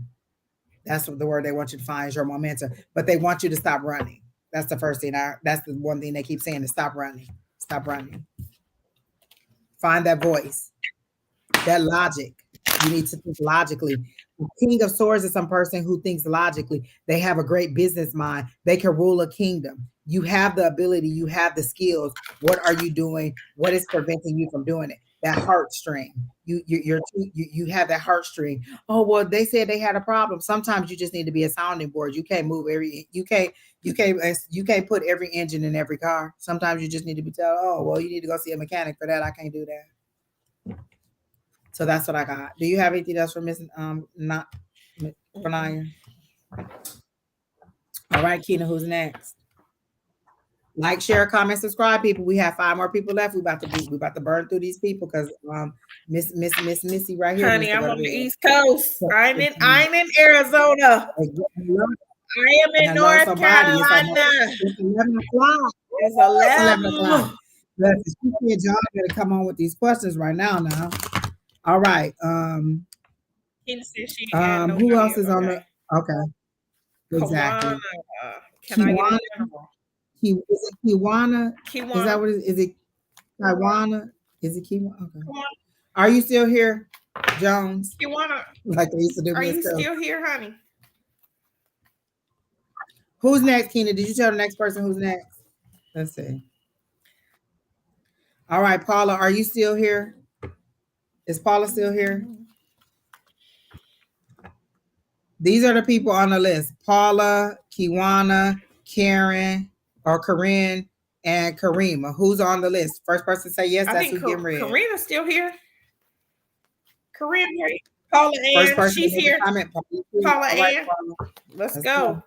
That's what the word they want you to find is your momentum. But they want you to stop running. That's the first thing. That's the one thing they keep saying is stop running. Stop running. Find that voice, that logic. You need to think logically. The King of Swords is some person who thinks logically. They have a great business mind. They can rule a kingdom. You have the ability. You have the skills. What are you doing? What is preventing you from doing it? That heartstring. You have that heartstring. Oh well, they said they had a problem. Sometimes you just need to be a sounding board. You can't move every. You can't put every engine in every car. Sometimes you just need to be told. Oh well, you need to go see a mechanic for that. I can't do that. So that's what I got. Do you have anything else for Miss not Benaya? All right, Keena, who's next? Like, share, comment, subscribe, people. We have 5 more people left. We about to burn through these people because Miss Missy right here needs Honey, to I'm go to on the bed. East Coast. So, I ain't in Arizona. I am in hello, North somebody. Carolina. It's 11 o'clock. It's It's 11 o'clock. 11. Listen, she said y'all gotta come on with these questions right now. All right. He said she ain't add Who nobody else else. is on the Okay. okay, Kawana. exactly. Can I get in Kiwana, there? Is it Kiwana? Is that Kiwana. what it is? Is it Kiwana? Is it Kiwana? Okay. Kiwana. Are you still here, Jones? Kiwana. Like they used to do Are me in you school. still here, honey? Who's next, Keena? Did you tell the next person who's next? Let's see. All right, Paula, are you still here? Is Paula still here? These are the people on the list: Paula, Kiwana, Karen, or Corinne, and Karima. Who's on the list? First person to say yes, I that's think who getting read. Karina's still here. Karina, here. Paula First Ann, person to she's make a here. comment. Paula All right, Ann, Paula. let's Let's go.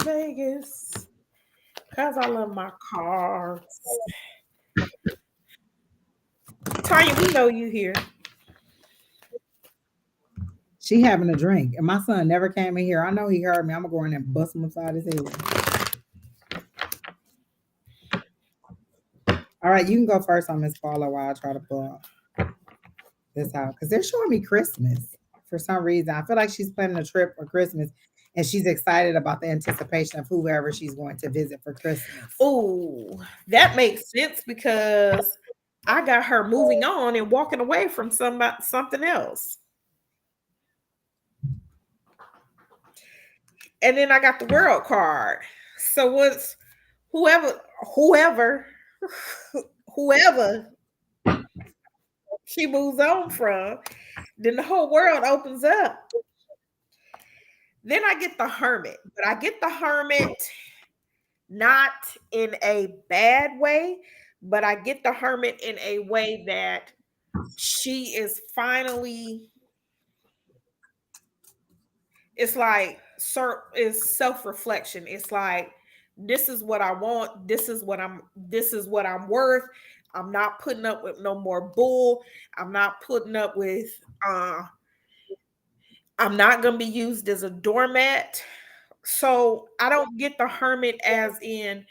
Vegas, cause I love my cars. Tanya, we know you here. She having a drink, and my son never came in here. I know he heard me. I'm gonna go in there and bust him upside his head. All right, you can go first on Miss Paula while I try to pull this out because they're showing me Christmas for some reason. I feel like she's planning a trip for Christmas, and she's excited about the anticipation of whoever she's going to visit for Christmas. Oh, that makes sense because I got her moving on and walking away from something else. And then I got the world card. So what's whoever whoever whoever she moves on from, then the whole world opens up. Then I get the hermit, but I get the hermit not in a bad way, but I get the hermit in a way that she is finally, it's like it's self-reflection. It's like, this is what I want, this is what I'm worth. I'm not putting up with no more bull. I'm not putting up with uh I'm not gonna be used as a doormat. So I don't get the hermit as in,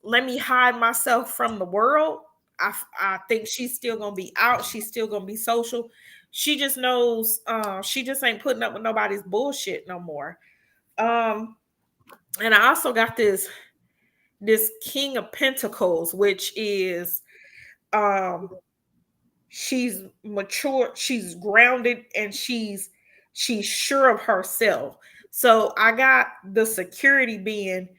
let me hide myself from the world. I think she's still gonna be out. She's still gonna be social. She just knows she just ain't putting up with nobody's bullshit no more. Um, and I also got this King of Pentacles, which is um she's mature, she's grounded, and she's sure of herself. So I got the security being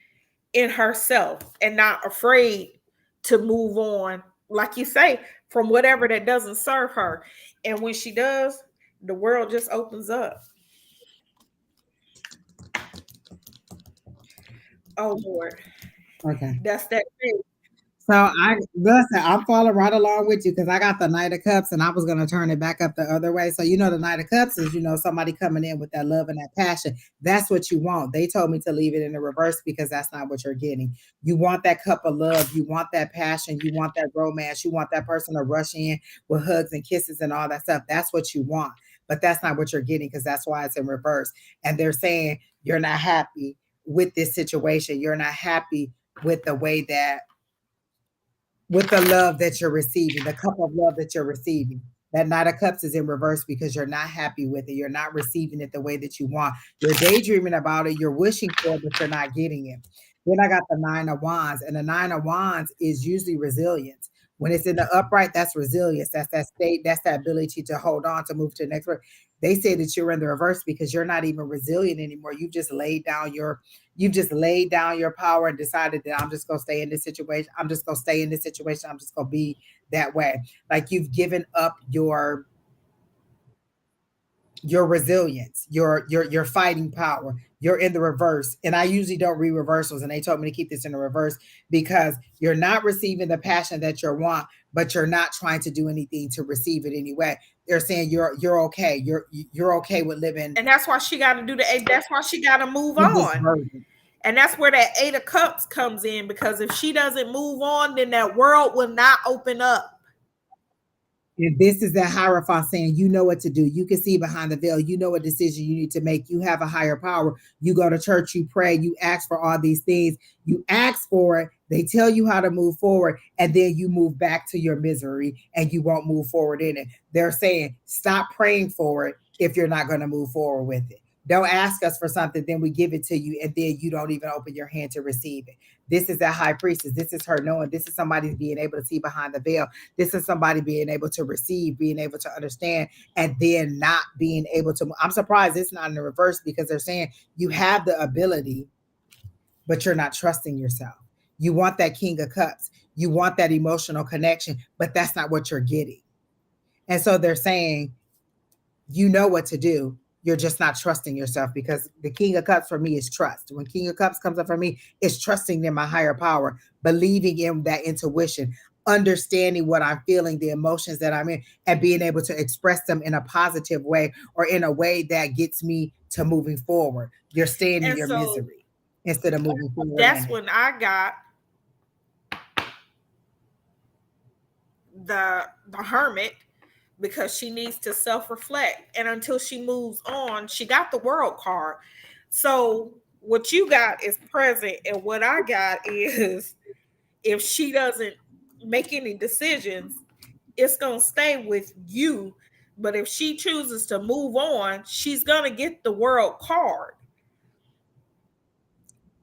in herself and not afraid to move on, like you say, from whatever that doesn't serve her. And when she does, the world just opens up. Oh Lord, Okay. that's that thing. So I listen, I'm following right along with you because I got the Knight of Cups and I was gonna turn it back up the other way. So the Knight of Cups is somebody coming in with that love and that passion. That's what you want. They told me to leave it in the reverse because that's not what you're getting. You want that cup of love, you want that passion, you want that romance, you want that person to rush in with hugs and kisses and all that stuff. That's what you want. But that's not what you're getting because that's why it's in reverse. And they're saying you're not happy with this situation. You're not happy with the way that with the love that you're receiving, the cup of love that you're receiving. That Knight of Cups is in reverse because you're not happy with it. You're not receiving it the way that you want. You're daydreaming about it. You're wishing for it, but you're not getting it. Then I got the Nine of Wands, and the Nine of Wands is usually resilience. When it's in the upright, that's resilience. That's that state. That's that ability to hold on to move to the next one. They say that you're in the reverse because you're not even resilient anymore. You've just laid down your power and decided that I'm just gonna stay in this situation. I'm just gonna stay in this situation. I'm just gonna be that way. Like you've given up your resilience, your fighting power. You're in the reverse. And I usually don't read reversals. And they told me to keep this in the reverse because you're not receiving the passion that you want, but you're not trying to do anything to receive it anyway. They're saying you're okay. You're okay with living And that's why she got to do the eight. That's why she got to move in this on. version. And that's where that Eight of Cups comes in, because if she doesn't move on, then that world will not open up. And this is that Hierophant saying, you know what to do. You can see behind the veil. You know what decision you need to make. You have a higher power. You go to church, you pray, you ask for all these things. You ask for it. They tell you how to move forward. And then you move back to your misery and you won't move forward in it. They're saying, stop praying for it if you're not going to move forward with it. Don't ask us for something, then we give it to you, and then you don't even open your hand to receive it. This is that high priestess. This is her knowing. This is somebody being able to see behind the veil. This is somebody being able to receive, being able to understand, and then not being able to. I'm surprised it's not in the reverse because they're saying you have the ability, but you're not trusting yourself. You want that King of Cups. You want that emotional connection, but that's not what you're getting. And so they're saying, you know what to do. You're just not trusting yourself because the King of Cups for me is trust. When King of Cups comes up for me, it's trusting in my higher power, believing in that intuition, understanding what I'm feeling, the emotions that I'm in, and being able to express them in a positive way or in a way that gets me to moving forward. You're staying in And your so misery instead of moving forward in that's it. when I got the hermit, because she needs to self-reflect, and until she moves on, she got the world card. So what you got is present, and what I got is, if she doesn't make any decisions, it's going to stay with you. But if she chooses to move on, she's going to get the world card.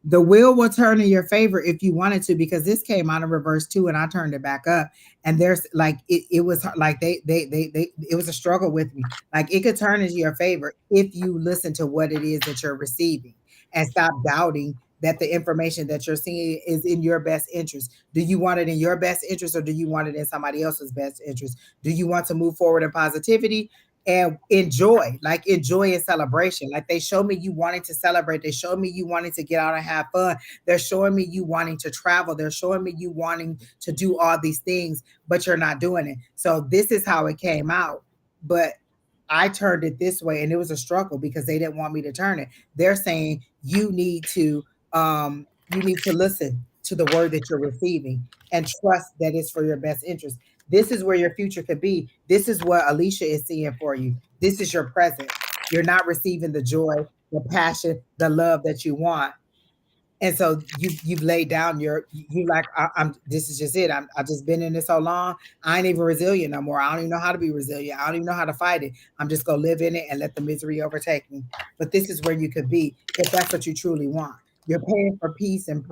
The wheel will turn in your favor if you wanted to, because this came out of reverse too, and I turned it back up. And there's like it was like they it was a struggle with me. Like it could turn into your favor if you listen to what it is that you're receiving. and stop doubting that the information that you're seeing is in your best interest. Do you want it in your best interest, or do you want it in somebody else's best interest? Do you want to move forward in positivity and enjoy, like enjoy and celebration? Like they show me you wanting to celebrate. They show me you wanting to get out and have fun. They're showing me you wanting to travel. They're showing me you wanting to do all these things, but you're not doing it. So this is how it came out. But I turned it this way, and it was a struggle because they didn't want me to turn it. They're saying you need to listen to the word that you're receiving and trust that it's for your best interest. This is where your future could be. This is what Alicia is seeing for you. This is your present. You're not receiving the joy, the passion, the love that you want. And so you've laid down you like I'm this is just it. I've just been in this so long. I ain't even resilient no more. I don't even know how to be resilient. I don't even know how to fight it. I'm just gonna live in it and let the misery overtake me. But this is where you could be if that's what you truly want. You're paying for peace and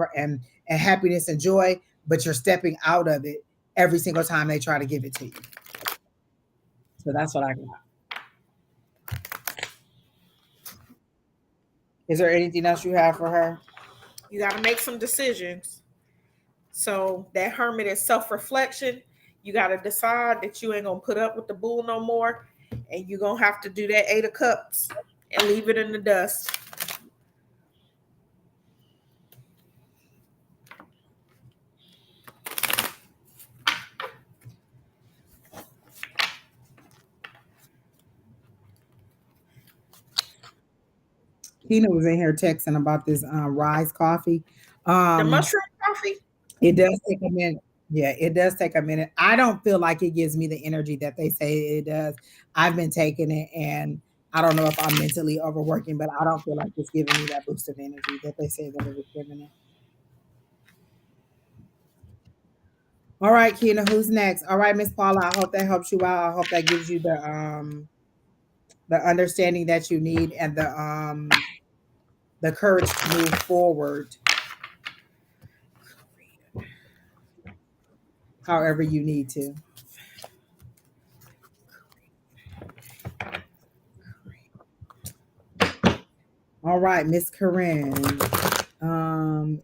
happiness and joy, but you're stepping out of it every single time they try to give it to you. So that's what I got. Is there anything else you have for her? You got to make some decisions. So that hermit is self-reflection. You got to decide that you ain't gonna put up with the bull no more, and you're gonna have to do that 8 of Cups and leave it in the dust. Tina was in here texting about this Rise coffee. The Um, mushroom coffee. It does take a minute. Yeah, it does take a minute. I don't feel like it gives me the energy that they say it does. I've been taking it, and I don't know if I'm mentally overworking, but I don't feel like it's giving me that boost of energy that they say that it was giving it. All right, Kina, who's next? All right, Miss Paula, I hope that helps you out. I hope that gives you the understanding that you need and the courage to move forward however you need to. All right, Miss Corinne.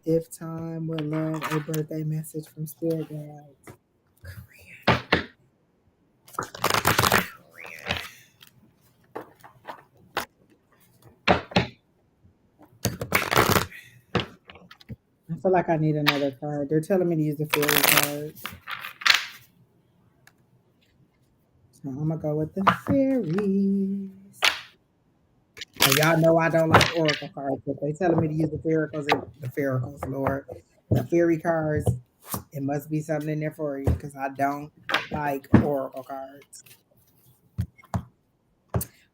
If time would love a birthday message from spirit guides. I feel like I need another card. They're telling me to use the fairy cards. So I'm gonna go with the fairies. And y'all know I don't like oracle cards, but they telling me to use the fairies, Lord. The fairy cards. It must be something in there for you because I don't like oracle cards.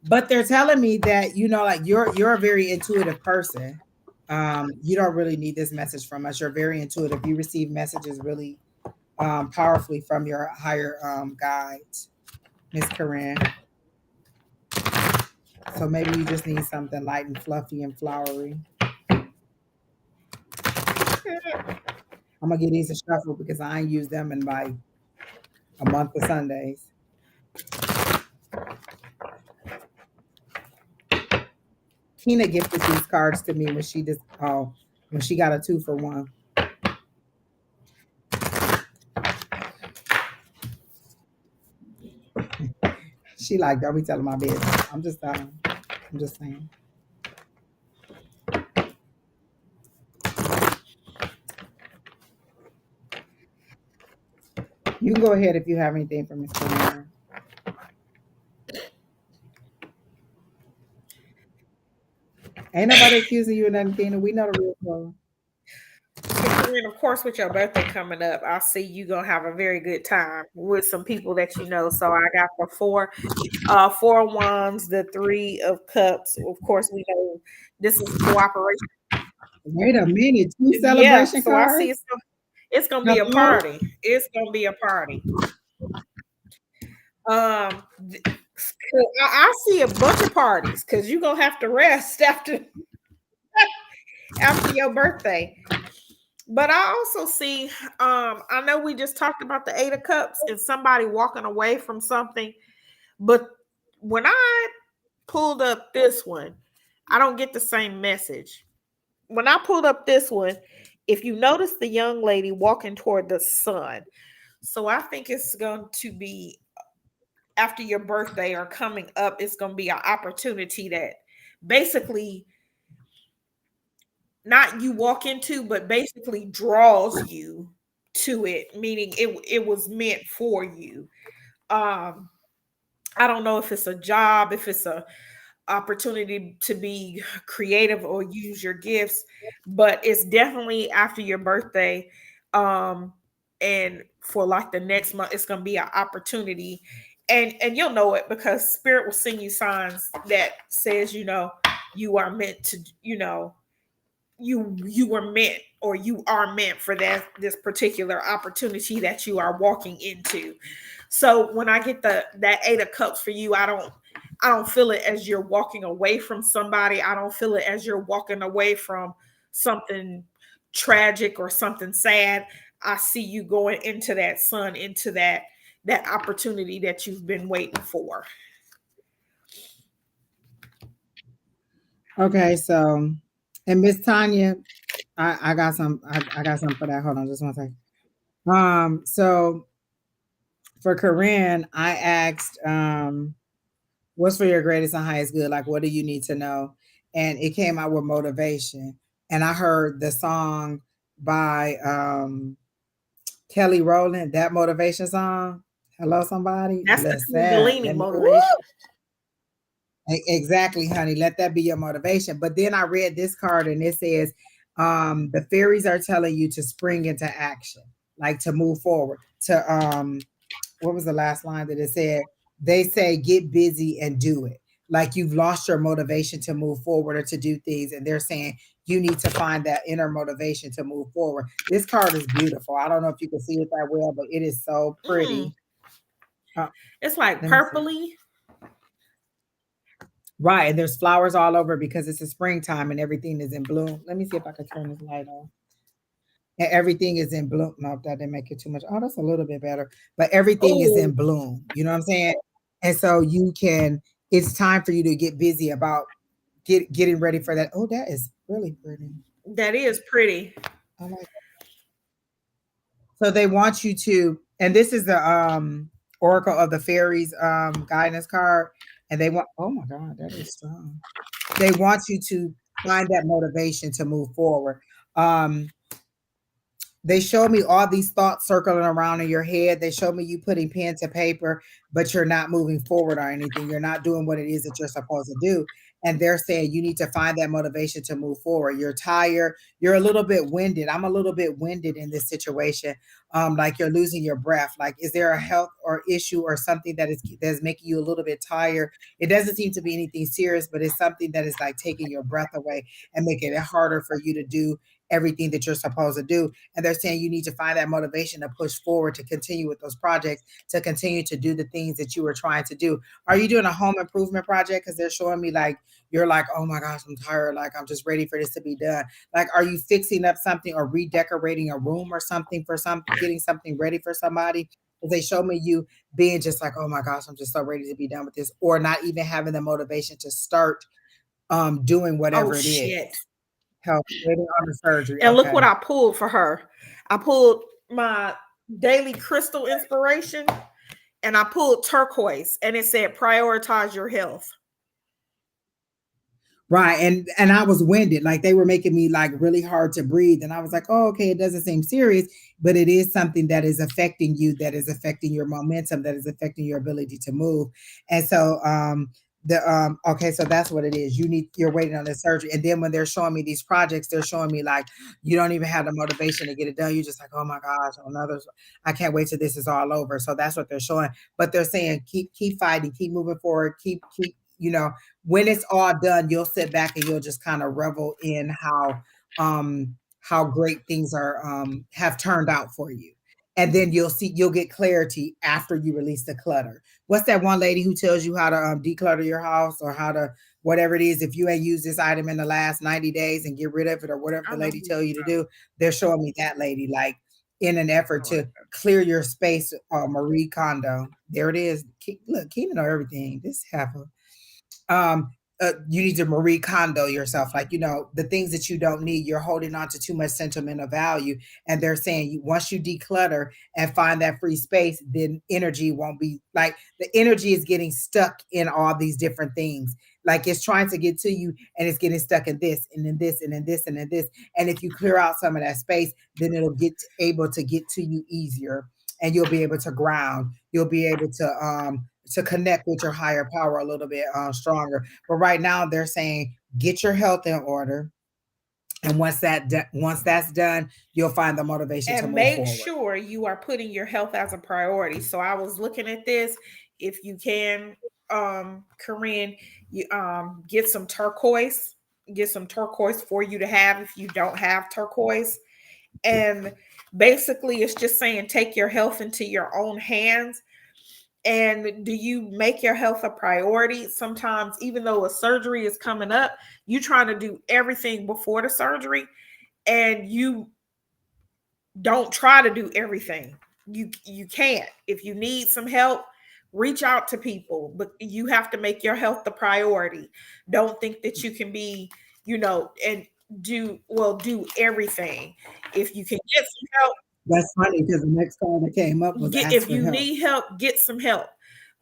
But they're telling me that like you're a very intuitive person. You don't really need this message from us. You're very intuitive. You receive messages really powerfully from your higher guides, Miss Corinne. So maybe you just need something light and fluffy and flowery. I'm gonna get these a shuffle because I ain't used them in like a month of Sundays. Tina gifted these cards to me when she got a 2 for 1. She like, don't be telling my business. I'm just saying. You can go ahead if you have anything for Miss Corinne. Ain't nobody accusing you of nothing, Tina. We know the real problem. And of course, with your birthday coming up, I see you gonna have a very good time with some people that you know. So I got the four of wands, the 3 of Cups. Of course, we know this is cooperation. Wait a minute, 2 Yeah, celebration so I see cards? it's gonna be a Hello? party. It's gonna be a party. I see a bunch of parties because you're gonna have to rest after your birthday. But I also see, I know we just talked about the 8 of Cups and somebody walking away from something, but when I pulled up this one, I don't get the same message. when I pulled up this one, if you notice the young lady walking toward the sun, so I think it's going to be after your birthday or coming up, it's going to be an opportunity that basically not you walk into, but basically draws you to it, meaning it was meant for you. Um, I don't know if it's a job, if it's a opportunity to be creative or use your gifts, but it's definitely after your birthday. Um, and for like the next month, it's gonna be an opportunity. And you'll know it because spirit will send you signs that says, you are meant to, you were meant or you are meant for this particular opportunity that you are walking into. So when I get that 8 of cups for you, I don't feel it as you're walking away from somebody. I don't feel it as you're walking away from something tragic or something sad. I see you going into that sun, into that opportunity that you've been waiting for. Okay, so and Miss Tanya, I got some I got some for that. Hold on just one second. So for Corinne, I asked what's for your greatest and highest good? Like what do you need to know? And it came out with motivation. And I heard the song by Kelly Rowland, that motivation song. Hello, somebody. That's the Listen. Kundalini Let me motivation. Exactly, honey. Let that be your motivation. But then I read this card and it says, the fairies are telling you to spring into action, like to move forward. To what was the last line that it said? They say get busy and do it. Like you've lost your motivation to move forward or to do things, and they're saying you need to find that inner motivation to move forward. This card is beautiful. I don't know if you can see it that well, but it is so Mm, pretty. Uh, it's like let me see. purpley. Right, and there's flowers all over because it's a springtime and everything is in bloom. Let me see if I can turn this light on. And everything is in bloom. No, that didn't make it too much. Oh, that's a little bit better. But everything is Oh, in bloom. You know what I'm saying? And so you can. It's time for you to get busy about getting ready for that. Oh, that is really pretty. that is pretty. I like. So they want you to, and this is the Oracle of the Fairies guidance card, and they want. Oh my God, that is strong. They want you to find that motivation to move forward. Um, they show me all these thoughts circling around in your head. They show me you putting pen to paper, but you're not moving forward or anything. You're not doing what it is that you're supposed to do. And they're saying you need to find that motivation to move forward. You're tired. You're a little bit winded. I'm a little bit winded in this situation. Like you're losing your breath. Like, is there a health or issue or something that is making you a little bit tired? It doesn't seem to be anything serious, but it's something that is like taking your breath away and making it harder for you to do everything that you're supposed to do. And they're saying you need to find that motivation to push forward, to continue with those projects, to continue to do the things that you were trying to do. Are you doing a home improvement project? Because they're showing me like you're like, oh my gosh, I'm tired. Like I'm just ready for this to be done. Like, are you fixing up something or redecorating a room or something for some getting something ready for somebody? Because they show me you being just like, oh my gosh, I'm just so ready to be done with this, or not even having the motivation to start doing Oh whatever it is. shit. Help waiting on the surgery. And look what Okay. I pulled for her. I pulled my daily crystal inspiration and I pulled turquoise and it said prioritize your health. Right. And I was winded. Like they were making me like really hard to breathe. And I was like, oh, okay, it doesn't seem serious, but it is something that is affecting you, that is affecting your momentum, that is affecting your ability to move. And so the okay, so that's what it is. You're waiting on the surgery. And then when they're showing me these projects, they're showing me like you don't even have the motivation to get it done. You're just like, oh my gosh, another I can't wait till this is all over. So that's what they're showing. But they're saying keep fighting, keep moving forward, keep when it's all done, you'll sit back and you'll just kind of revel in how great things are have turned out for you. And then you'll get clarity after you release the clutter. What's that one lady who tells you how to declutter your house or how to whatever it is, if you ain't used this item in the last 90 days and get rid of it or whatever I the know lady who tell you you to do, they're showing me that lady like in an effort talking about. to clear your space, Marie Kondo. There it is. Look, Keena know everything. This half of you need to Marie Kondo yourself. Like, the things that you don't need, you're holding on to too much sentimental value. And they're saying once you declutter and find that free space, then energy won't be like the energy is getting stuck in all these different things. Like it's trying to get to you and it's getting stuck in this and in this and in this and in this. And if you clear out some of that space, then it'll get able to get to you easier, and you'll be able to ground. You'll be able to connect with your higher power a little bit stronger. But right now they're saying get your health in order, and once that's done, you'll find the motivation to And move make forward. sure you are putting your health as a priority. So I was looking at this. If you can, Corinne, you get some turquoise for you to have if you don't have turquoise. And basically it's just saying take your health into your own hands. And do you make your health a priority? Sometimes, even though a surgery is coming up, you trying to do everything before the surgery, and you don't try to do everything. You can't. If you need some help, reach out to people, but you have to make your health the priority. Don't think that you can be, and do everything. If you can get some help, That's funny because the next call that came up was get ask if for you help. need help, get some help.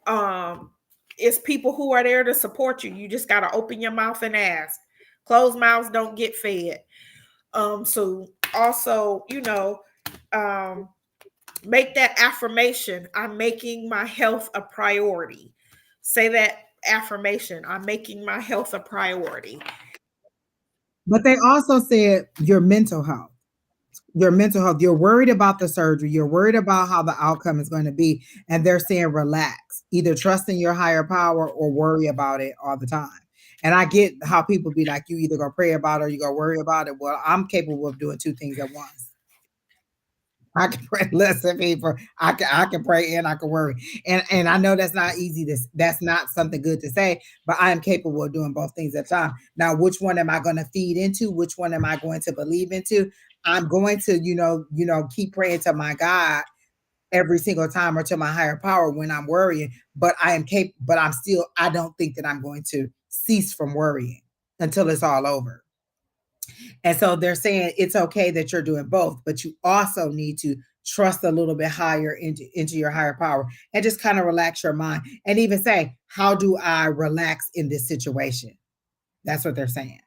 Um it's people who are there to support you. You just got to open your mouth and ask. Closed mouths don't get fed. So also, um make that affirmation. I'm making my health a priority. Say that affirmation. I'm making my health a priority. But they also said your mental health. Your mental health. You're worried about the surgery. You're worried about how the outcome is going to be. And they're saying relax. Either trust in your higher power or worry about it all the time. And I get how people be like, you either gonna pray about it or you gonna worry about it. Well, I'm capable of doing two things at once. I can pray. Listen, people. I can pray and I can worry. And I know that's not easy. That's not something good to say. But I am capable of doing both things at a time. Now, which one am I going to feed into? Which one am I going to believe into? I'm going to keep praying to my God every single time or to my higher power when I'm worrying. But I am capable. But I'm still. I don't think that I'm going to cease from worrying until it's all over. And so they're saying it's okay that you're doing both, but you also need to trust a little bit higher into your higher power and just kind of relax your mind and even say, how do I relax in this situation? That's what they're saying.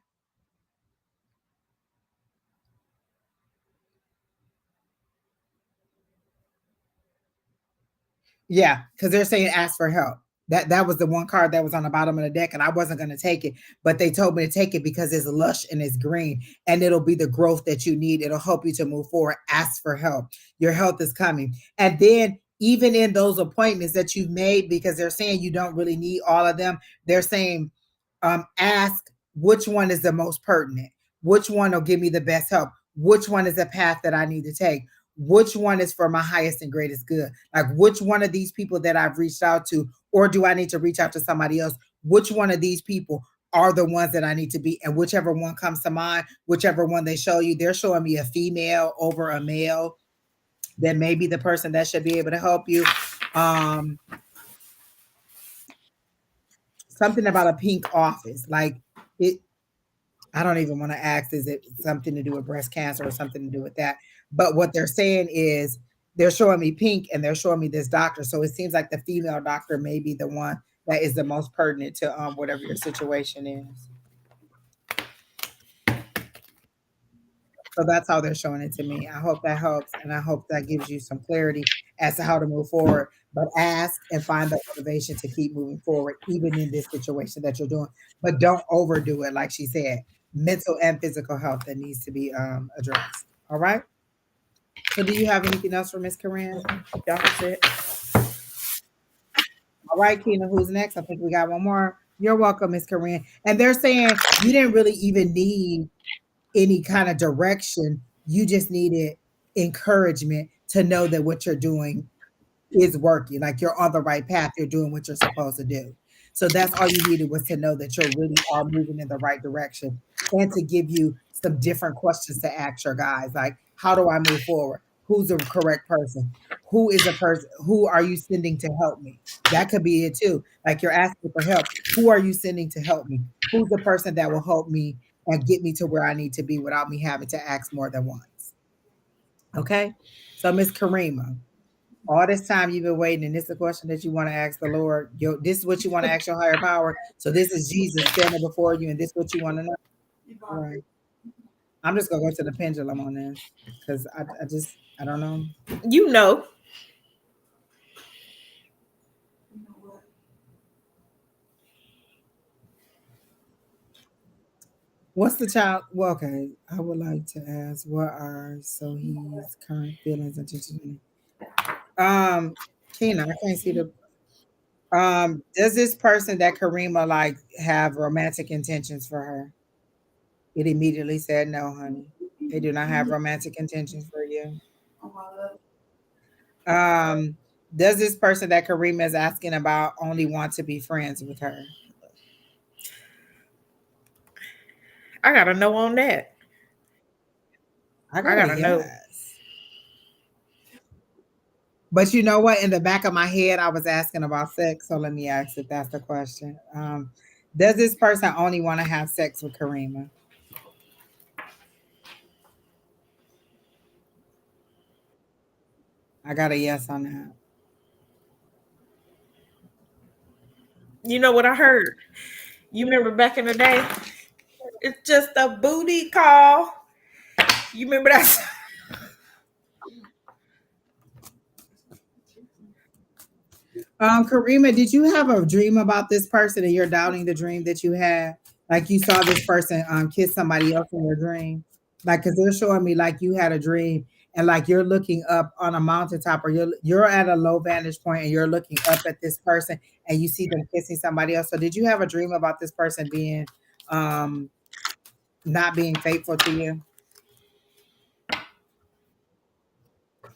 Yeah, because they're saying ask for help. That was the one card that was on the bottom of the deck, and I wasn't going to take it, but they told me to take it because it's lush and it's green, and it'll be the growth that you need. It'll help you to move forward. Ask for help. Your health is coming, and then even in those appointments that you've made, because they're saying you don't really need all of them. They're saying ask which one is the most pertinent, which one will give me the best help, which one is the path that I need to take, which one is for my highest and greatest good, like which one of these people that I've reached out to, or do I need to reach out to somebody else, which one of these people are the ones that I need to be, and whichever one comes to mind, whichever one they show you, they're showing me a female over a male that may be the person that should be able to help you. um Something about a pink office, like it, I don't even want to ask, is it something to do with breast cancer or something to do with that? But what they're saying is they're showing me pink and they're showing me this doctor. So it seems like the female doctor may be the one that is the most pertinent to whatever your situation is. So that's how they're showing it to me. I hope that helps and I hope that gives you some clarity as to how to move forward. But ask and find the motivation to keep moving forward, even in this situation that you're doing. But don't overdo it, like she said. Mental and physical health that needs to be addressed. All right. So, do you have anything else for Miss Corinne? That was it. All right, Keena, who's next? I think we got one more. You're welcome, Miss Corinne. And they're saying you didn't really even need any kind of direction. You just needed encouragement to know that what you're doing is working. Like you're on the right path. You're doing what you're supposed to do. So that's all you needed was to know that you really are moving in the right direction and to give you some different questions to ask your guys. Like, how do I move forward? Who's the correct person? who is a person, who are you sending to help me? That could be it too. Like you're asking for help. Who are you sending to help me? Who's the person that will help me and get me to where I need to be without me having to ask more than once? Okay. So Miss Karima, all this time you've been waiting, and this is the question that you want to ask the Lord. This is what you want to ask your higher power. So this is Jesus standing before you, and this is what you want to know. All right. I'm just gonna go to the pendulum on this because I don't know. You know. What's the child? Well, okay. I would like to ask, what are so his current feelings and intentions? Kina, I can't see the. Does this person that Karima like have romantic intentions for her? It immediately said no, honey. They do not have romantic intentions for you. Um, does this person that Karima is asking about only want to be friends with her? I gotta know on that. I I got a gotta know. yes. But you know what? In the back of my head, I was asking about sex. So let me ask if that's the question. Does this person only want to have sex with Karima? I got a yes on that. You know what I heard? You remember back in the day? It's just a booty call. You remember that? Karima, did you have a dream about this person and you're doubting the dream that you had? Like you saw this person kiss somebody else in your dream? Like, because they're showing me like you had a dream and like you're looking up on a mountaintop or you're at a low vantage point and you're looking up at this person and you see them kissing somebody else. So did you have a dream about this person being um not being faithful to you?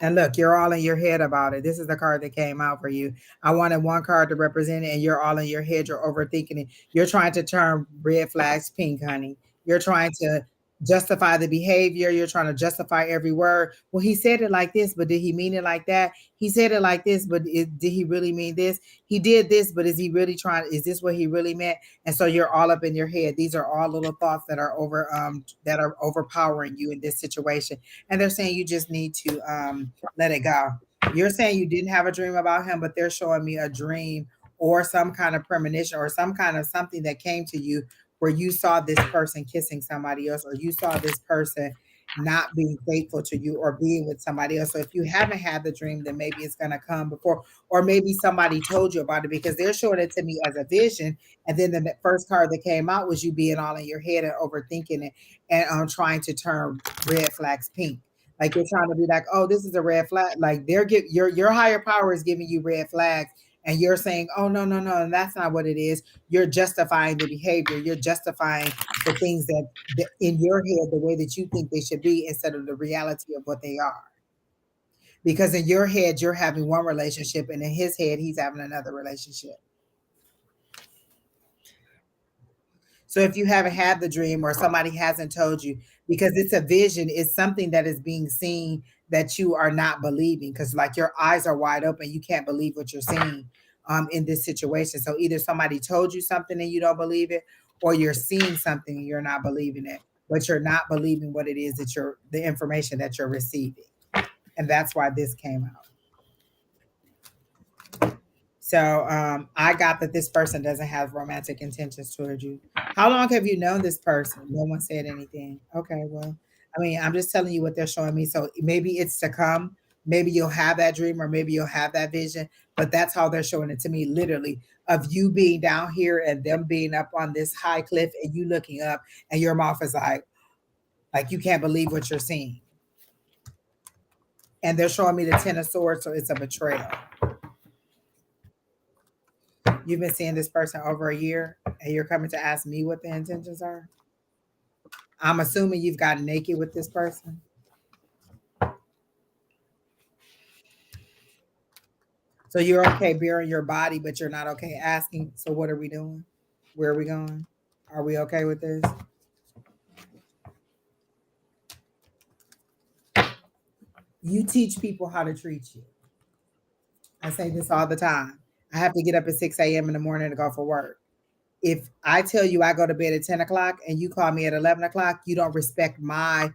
And look, you're all in your head about it. This is the card that came out for you. I wanted one card to represent it, and you're all in your head. You're overthinking it. You're trying to turn red flags pink, honey. You're trying to justify the behavior. You're trying to justify every word. Well, he said it like this, but did he mean it like that? He said it like this, but did he really mean this? He did this, but is he really trying? Is this what he really meant? And so you're all up in your head. These are all little thoughts that are overpowering you in this situation, and they're saying you just need to let it go. You're saying you didn't have a dream about him, but they're showing me a dream or some kind of premonition or some kind of something that came to you where you saw this person kissing somebody else or you saw this person not being faithful to you or being with somebody else. So if you haven't had the dream, then maybe it's going to come before, or maybe somebody told you about it because they're showing it to me as a vision. And then the first card that came out was you being all in your head and overthinking it and trying to turn red flags pink. Like you're trying to be like, oh, this is a red flag. Like your higher power is giving you red flags, and you're saying, oh no, and that's not what it is. You're justifying the behavior. You're justifying the things that in your head the way that you think they should be instead of the reality of what they are. Because in your head you're having one relationship, and in his head he's having another relationship. So if you haven't had the dream or somebody hasn't told you, because it's a vision, it's something that is being seen that you are not believing because like your eyes are wide open, you can't believe what you're seeing in this situation. So either somebody told you something and you don't believe it, or you're seeing something and you're not believing it, but you're not believing what it is that you're the information that you're receiving. And that's why this came out. So I got that this person doesn't have romantic intentions towards you. How long have you known this person? No one said anything. Okay, well, I mean, I'm just telling you what they're showing me. So maybe it's to come. Maybe you'll have that dream or maybe you'll have that vision. But that's how they're showing it to me, literally, of you being down here and them being up on this high cliff and you looking up and your mouth is like you can't believe what you're seeing. And they're showing me the Ten of Swords, so it's a betrayal. You've been seeing this person over a year and you're coming to ask me what the intentions are. I'm assuming you've gotten naked with this person. So you're okay bearing your body, but you're not okay asking. So what are we doing? Where are we going? Are we okay with this? You teach people how to treat you. I say this all the time. I have to get up at 6 a.m. in the morning to go for work. If I tell you I go to bed at 10 o'clock and you call me at 11 o'clock, you don't respect my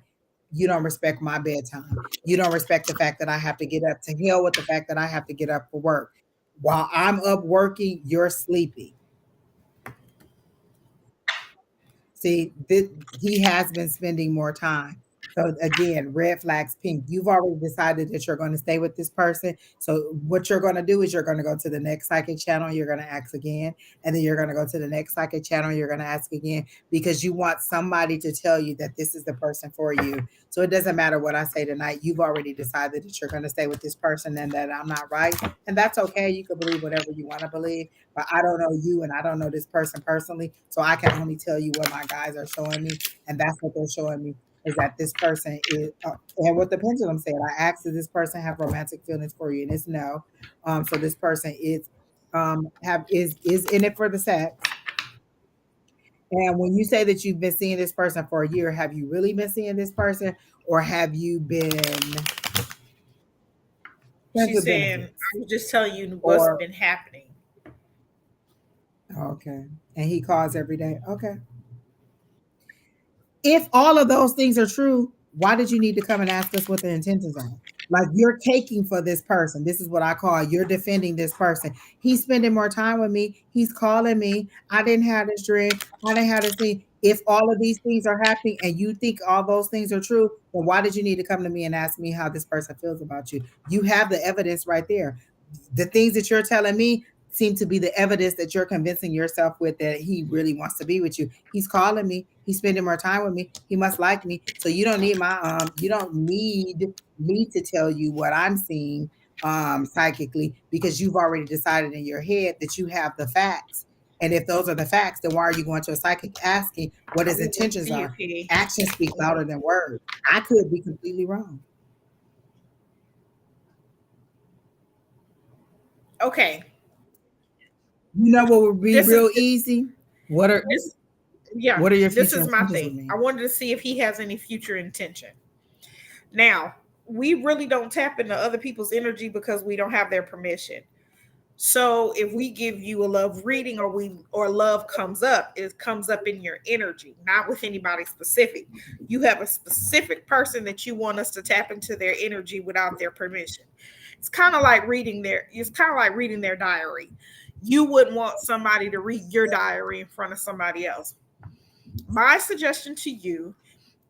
bedtime. You don't respect the fact that I have to get up. To hell with the fact that I have to get up for work. While I'm up working, you're sleeping. See, he has been spending more time. So again, red flags pink. You've already decided that you're going to stay with this person. So what you're going to do is you're going to go to the next psychic channel. You're going to ask again, and then you're going to go to the next psychic channel. You're going to ask again because you want somebody to tell you that this is the person for you. So it doesn't matter what I say tonight. You've already decided that you're going to stay with this person and that I'm not right, and that's okay. You can believe whatever you want to believe, but I don't know you and I don't know this person personally. So I can only tell you what my guys are showing me. And that's what they're showing me is that this person is, and what the pendulum said, I asked, does this person have romantic feelings for you? And it's no. So this person is in it for the sex. And when you say that you've been seeing this person for a year, have you really been seeing this person or have you been friends She's with saying, benefits? I was just telling you what's Or been happening. okay. And he calls every day. Okay. If all of those things are true, why did you need to come and ask us what the intentions are? Like you're taking for this person. This is what I call you're defending this person. He's spending more time with me. He's calling me. I didn't have this drink. I didn't have this thing. If all of these things are happening and you think all those things are true, then why did you need to come to me and ask me how this person feels about you? You have the evidence right there. The things that you're telling me seem to be the evidence that you're convincing yourself with that he really wants to be with you. He's calling me. He's spending more time with me. He must like me. So you don't need you don't need me to tell you what I'm seeing psychically because you've already decided in your head that you have the facts. And if those are the facts, then why are you going to a psychic asking what I his want to intentions see if are? he. Actions speak louder than words. I could be completely wrong. Okay. You know what would be This is real easy? What are this. Yeah, what are your this future is my intentions with thing. me? I wanted to see if he has any future intention. Now, we really don't tap into other people's energy because we don't have their permission. So if we give you a love reading or love comes up, it comes up in your energy, not with anybody specific. You have a specific person that you want us to tap into their energy without their permission. It's kind of like reading their diary. You wouldn't want somebody to read your diary in front of somebody else. My suggestion to you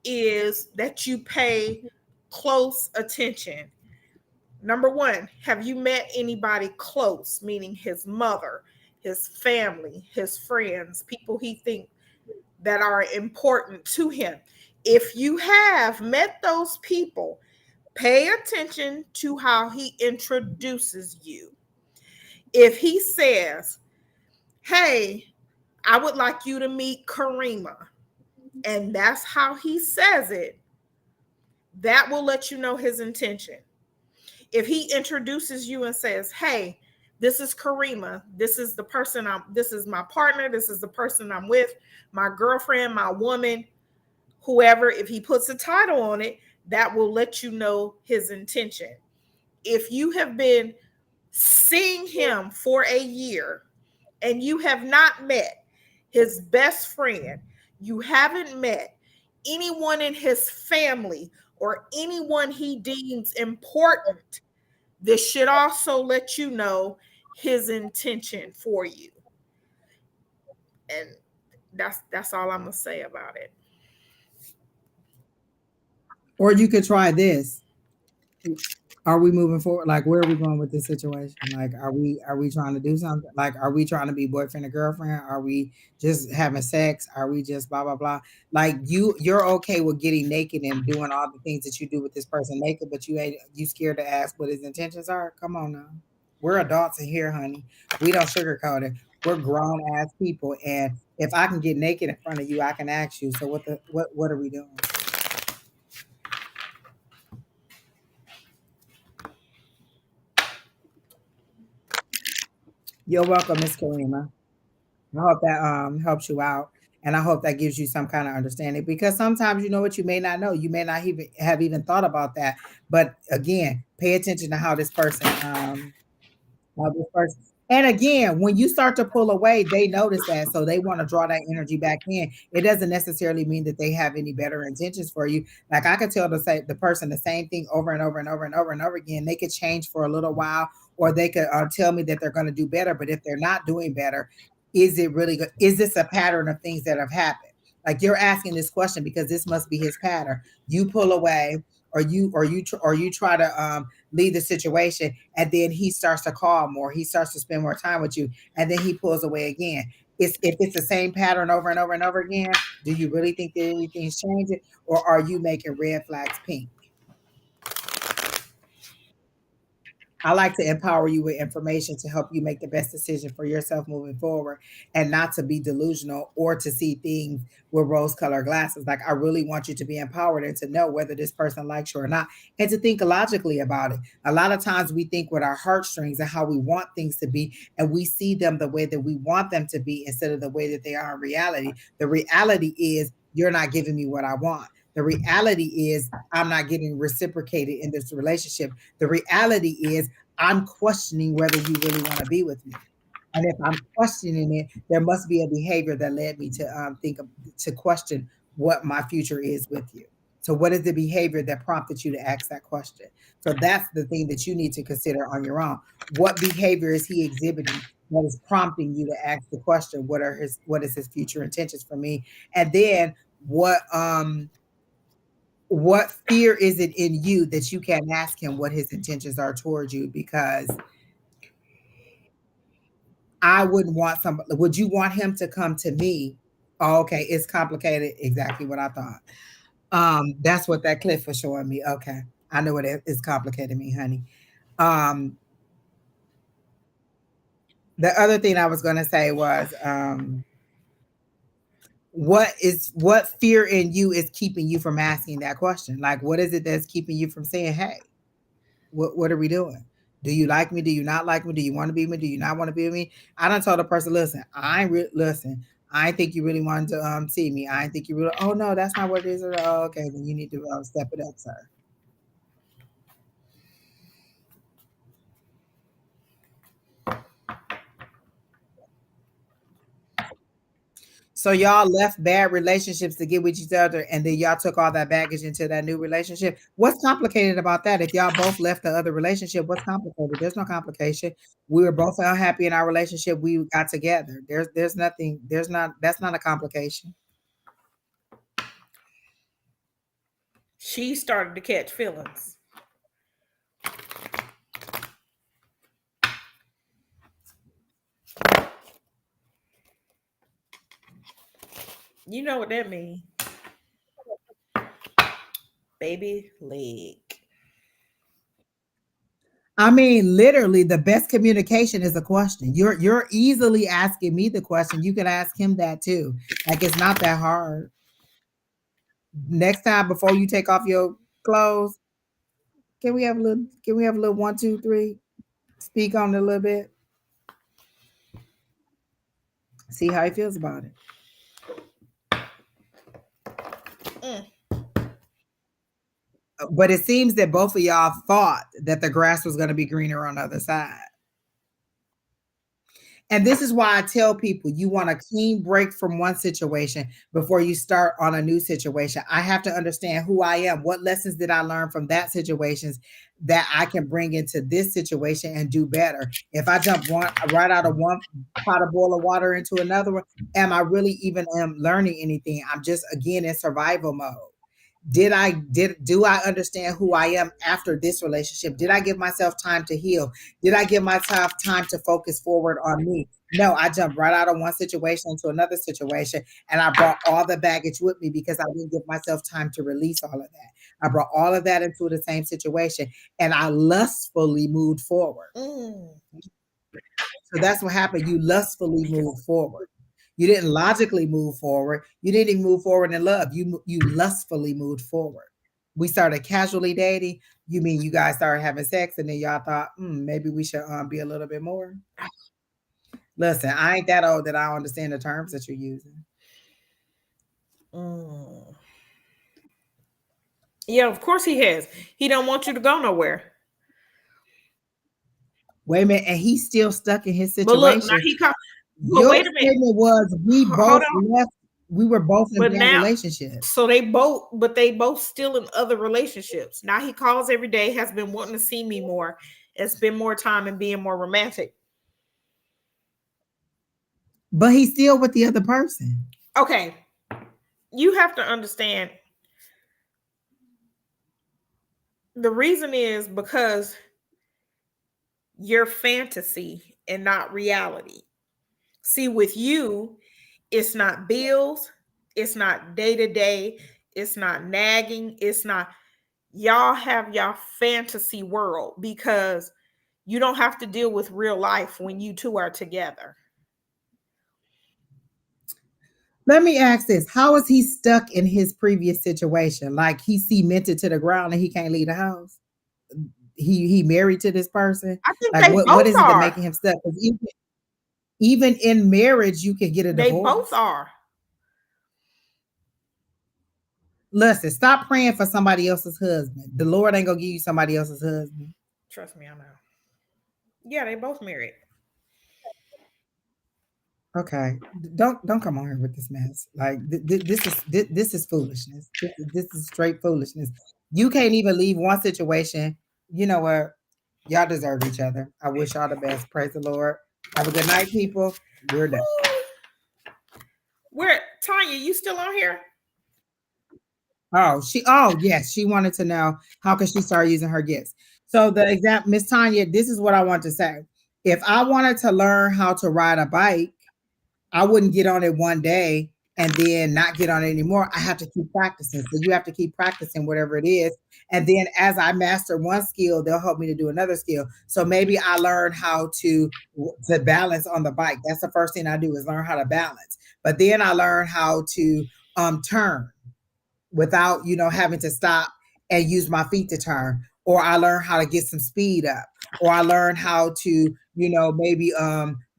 is that you pay close attention. Number one, have you met anybody close, meaning his mother, his family, his friends, people he think that are important to him? If you have met those people, pay attention to how he introduces you. If he says, "Hey, I would like you to meet Karima," and that's how he says it, that will let you know his intention. If he introduces you and says, "Hey, this is Karima. This is my partner. This is the person I'm with, my girlfriend, my woman, whoever." If he puts a title on it, that will let you know his intention. If you have been seeing him for a year and you have not met his best friend, you haven't met anyone in his family or anyone he deems important, this should also let you know his intention for you. And that's all I'm gonna say about it. Or you could try this. Are we moving forward? Like, where are we going with this situation? Like, are we trying to do something? Like, are we trying to be boyfriend and girlfriend? Are we just having sex? Are we just blah blah blah? Like, you're okay with getting naked and doing all the things that you do with this person naked, but you scared to ask what his intentions are? Come on now. We're adults in here, honey. We don't sugarcoat it. We're grown ass people, and if I can get naked in front of you, I can ask you. So what are we doing? You're welcome, Miss Karima. I hope that helps you out. And I hope that gives you some kind of understanding because sometimes you know what you may not know. You may not even have even thought about that. But again, pay attention to how this person this person. And again, when you start to pull away, they notice that. So they want to draw that energy back in. It doesn't necessarily mean that they have any better intentions for you. Like I could tell the person the same thing over and over and over and over and over again. They could change for a little while, or they could tell me that they're going to do better. But if they're not doing better, is it really good? Is this a pattern of things that have happened? Like you're asking this question because this must be his pattern. You pull away, or you try to leave the situation, and then he starts to call more, he starts to spend more time with you, and then he pulls away again. If it's the same pattern over and over and over again, do you really think that anything's changing, or are you making red flags pink? I like to empower you with information to help you make the best decision for yourself moving forward, and not to be delusional or to see things with rose colored glasses. Like, I really want you to be empowered and to know whether this person likes you or not, and to think logically about it. A lot of times we think with our heartstrings and how we want things to be, and we see them the way that we want them to be instead of the way that they are in reality. The reality is, you're not giving me what I want. The reality is, I'm not getting reciprocated in this relationship. The reality is, I'm questioning whether you really want to be with me. And if I'm questioning it, there must be a behavior that led me to to question what my future is with you. So, what is the behavior that prompted you to ask that question? So, that's the thing that you need to consider on your own. What behavior is he exhibiting that is prompting you to ask the question? What is his future intentions for me? And then what fear is it in you that you can ask him what his intentions are towards you? Because I wouldn't want somebody. Would you want him to come to me? Oh, okay, it's complicated. Exactly what I thought. That's what that clip was showing me. Okay, I know what it is complicated me, honey. Um, the other thing I was going to say was, what fear in you is keeping you from asking that question? Like, what is it that's keeping you from saying, "Hey, what are we doing? Do you like me? Do you not like me? Do you want to be with me? Do you not want to be with me?" I done told the person, listen, listen. I ain't think you really wanted to see me. I ain't think you really. Oh no, that's not what it is. Oh, okay, then you need to step it up, sir. So y'all left bad relationships to get with each other, and then y'all took all that baggage into that new relationship. What's complicated about that? If y'all both left the other relationship, what's complicated? There's no complication. We were both unhappy in our relationship. We got together. There's nothing. There's not. That's not a complication. She started to catch feelings. You know what that means? Baby leg. I mean, literally, the best communication is a question. You're easily asking me the question. You could ask him that too. Like, it's not that hard. Next time, before you take off your clothes, can we have a little 1, 2, 3? Speak on it a little bit. See how he feels about it. Mm. But it seems that both of y'all thought that the grass was going to be greener on the other side. And this is why I tell people, you want a clean break from one situation before you start on a new situation. I have to understand who I am. What lessons did I learn from that situations that I can bring into this situation and do better? If I jump right out of one pot of boiling water into another one, am I really even learning anything? I'm just again in survival mode. Do I understand who I am after this relationship? Did I give myself time to heal? Did I give myself time to focus forward on me? No, I jumped right out of one situation into another situation, and I brought all the baggage with me because I didn't give myself time to release all of that. I brought all of that into the same situation, and I lustfully moved forward. Mm. So that's what happened. You lustfully moved forward. You didn't logically move forward. You didn't even move forward in love. You lustfully moved forward. We started casually dating. You mean you guys started having sex, and then y'all thought, maybe we should be a little bit more. Listen, I ain't that old that I don't understand the terms that you're using. Mm. Yeah, of course he has. He don't want you to go nowhere. Wait a minute, and he's still stuck in his But look, now situation. he come. But Your wait a minute. statement was we Hold both on. left, we were both in But bad now, relationships. so they both still in other relationships. Now he calls every day, has been wanting to see me more, and spend more time and being more romantic. But he's still with the other person. Okay, you have to understand the reason is because your fantasy and not reality. See, with you, it's not bills, it's not day to day, it's not nagging, it's not, y'all have your fantasy world because you don't have to deal with real life when you two are together. Let me ask this. How is he stuck in his previous situation? Like he's cemented to the ground and he can't leave the house? He married to this person? I think Like they what both is it that are. making him stuck? 'Cause even in marriage, you can get a They both divorce. are. Listen, stop praying for somebody else's husband. The Lord ain't gonna give you somebody else's husband. Trust me, I know. Yeah, they both married. Okay, don't come on here with this mess. Like this is foolishness. This is straight foolishness. You can't even leave one situation. You know what? Y'all deserve each other. I wish y'all the best. Praise the Lord. Have a good night, people. We're done. Where Tanya, you still on here? Oh yes, she wanted to know how can she start using her gifts. So the example, Miss Tanya, this is what I want to say. If I wanted to learn how to ride a bike, I wouldn't get on it one day and then not get on it anymore. I have to keep practicing. So you have to keep practicing whatever it is. And then as I master one skill, they'll help me to do another skill. So maybe I learn how to balance on the bike. That's the first thing I do is learn how to balance. But then I learn how to turn without having to stop and use my feet to turn, or I learn how to get some speed up, or I learn how to maybe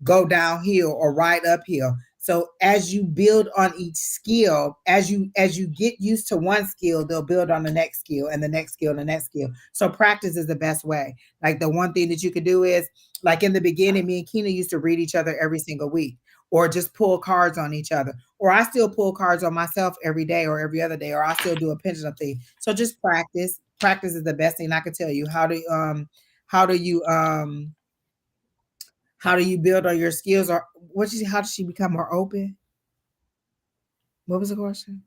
go downhill or ride uphill. So as you build on each skill, as you get used to one skill, they'll build on the next skill and the next skill and the next skill. So practice is the best way. Like the one thing that you could do is, like in the beginning, me and Keena used to read each other every single week, or just pull cards on each other, or I still pull cards on myself every day or every other day, or I still do a pendulum thing. So just practice. Practice is the best thing I can tell you. How do you how do you build on your skills, or what you how does she become more open? What was the question?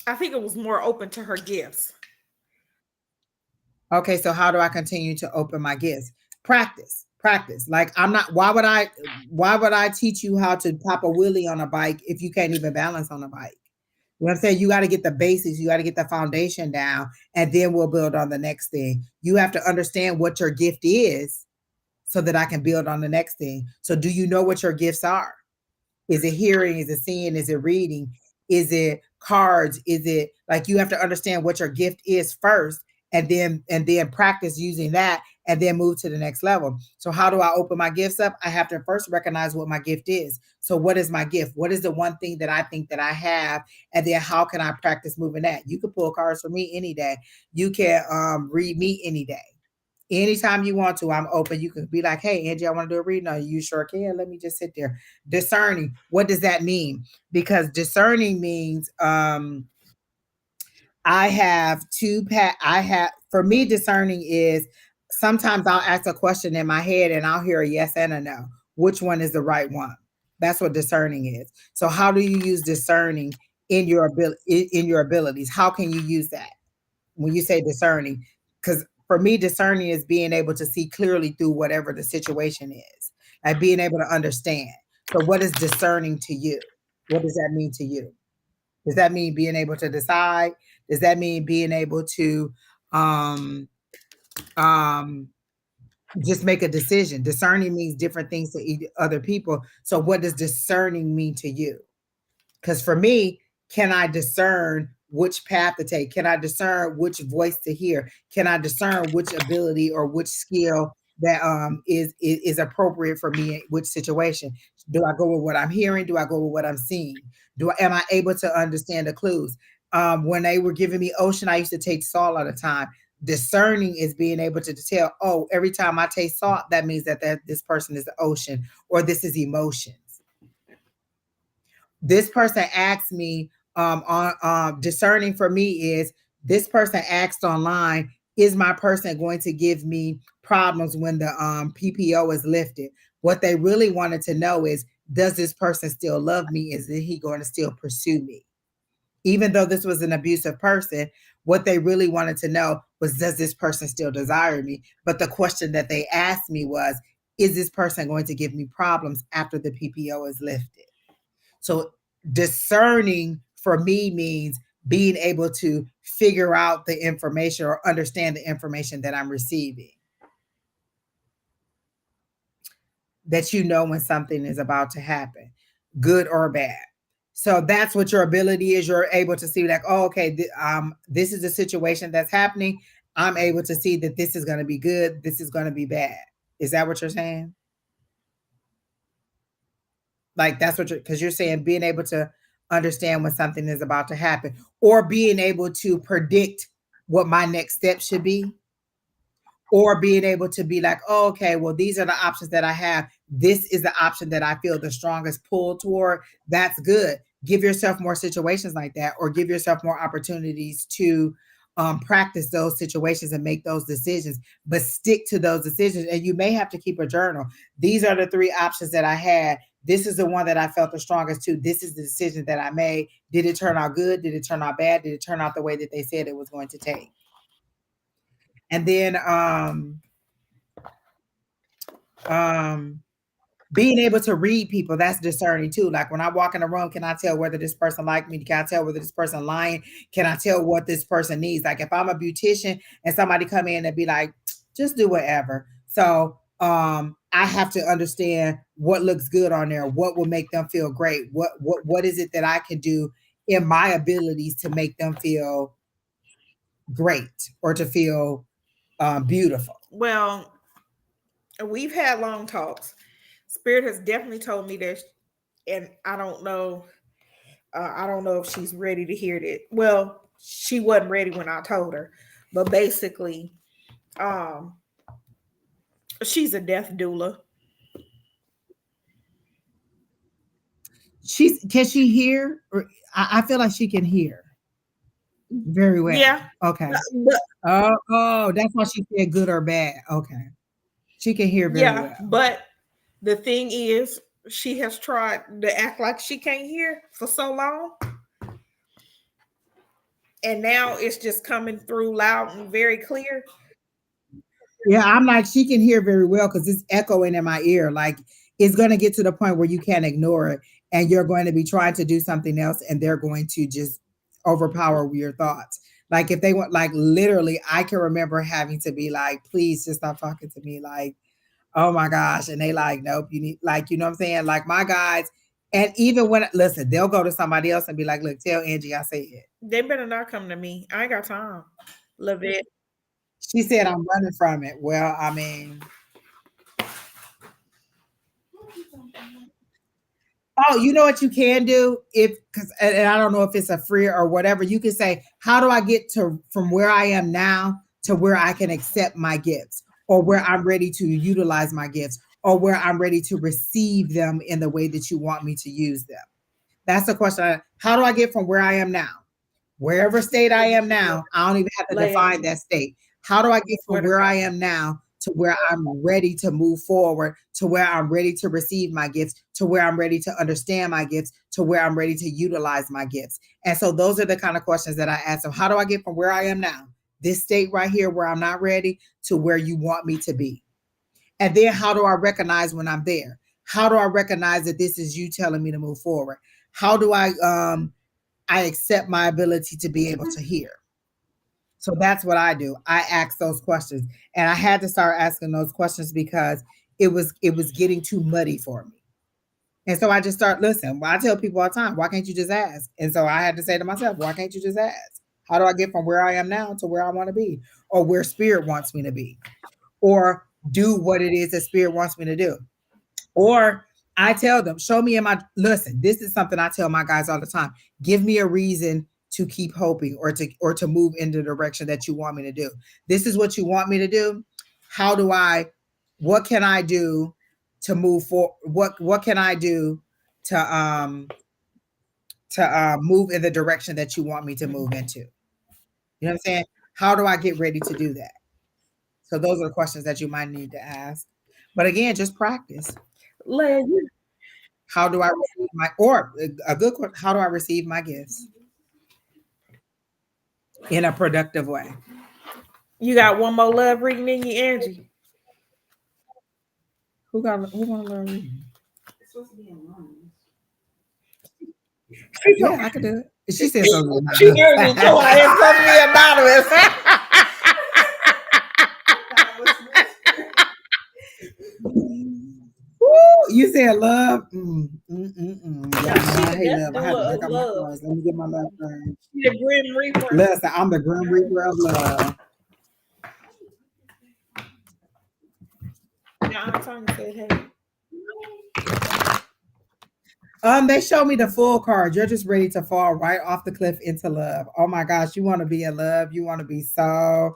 I think it was more open to her gifts. Okay, so how do I continue to open my gifts? Practice. Practice. Like I'm not why would I teach you how to pop a wheelie on a bike if you can't even balance on a bike? You know what I'm saying? You got to get the basics, you got to get the foundation down, and then we'll build on the next thing. You have to understand what your gift is so that I can build on the next thing. So, do you know what your gifts are? Is it hearing? Is it seeing? Is it reading? Is it cards? Is it like you have to understand what your gift is first, and then practice using that, and then move to the next level. So how do I open my gifts up? I have to first recognize what my gift is. So what is my gift? What is the one thing that I think that I have? And then how can I practice moving that? You can pull cards for me any day. You can read me any day. Anytime you want to, I'm open. You can be like, hey, Angie, I want to do a reading on you. You sure can. Let me just sit there. Discerning. What does that mean? Because discerning means I have I have, for me, discerning is sometimes I'll ask a question in my head and I'll hear a yes and a no. Which one is the right one? That's what discerning is. So how do you use discerning in your abilities? How can you use that? When you say discerning, because for me, discerning is being able to see clearly through whatever the situation is, like being able to understand. So, what is discerning to you? What does that mean to you? Does that mean being able to decide? Does that mean being able to um, um, just make a decision? Discerning means different things to other people. So, what does discerning mean to you? Because for me, can I discern which path to take? Can I discern which voice to hear? Can I discern which ability or which skill that is appropriate for me in which situation? Do I go with what I'm hearing? Do I go with what I'm seeing? Am I able to understand the clues? When they were giving me ocean, I used to take salt all the time. Discerning is being able to tell, oh, every time I taste salt, that means that this person is the ocean, or this is emotions. This person asked me, on discerning for me is, this person asked online, is my person going to give me problems when the PPO is lifted? What they really wanted to know is, does this person still love me? Is he going to still pursue me? Even though this was an abusive person, what they really wanted to know was, does this person still desire me? But the question that they asked me was, is this person going to give me problems after the PPO is lifted? So discerning for me means being able to figure out the information or understand the information that I'm receiving, that you know when something is about to happen, good or bad. So that's what your ability is. You're able to see, like, oh, okay, this is a situation that's happening. I'm able to see that this is going to be good. This is going to be bad. Is that what you're saying? Like, that's what because you're saying being able to understand when something is about to happen, or being able to predict what my next step should be, or being able to be like, oh, okay, well, these are the options that I have. This is the option that I feel the strongest pull toward. That's good. Give yourself more situations like that, or give yourself more opportunities to practice those situations and make those decisions, but stick to those decisions. And you may have to keep a journal. These are the three options that I had. This is the one that I felt the strongest to. This is the decision that I made. Did it turn out good? Did it turn out bad? Did it turn out the way that they said it was going to take? And then um being able to read people, that's discerning too. Like, when I walk in a room, can I tell whether this person like me? Can I tell whether this person lying? Can I tell what this person needs? Like, if I'm a beautician and somebody come in and be like, just do whatever. So I have to understand what looks good on there, what will make them feel great, what is it that I can do in my abilities to make them feel great, or to feel beautiful. Well, we've had long talks. Spirit has definitely told me this, and I don't know. I don't know if she's ready to hear it. Well, she wasn't ready when I told her, but basically, um, she's a death doula. Can she hear? Or, I feel like she can hear very well. Yeah, Okay. but Oh, that's why she said good or bad. Okay. She can hear very yeah, well. but the thing is, she has tried to act like she can't hear for so long, and now it's just coming through loud and very clear. Yeah, I'm like, she can hear very well because it's echoing in my ear. Like, it's going to get to the point where you can't ignore it, and you're going to be trying to do something else, and they're going to just overpower your thoughts. Like, if they want, like, literally, I can remember having to be like, please just stop talking to me. Like, oh my gosh. And they like, nope, you need, like, you know what I'm saying? Like, my guys, and even when, listen, they'll go to somebody else and be like, look, tell Angie I said it. They better not come to me. I ain't got time. Love it. She said I'm running from it. Well, I mean, oh, you know what you can do? If, because, and I don't know if it's a free or whatever, you can say, how do I get to from where I am now to where I can accept my gifts, or where I'm ready to utilize my gifts, or where I'm ready to receive them in the way that you want me to use them? That's the question. How do I get from where I am now, wherever state I am now? I don't even have to Lay define that state. How do I I get swear from to where I God. am now to where I'm ready to move forward, to where I'm ready to receive my gifts, to where I'm ready to understand my gifts, to where I'm ready to utilize my gifts? And so those are the kind of questions that I ask them. How do I get from where I am now, this state right here where I'm not ready, to where you want me to be? And then how do I recognize when I'm there? How do I recognize that this is you telling me to move forward? How do I accept my ability to be able to hear? So that's what I do. I ask those questions. And I had to start asking those questions because it was getting too muddy for me. And so I just start listen. I tell people all the time, why can't you just ask? And so I had to say to myself, why can't you just ask? How do I get from where I am now to where I want to be, or where spirit wants me to be, or do what it is that spirit wants me to do? Or I tell them, show me in my, listen, this is something I tell my guys all the time. Give me a reason to keep hoping or to move in the direction that you want me to do. This is what you want me to do. How do I what can I do to move for what can I do to move in the direction that you want me to move into? You know what I'm saying? How do I get ready to do that? So those are the questions that you might need to ask. But again, just practice. Leah, How do I receive my or a good question, how do I receive my gifts in a productive way? you got one more love reading in you, Angie. Who want to learn reading? It's supposed to be in lines. Yeah, I could do it. She said something. She heard me too. I ain't supposed to be anonymous. Woo, you said love. Yeah, no, I hate That's love. I have to doula break of out my love. cards. Let me get my love card. She the Grim Reaper. Listen, I'm the Grim Reaper of love. Now I'm trying to say, hey. They showed me the full card. You're just ready to fall right off the cliff into love. Oh my gosh, you want to be in love. You want to be so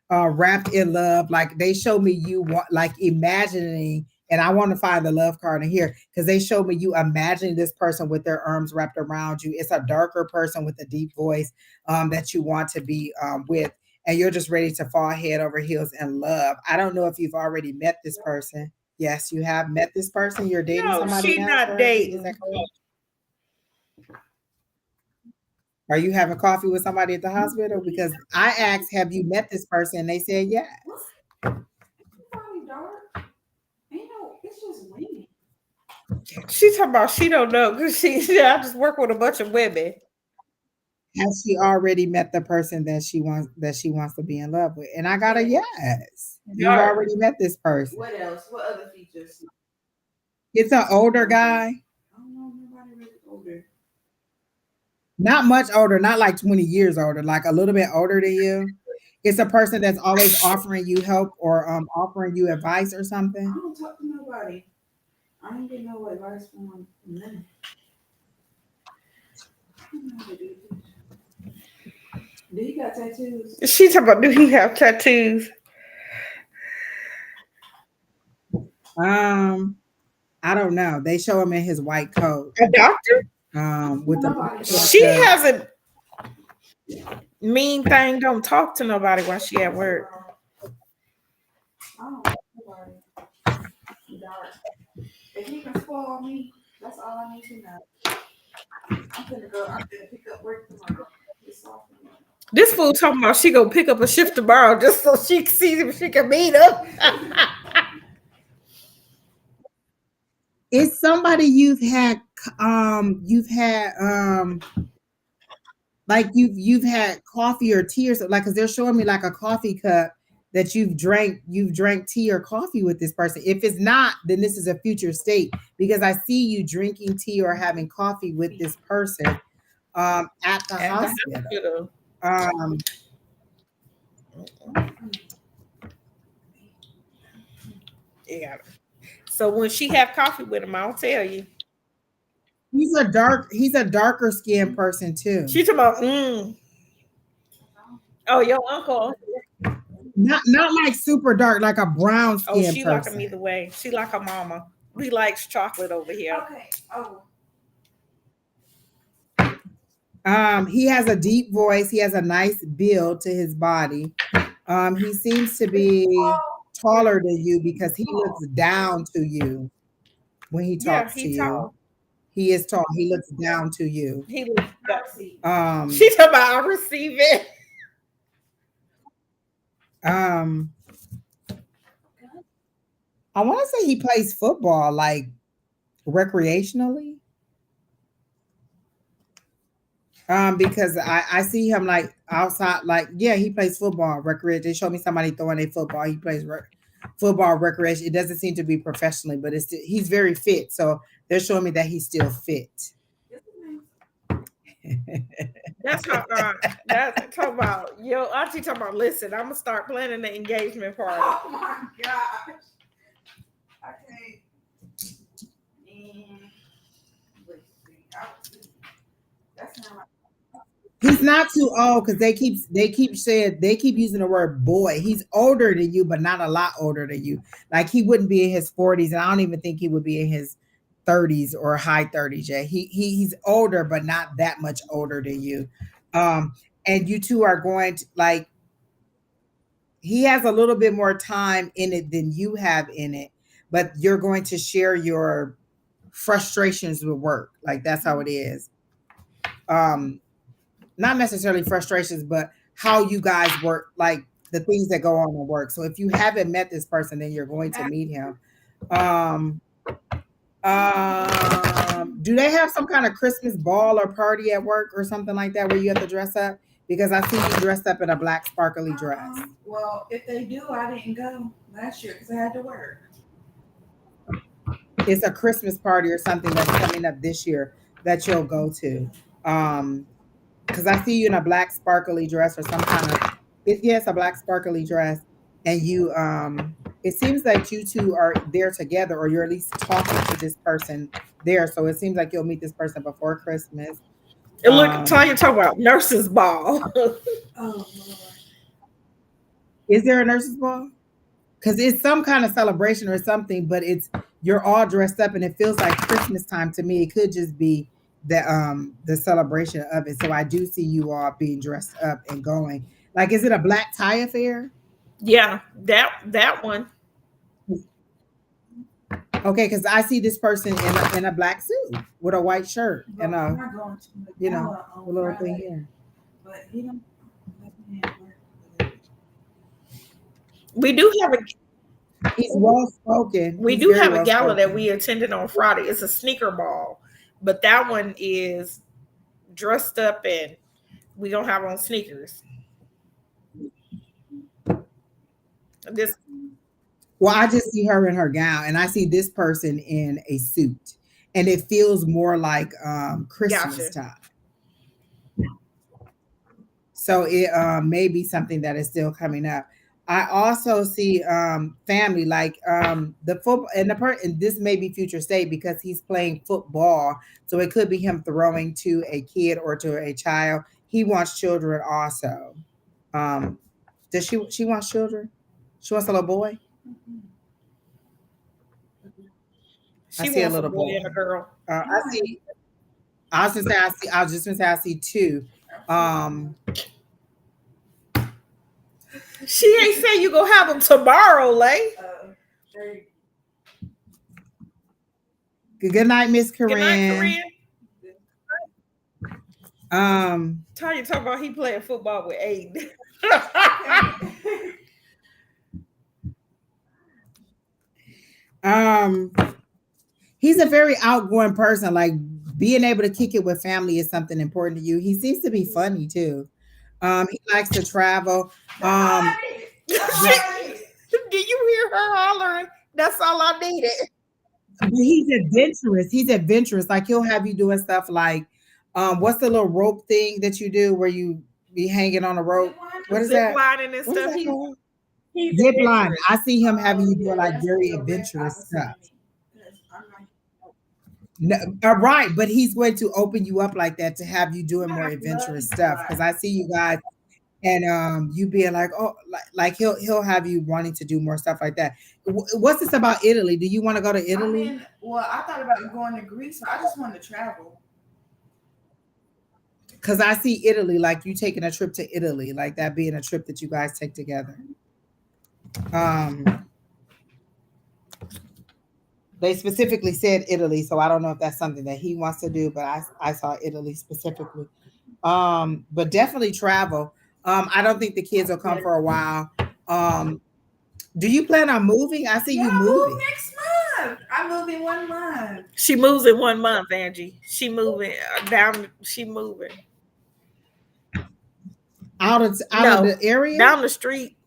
wrapped in love. Like they showed me you want like imagining, and I want to find the love card in here because they showed me you imagining this person with their arms wrapped around you. It's a darker person with a deep voice that you want to be with, and you're just ready to fall head over heels in love. I don't know if you've already met this person. Yes, you have met this person. You're dating No, somebody she now. not Currently? Is dating. that correct? Are you having coffee with somebody at the hospital? Because I asked, have you met this person? And they said yes. Probably dark. Ain't no, it's just raining. She talking about she don't know because I just work with a bunch of women. Has she already met the person that she wants to be in love with? And I got a yes. You've Dark. already met this person. What else? What other features? It's an older guy, I don't know nobody really older. not much older, not like 20 years older, like a little bit older than you. It's a person that's always offering you help or offering you advice or I something. don't talk to nobody. I ain't get no advice from them. I don't know how to do this. Do he got tattoos? She talking about do he have tattoos? Um, I don't know. They show him in his white coat, A doctor? with the Nobody She haircut. has a mean thing. Don't talk to nobody while she at work. I don't know nobody. Dark. If he can spoil me, that's all I need to know. I'm gonna go. I'm gonna pick up work tomorrow. It's off. This fool talking about she gonna pick up a shift tomorrow just so she can see if she can meet him. It's somebody you've had like you've had coffee or tea or something, like because they're showing me like a coffee cup that you've drank tea or coffee with this person. If it's not, then this is a future state because I see you drinking tea or having coffee with this person at the At the hospital. hospital. Um, Yeah. So when she have coffee with him, I'll tell you. he's a darker skinned person too. She talking about, oh, your uncle. Not like super dark, like a brown Oh, skinned she like him person. either way. She like her mama. We likes chocolate over here. Okay. Oh. He has a deep voice. He has a nice build to his body. He seems to be taller than you because he looks down to you when he Yeah, talks to he you. tall. He is tall. He looks down to you. He looks I better. see. She Um, talking about I receive it. um, I want to say he plays football like recreationally. Because I see him like outside, like yeah, he plays football recreation. They show me somebody throwing a football. He plays football recreation. It doesn't seem to be professionally, but he's very fit. So they're showing me that he's still fit. That's how that's talking about yo auntie talking about listen, I'm gonna start planning the engagement party. Oh my gosh. I can't. Mm. Let's see. That sounds like He's not too old because they keep using the word boy. He's older than you, but not a lot older than you. Like he wouldn't be in his 40s, and I don't even think he would be in his 30s or high 30s yet. He's older, but not that much older than you. Um, and you two are going to like he has a little bit more time in it than you have in it, but you're going to share your frustrations with work. Like that's how it is. Um, Not necessarily frustrations, but how you guys work, like the things that go on in work. So if you haven't met this person, then you're going to meet him. Um, do they have some kind of Christmas ball or party at work or something like that where you have to dress up? Because I see you dressed up in a black sparkly dress. Well, if they do, I didn't go last year because I had to work. It's a Christmas party or something that's coming up this year that you'll go to. Because I see you in a black sparkly dress or some kind of yes, a black sparkly dress, and you it seems like you two are there together, or you're at least talking to this person there. So it seems like you'll meet this person before Christmas. And look, Tanya talking about nurses ball. Oh Lord. Is there a nurses ball? Because it's some kind of celebration or something, but it's you're all dressed up and it feels like Christmas time to me. It could just be the celebration of it. So I do see you all being dressed up and going. Like, is it a black tie affair? Yeah, that one. Okay, because I see this person in a black suit with a white shirt and I'm a not going to the you know gala a on little thing Friday, here. but he don't let me at work. We do have a He's well spoken. we He's do very have a well gala that spoken. we attended on Friday. It's a sneaker ball, but that one is dressed up and we don't have on sneakers. This Well, I just see her in her gown, and I see this person in a suit, and it feels more like Christmas gotcha. time. So it may be something that is still coming up. I also see family like the football and and this may be future state because he's playing football. So it could be him throwing to a kid or to a child. He wants children also. Um, does she wants children? She wants a little boy. I She see a wants a little boy boy. and a girl. I see. I was just gonna say I see two. Um, She ain't saying you gonna have them tomorrow, Lay. They- good night, Miss Good night, Corinne. Corinne. Um, Tanya talking about he playing football with Aiden. um, he's a very outgoing person. Like being able to kick it with family is something important to you. He seems to be funny too. He likes to travel. Do you hear her hollering? That's all I needed. But he's adventurous. He's adventurous. Like he'll have you doing stuff like, what's the little rope thing that you do where you be hanging on a rope? What is Zip that? lining and What is stuff. that called? He's Zip line. adventurous. I see him having you do like that's very the direct adventurous opposite stuff. of me, 'cause I'm not- No, right, but he's going to open you up like that to have you doing more adventurous stuff. Because I see you guys and you being like, oh, like he'll have you wanting to do more stuff like that. What's this about Italy? Do you want to go to I Italy? mean, well, I thought about going to Greece. I just wanted to travel. Because I see Italy, like you taking a trip to Italy, like that being a trip that you guys take together. They specifically said Italy, so I don't know if that's something that he wants to do, but I saw Italy specifically. But definitely travel. I don't think the kids will come for a while. Do you plan on moving? I see Yeah, you I move moving. next month. I move in 1 month. She moves in 1 month, Angie. She moving down. She moving. Out of No, the area? down the street.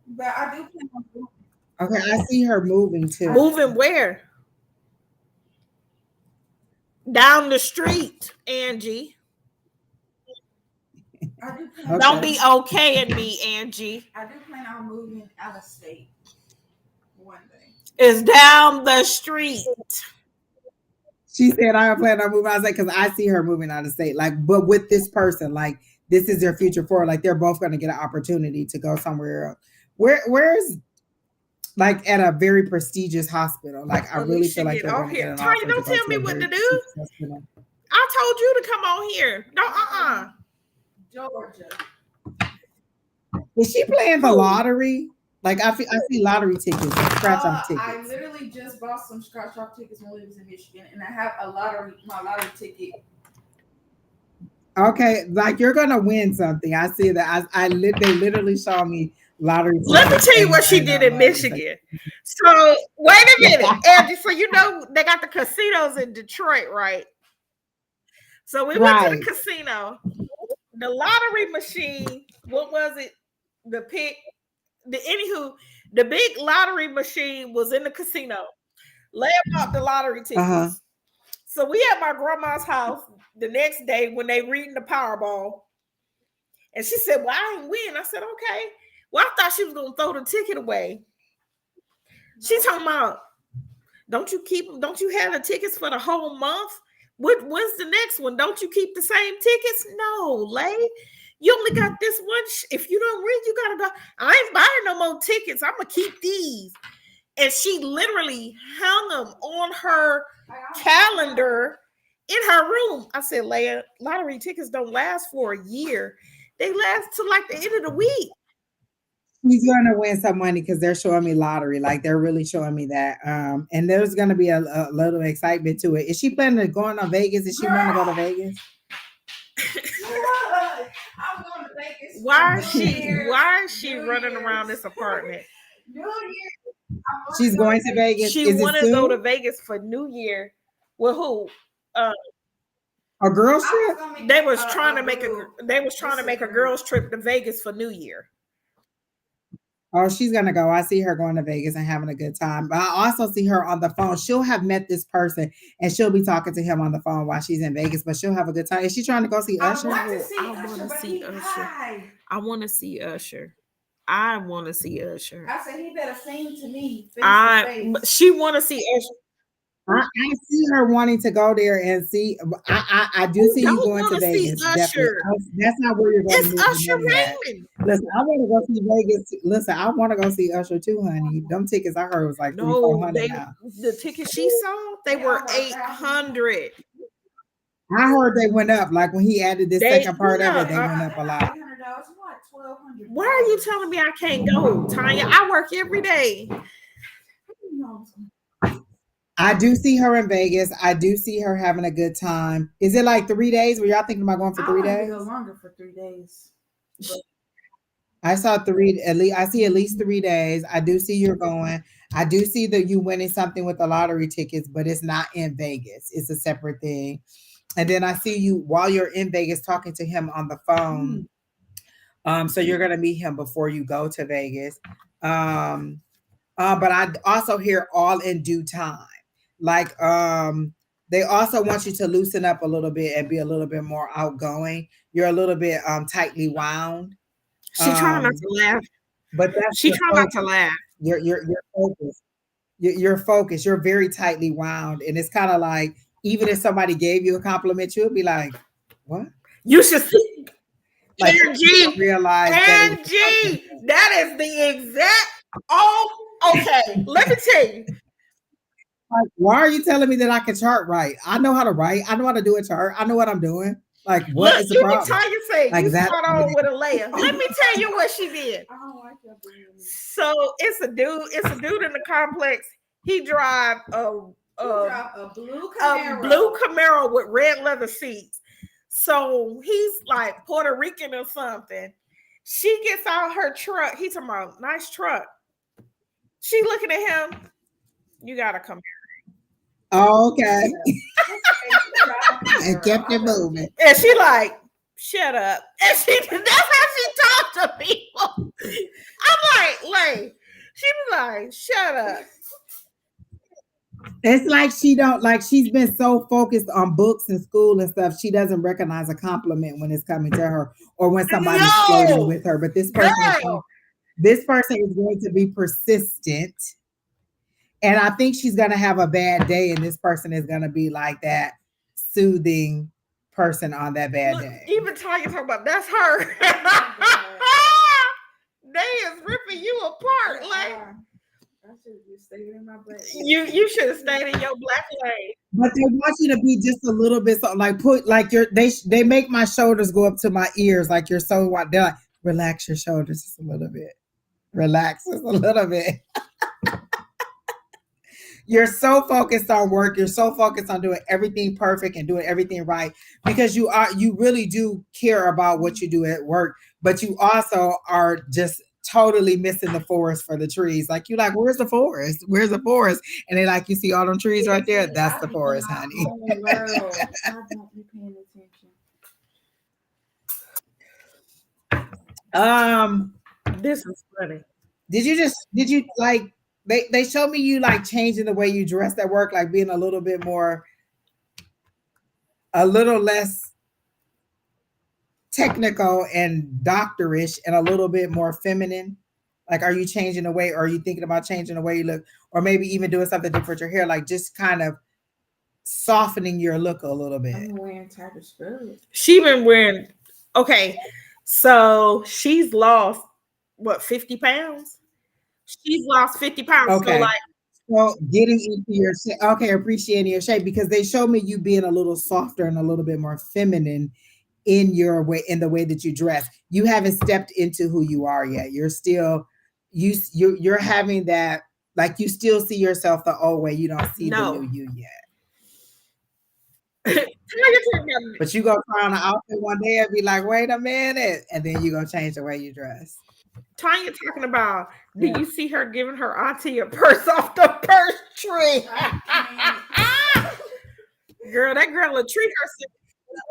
But I do plan on moving. Okay, I see her moving too. Moving where? Down the street, Angie. I do plan Okay. Don't be okaying me, Angie. I do plan on moving out of state one day. It's down the street. She said, I plan on moving. I was like, because I see her moving out of state. Like, but with this person, like, this is their future forward. Like, they're both going to get an opportunity to go somewhere else. Where's like at a very prestigious hospital? Like, I really feel like they're going to get an Tanya, offer to don't go tell to me a what very to do. prestigious hospital. I told you to come on here. No, Georgia. Is she playing the lottery? Like, I see lottery tickets, scratch off tickets. I literally just bought some scratch off tickets when we was in Michigan, and I have my lottery ticket. Okay, like you're gonna win something. I see that. They literally saw me lottery. let me tell you what she did in Michigan. So wait a minute, Angie. So you know they got the casinos in Detroit, right? So we went to the casino. The lottery machine. What was it? The big lottery machine was in the casino. Lay out the lottery tickets. Uh-huh. So we at my grandma's house the next day when they reading the Powerball. And she said, well, I ain't win. I said, okay. Well, I thought she was going to throw the ticket away. She talking about, don't you have the tickets for the whole month? When's the next one? Don't you keep the same tickets? No, Lay. You only got this one. If you don't win, you got to go. I ain't buying no more tickets. I'm going to keep these. And she literally hung them on her calendar in her room. I said, Leia, lottery tickets don't last for a year. They last till like the end of the week. She's going to win some money because they're showing me lottery. Like, they're really showing me that. And there's going to be a little excitement to it. Is she planning on going to Vegas? Is she want to go to Vegas? I'm going to Vegas. Why is she running around this apartment? New Year. She's going to Vegas. She wanted to go to Vegas for New Year. With who? A girls trip? They was trying to make a girls trip to Vegas for New Year. Oh, she's gonna go. I see her going to Vegas and having a good time. But I also see her on the phone. She'll have met this person and she'll be talking to him on the phone while she's in Vegas, but she'll have a good time. Is she trying to go see Usher? I want to see Usher. I want to see Usher. I said he better sing to me. She want to see Usher. I see her wanting to go there and see. I do see you going to Vegas. Definitely. That's not where you're going. It's Usher Raymond. Listen, I want to go see Vegas. Listen, I want to go see Usher too, honey. Them tickets I heard was like $300-$400 now. The tickets she saw, they were $800. I heard they went up. Like when he added this second part of it, they went up a lot. Why are you telling me I can't go, Tanya? I work every day. I do see her in Vegas. I do see her having a good time. Is it like 3 days? Were y'all thinking about going for 3 days? Go longer for 3 days. I saw at least. I see at least 3 days. I do see you're going. I do see that you winning something with the lottery tickets, but it's not in Vegas. It's a separate thing. And then I see you while you're in Vegas talking to him on the phone. So you're gonna meet him before you go to Vegas. But I also hear all in due time. Like they also want you to loosen up a little bit and be a little bit more outgoing. You're a little bit tightly wound. She trying not to laugh, but she trying not to laugh. You're focused. You're focused. You're very tightly wound, and it's kind of like even if somebody gave you a compliment, you'll be like, "What?" You should see. Like, Angie, realize that is the exact. Oh, okay. Let me tell you. Like, why are you telling me that I can chart right? I know how to write. I know how to do a chart. I know what I'm doing. Like, what is the problem? Tanya say like you that start on with a layer. Let me tell you what she did. I don't like that. So it's a dude in the complex. He drive a blue Camaro with red leather seats. So he's like Puerto Rican or something. She gets out her truck. He's talking about nice truck. She looking at him. You gotta come here. Oh, okay. And kept it moving. And she like, shut up. And that's how she talked to people. I'm like, she was like, shut up. It's like she's been so focused on books and school and stuff, she doesn't recognize a compliment when it's coming to her or when somebody's flirting with her. But this person is going to be persistent. And I think she's gonna have a bad day, and this person is gonna be like that soothing person on that bad Look, day. even Tanya talking about that's her. They is ripping you apart. Like I should have just stayed in my black. you should have stayed in your black lane. But they want you to be just a little bit so like put like your they make my shoulders go up to my ears like you're so what they're like relax your shoulders just a little bit. Relax just a little bit. You're so focused on work, you're so focused on doing everything perfect and doing everything right because you really do care about what you do at work, but you also are just totally missing the forest for the trees. Like you like, where's the forest? Where's the forest? And they like, you see all them trees right there? That's the forest, honey. Oh, girl, I don't be paying attention. This is funny. Did you like they showed me you like changing the way you dressed at work, like being a little bit more a little less technical and doctorish and a little bit more feminine? Like, are you changing the way, or are you thinking about changing the way you look, or maybe even doing something different with your hair, like just kind of softening your look a little bit? I'm wearing type of scrubs. She been wearing okay, so she's lost what 50 pounds? She's lost 50 pounds. So Okay. like So getting into your shape, okay, appreciating your shape because they showed me you being a little softer and a little bit more feminine in your way in the way that you dress. You haven't stepped into who you are yet. You're still you're having that like you still see yourself the old way. You don't see the no. new you yet. Tanya talking about- But you go try on an outfit one day and be like, wait a minute, and then you gonna change the way you dress. Tanya talking about, do you see her giving her auntie a purse off the purse tree? Girl, that girl will treat herself.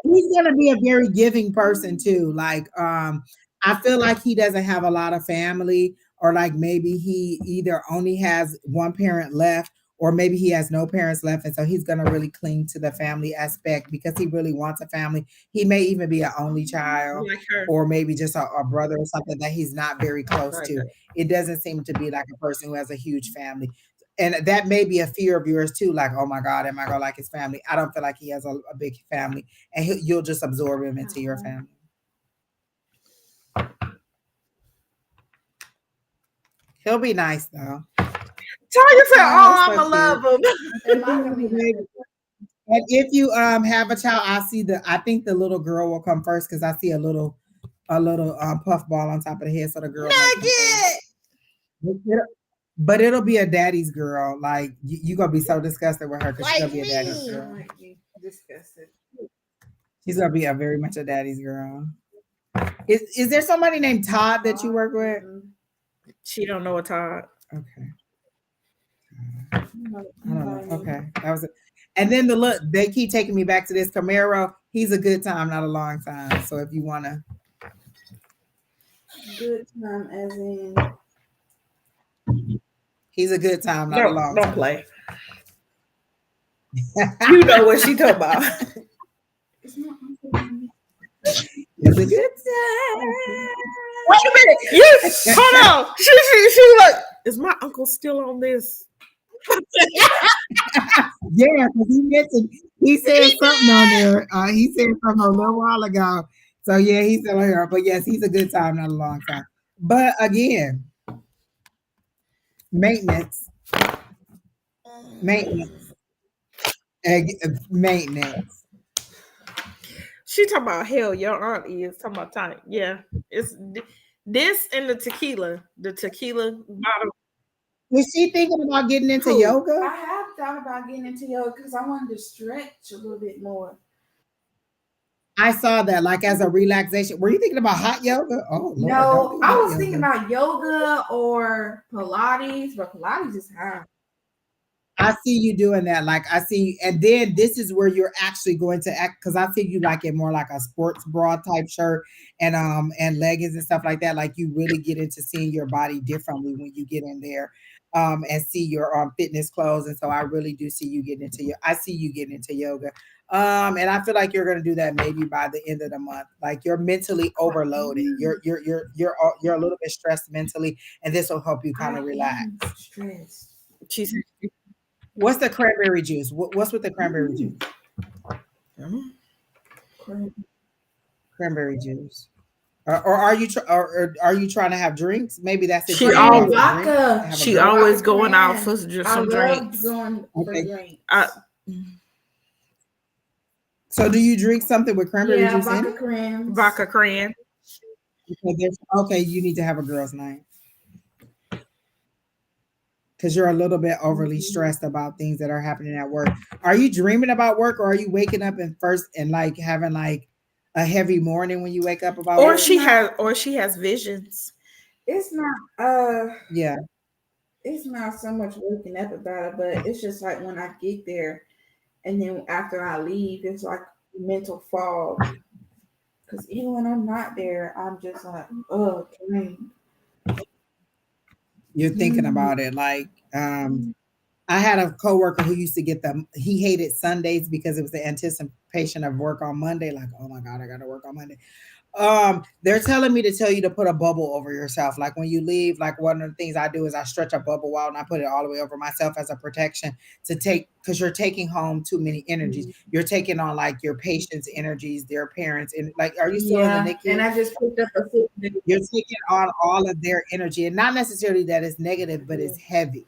He's gonna be a very giving person too. Like, I feel like he doesn't have a lot of family, or like maybe he either only has one parent left, or maybe he has no parents left, and so he's gonna really cling to the family aspect because he really wants a family. He may even be an only child, Like her. or maybe just a brother or something that he's not very close Right. to. It doesn't seem to be like a person who has a huge family. And that may be a fear of yours too. Like, oh my God, am I gonna like his family? I don't feel like he has a big family, and you'll just absorb him into your family. He'll be nice though. Tanya said, "Oh, that's I'ma so love him." And if you have a child, I think the little girl will come first because I see a little puff ball on top of the head, so the girl might come first. But it'll be a daddy's girl. Like you gonna be so disgusted with her because she's Like gonna be a daddy's me. girl. Might be disgusted. She's gonna be a very much a daddy's girl. Is there somebody named Todd that you work with? She don't know a Todd. Okay. I I don't know. Okay. That was it. And then the look, they keep taking me back to this Camaro. He's a good time, not a long time. So if you wanna Good time as in he's a good time, not a long Don't time. play. You know what she talking about. it's not uncle. It's a good time. Wait a minute. You hold on. She like, is my uncle still on this? Yeah, because he mentioned he said something on there. He said something a little while ago. So yeah, he's still here. But yes, he's a good time, not a long time. But again, maintenance, maintenance, maintenance. She talking about hell. Your aunt is talking about Tanya. Yeah, it's this and the tequila bottle. Is she thinking about getting into Who? yoga? I have thought about getting into yoga because I wanted to stretch a little bit more. I saw that like as a relaxation. Were you thinking about hot yoga? Oh Lord, No, I was yoga. thinking about yoga or Pilates, but Pilates is hard. I see you doing that. Like I see you, and then this is where you're actually going to act because I see you like it more like a sports bra type shirt and leggings and stuff like that. Like you really get into seeing your body differently when you get in there and see your fitness clothes. And so I really do see you getting into I see you getting into yoga. And I feel like you're gonna do that maybe by the end of the month. Like you're mentally overloaded. You're a little bit stressed mentally, and this will help you kind of relax. Stressed. She said, What's the cranberry juice? What's with the cranberry juice? Cranberry juice. Or are you or are you trying to have drinks? Maybe that's if She you're going Cran to always drink. vodka. Have a she girl. always Vodka going out for cran. just I some love drinks. going for Okay. I, drinks. So do you drink something with cranberry Yeah, juice in vodka it? crans. vodka cran. Okay, you need to have a girls' night because you're a little bit overly stressed about things that are happening at work. Are you dreaming about work, or are you waking up and first and like having like a heavy morning when you wake up about Or It's work? not. she has visions. It's not. Uh, Yeah, it's not so much waking up about it, but it's just like when I get there, and then after I leave, it's like mental fog. Because even when I'm not there, I'm just like, oh, drained. you're thinking about it. Like, I had a coworker who used to get he hated Sundays because it was the anticipation of work on Monday. Like, oh my God, I got to work on Monday. They're telling me to tell you to put a bubble over yourself. Like when you leave, like one of the things I do is I stretch a bubble out and I put it all the way over myself as a protection to take, because you're taking home too many energies. You're taking on like your patients' energies, their parents, and like, are you still in the Yeah, and NICU? I just picked up a sick day. You're taking on all of their energy, and not necessarily that it's negative, but Yeah. it's heavy.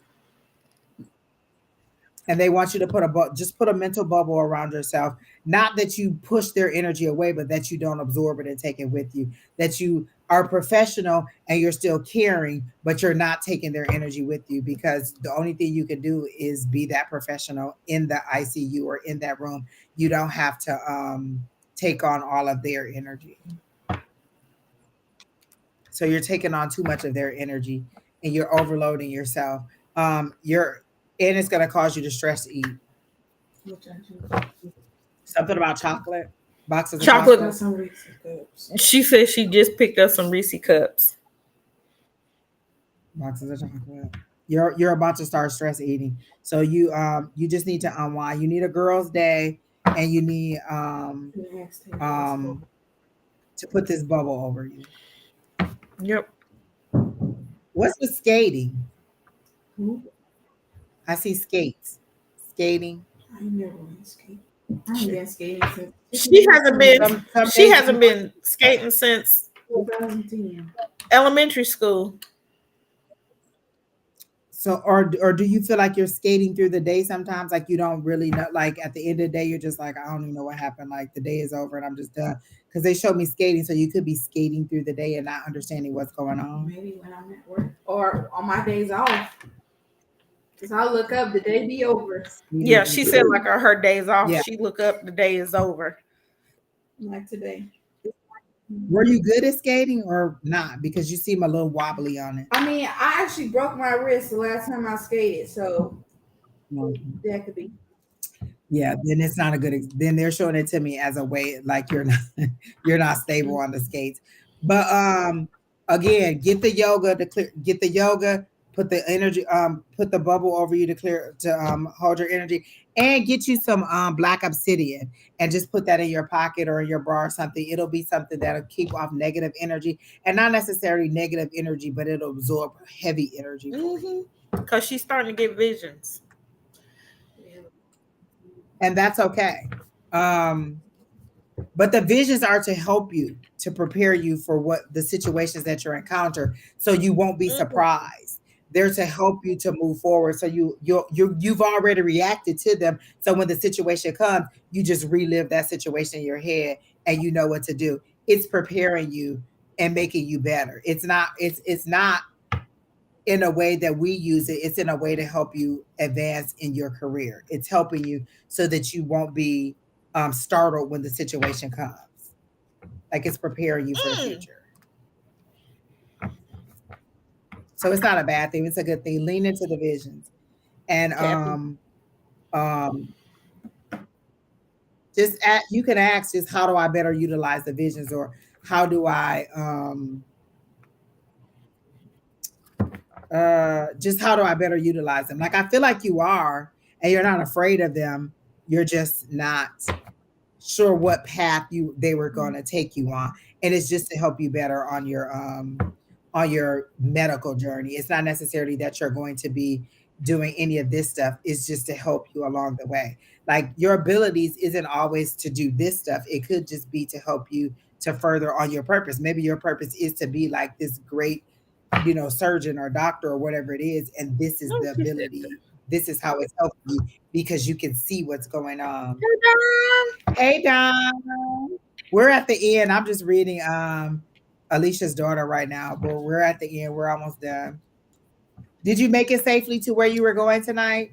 And they want you to just put a mental bubble around yourself. Not that you push their energy away, but that you don't absorb it and take it with you. That you are professional and you're still caring, but you're not taking their energy with you, because the only thing you can do is be that professional in the ICU or in that room. You don't have to take on all of their energy. So you're taking on too much of their energy and you're overloading yourself. You're and it's going to cause you to stress eat. Which I do. Something about chocolate, boxes of Chocolate. Got chocolate, some Reese's cups. She said she just picked up some Reese cups. boxes of chocolate. You're about to start stress eating, so you just need to unwind. You need a girl's day, and you need The next table is full. um to put this bubble over you. Yep. What's with skating? Who? I see skates, skating. I ain't never went skating. I ain't been skating since She hasn't been Some she days hasn't been skating since 2010. elementary school. so, or do you feel like you're skating through the day sometimes? Like you don't really know. Like at the end of the day, you're just like, I don't even know what happened. Like the day is over and I'm just done. Because they showed me skating, so you could be skating through the day and not understanding what's going on. Maybe when I'm at work or on my days off. Cause I look up, the day be over. Yeah, Skating she said like her days off, Yeah. she look up the day is over. Like today. Were you good at skating or not? Because you seem a little wobbly on it. I mean, I actually broke my wrist the last time I skated, so Mhm. that could be. Yeah, then it's not a good. Then they're showing it to me as a way like you're not you're not stable on the skates. But again, get the yoga to clear. Get the yoga. Put the energy. Put the bubble over you to clear to hold your energy, and get you some black obsidian, and just put that in your pocket or in your bra or something. It'll be something that'll keep off negative energy, and not necessarily negative energy, but it'll absorb heavy energy for you. Cause she's starting to get visions. And that's okay. Um, but the visions are to help you to prepare you for what the situations that you're encounter, so you won't be Mhm. surprised. They're to help you to move forward, so you've already reacted to them, so when the situation comes, you just relive that situation in your head and you know what to do. It's preparing you and making you better. It's not in a way that we use it. It's in a way to help you advance in your career. It's helping you so that you won't be startled when the situation comes. Like it's preparing you for the Mm. future. So it's not a bad thing. It's a good thing. Lean into the visions, and Cappy. um, you can ask just how do I better utilize the visions, or how do I just how do I better utilize them? Like I feel like you are, and you're not afraid of them. You're just not sure what path they were going to take you on, and it's just to help you better on your medical journey. It's not necessarily that you're going to be doing any of this stuff is just to help you along the way. Like your abilities isn't always to do this stuff. It could just be to help you to further on your purpose. Maybe your purpose is to be like this great, surgeon or doctor or whatever it is. And this is the ability. This is how it's helping you because you can see what's going on. Hey, Don. We're at the end. I'm just reading Alicia's daughter right now, but we're at the end. We're almost done. Did you make it safely to where you were going tonight?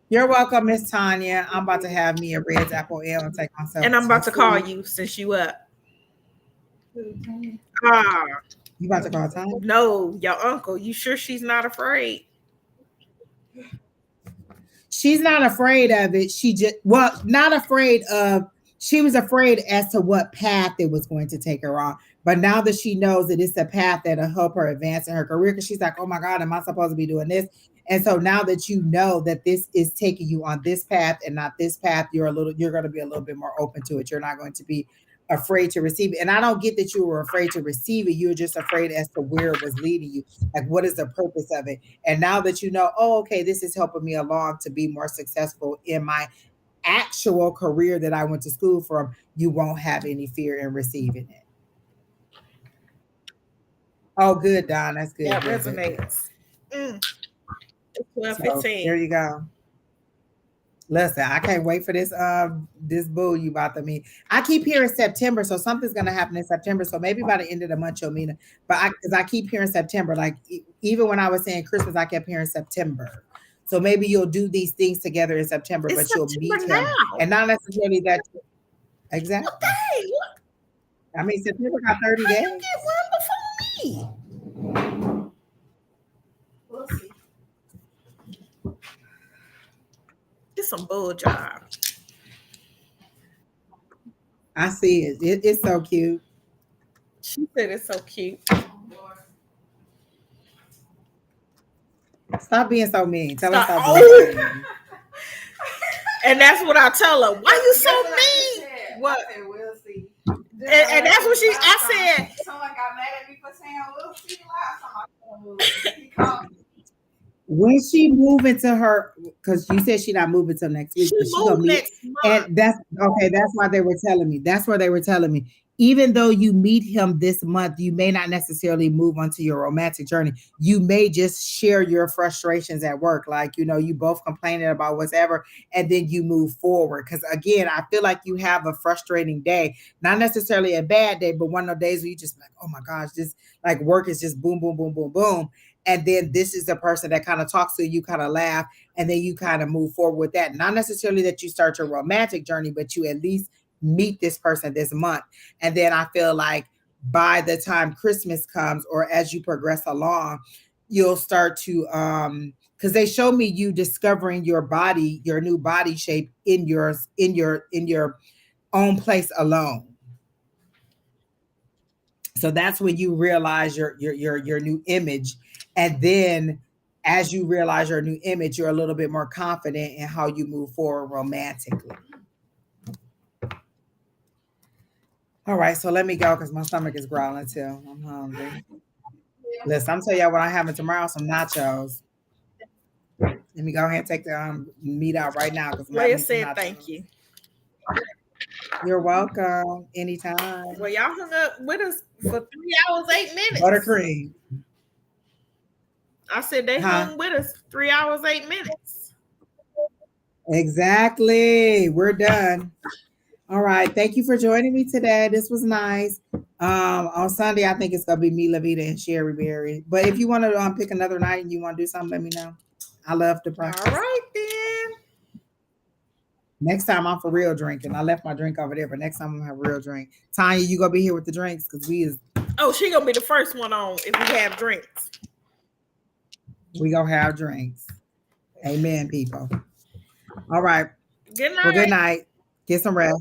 You're welcome, Miss Tanya. I'm about to have me a Red's Apple Ale and take myself. And I'm about to call you since you up. Ah, You about to call Tanya? no, your uncle. You sure she's not afraid? She's not afraid of it. Not afraid of. She was afraid as to what path it was going to take her on. But now that she knows that it's a path that'll help her advance in her career, because she's like, oh my God, am I supposed to be doing this? And so now that you know that this is taking you on this path and not this path, you're going to be a little bit more open to it. You're not going to be afraid to receive it. And I don't get that you were afraid to receive it. You were just afraid as to where it was leading you. Like, what is the purpose of it? And now that you know, oh, okay, this is helping me along to be more successful in my actual career that I went to school from, you won't have any fear in receiving it. Oh, good, Don. That's good. That good, resonates. Good. 12:15. So, there you go. Listen, I can't wait for this bull you about to meet. I keep hearing September, so something's gonna happen in September. So maybe by the end of the month you'll meet her. But because I keep hearing September, like even when I was saying Christmas, I kept hearing September. So maybe you'll do these things together in September, It's but you'll September meet him, now. and not necessarily that. Exactly. Hey, I mean, September got 30 how days. you get one before me? We'll see. It's some bull job. I see it. It's so cute. She said it's so cute. Stop being so mean. Tell her Stop. stop being so mean. And that's what I tell her. Why you so mean? What? I said, we'll see. And that's what I said. Someone got mad at me for saying we'll see last time. He called me. When she move into her, because you said she not moving till next week, She but she gonna moved meet, next month. and that's okay. That's why they were telling me. That's where they were telling me. Even though you meet him this month, you may not necessarily move onto your romantic journey. You may just share your frustrations at work, like you both complaining about whatever, and then you move forward. Because again, I feel like you have a frustrating day, not necessarily a bad day, but one of those days where you just like, oh my gosh, this like work is just boom, boom, boom, boom, boom. And then this is the person that kind of talks to you, kind of laugh, and then you kind of move forward with that. Not necessarily that you start your romantic journey, but you at least meet this person this month. And then I feel like by the time Christmas comes or as you progress along, you'll start to because they show me you discovering your body, your new body shape in your own place alone. So that's when you realize your new image. And then as you realize your new image, you're a little bit more confident in how you move forward romantically. All right, so let me go because my stomach is growling too. I'm hungry. Listen, I'm telling y'all what I'm having tomorrow, some nachos. Let me go ahead and take the meat out right now. Leia said thank you. You're welcome. Anytime. Well, y'all hung up with us for 3 hours, 8 minutes. Buttercream. I said they hung with us 3 hours, 8 minutes. Exactly. We're done. All right. Thank you for joining me today. This was nice. On Sunday, I think it's gonna be me, Lavita, and Sherry Berry. But if you want to pick another night and you want to do something, let me know. I love to practice. All right then. Next time I'm for real drinking. I left my drink over there, but next time I'm gonna have a real drink. Tanya, you gonna be here with the drinks because we is. Oh, she gonna be the first one on if we have drinks. We gonna have drinks. Amen, people. All right. Good night. Well, good night. Get some rest.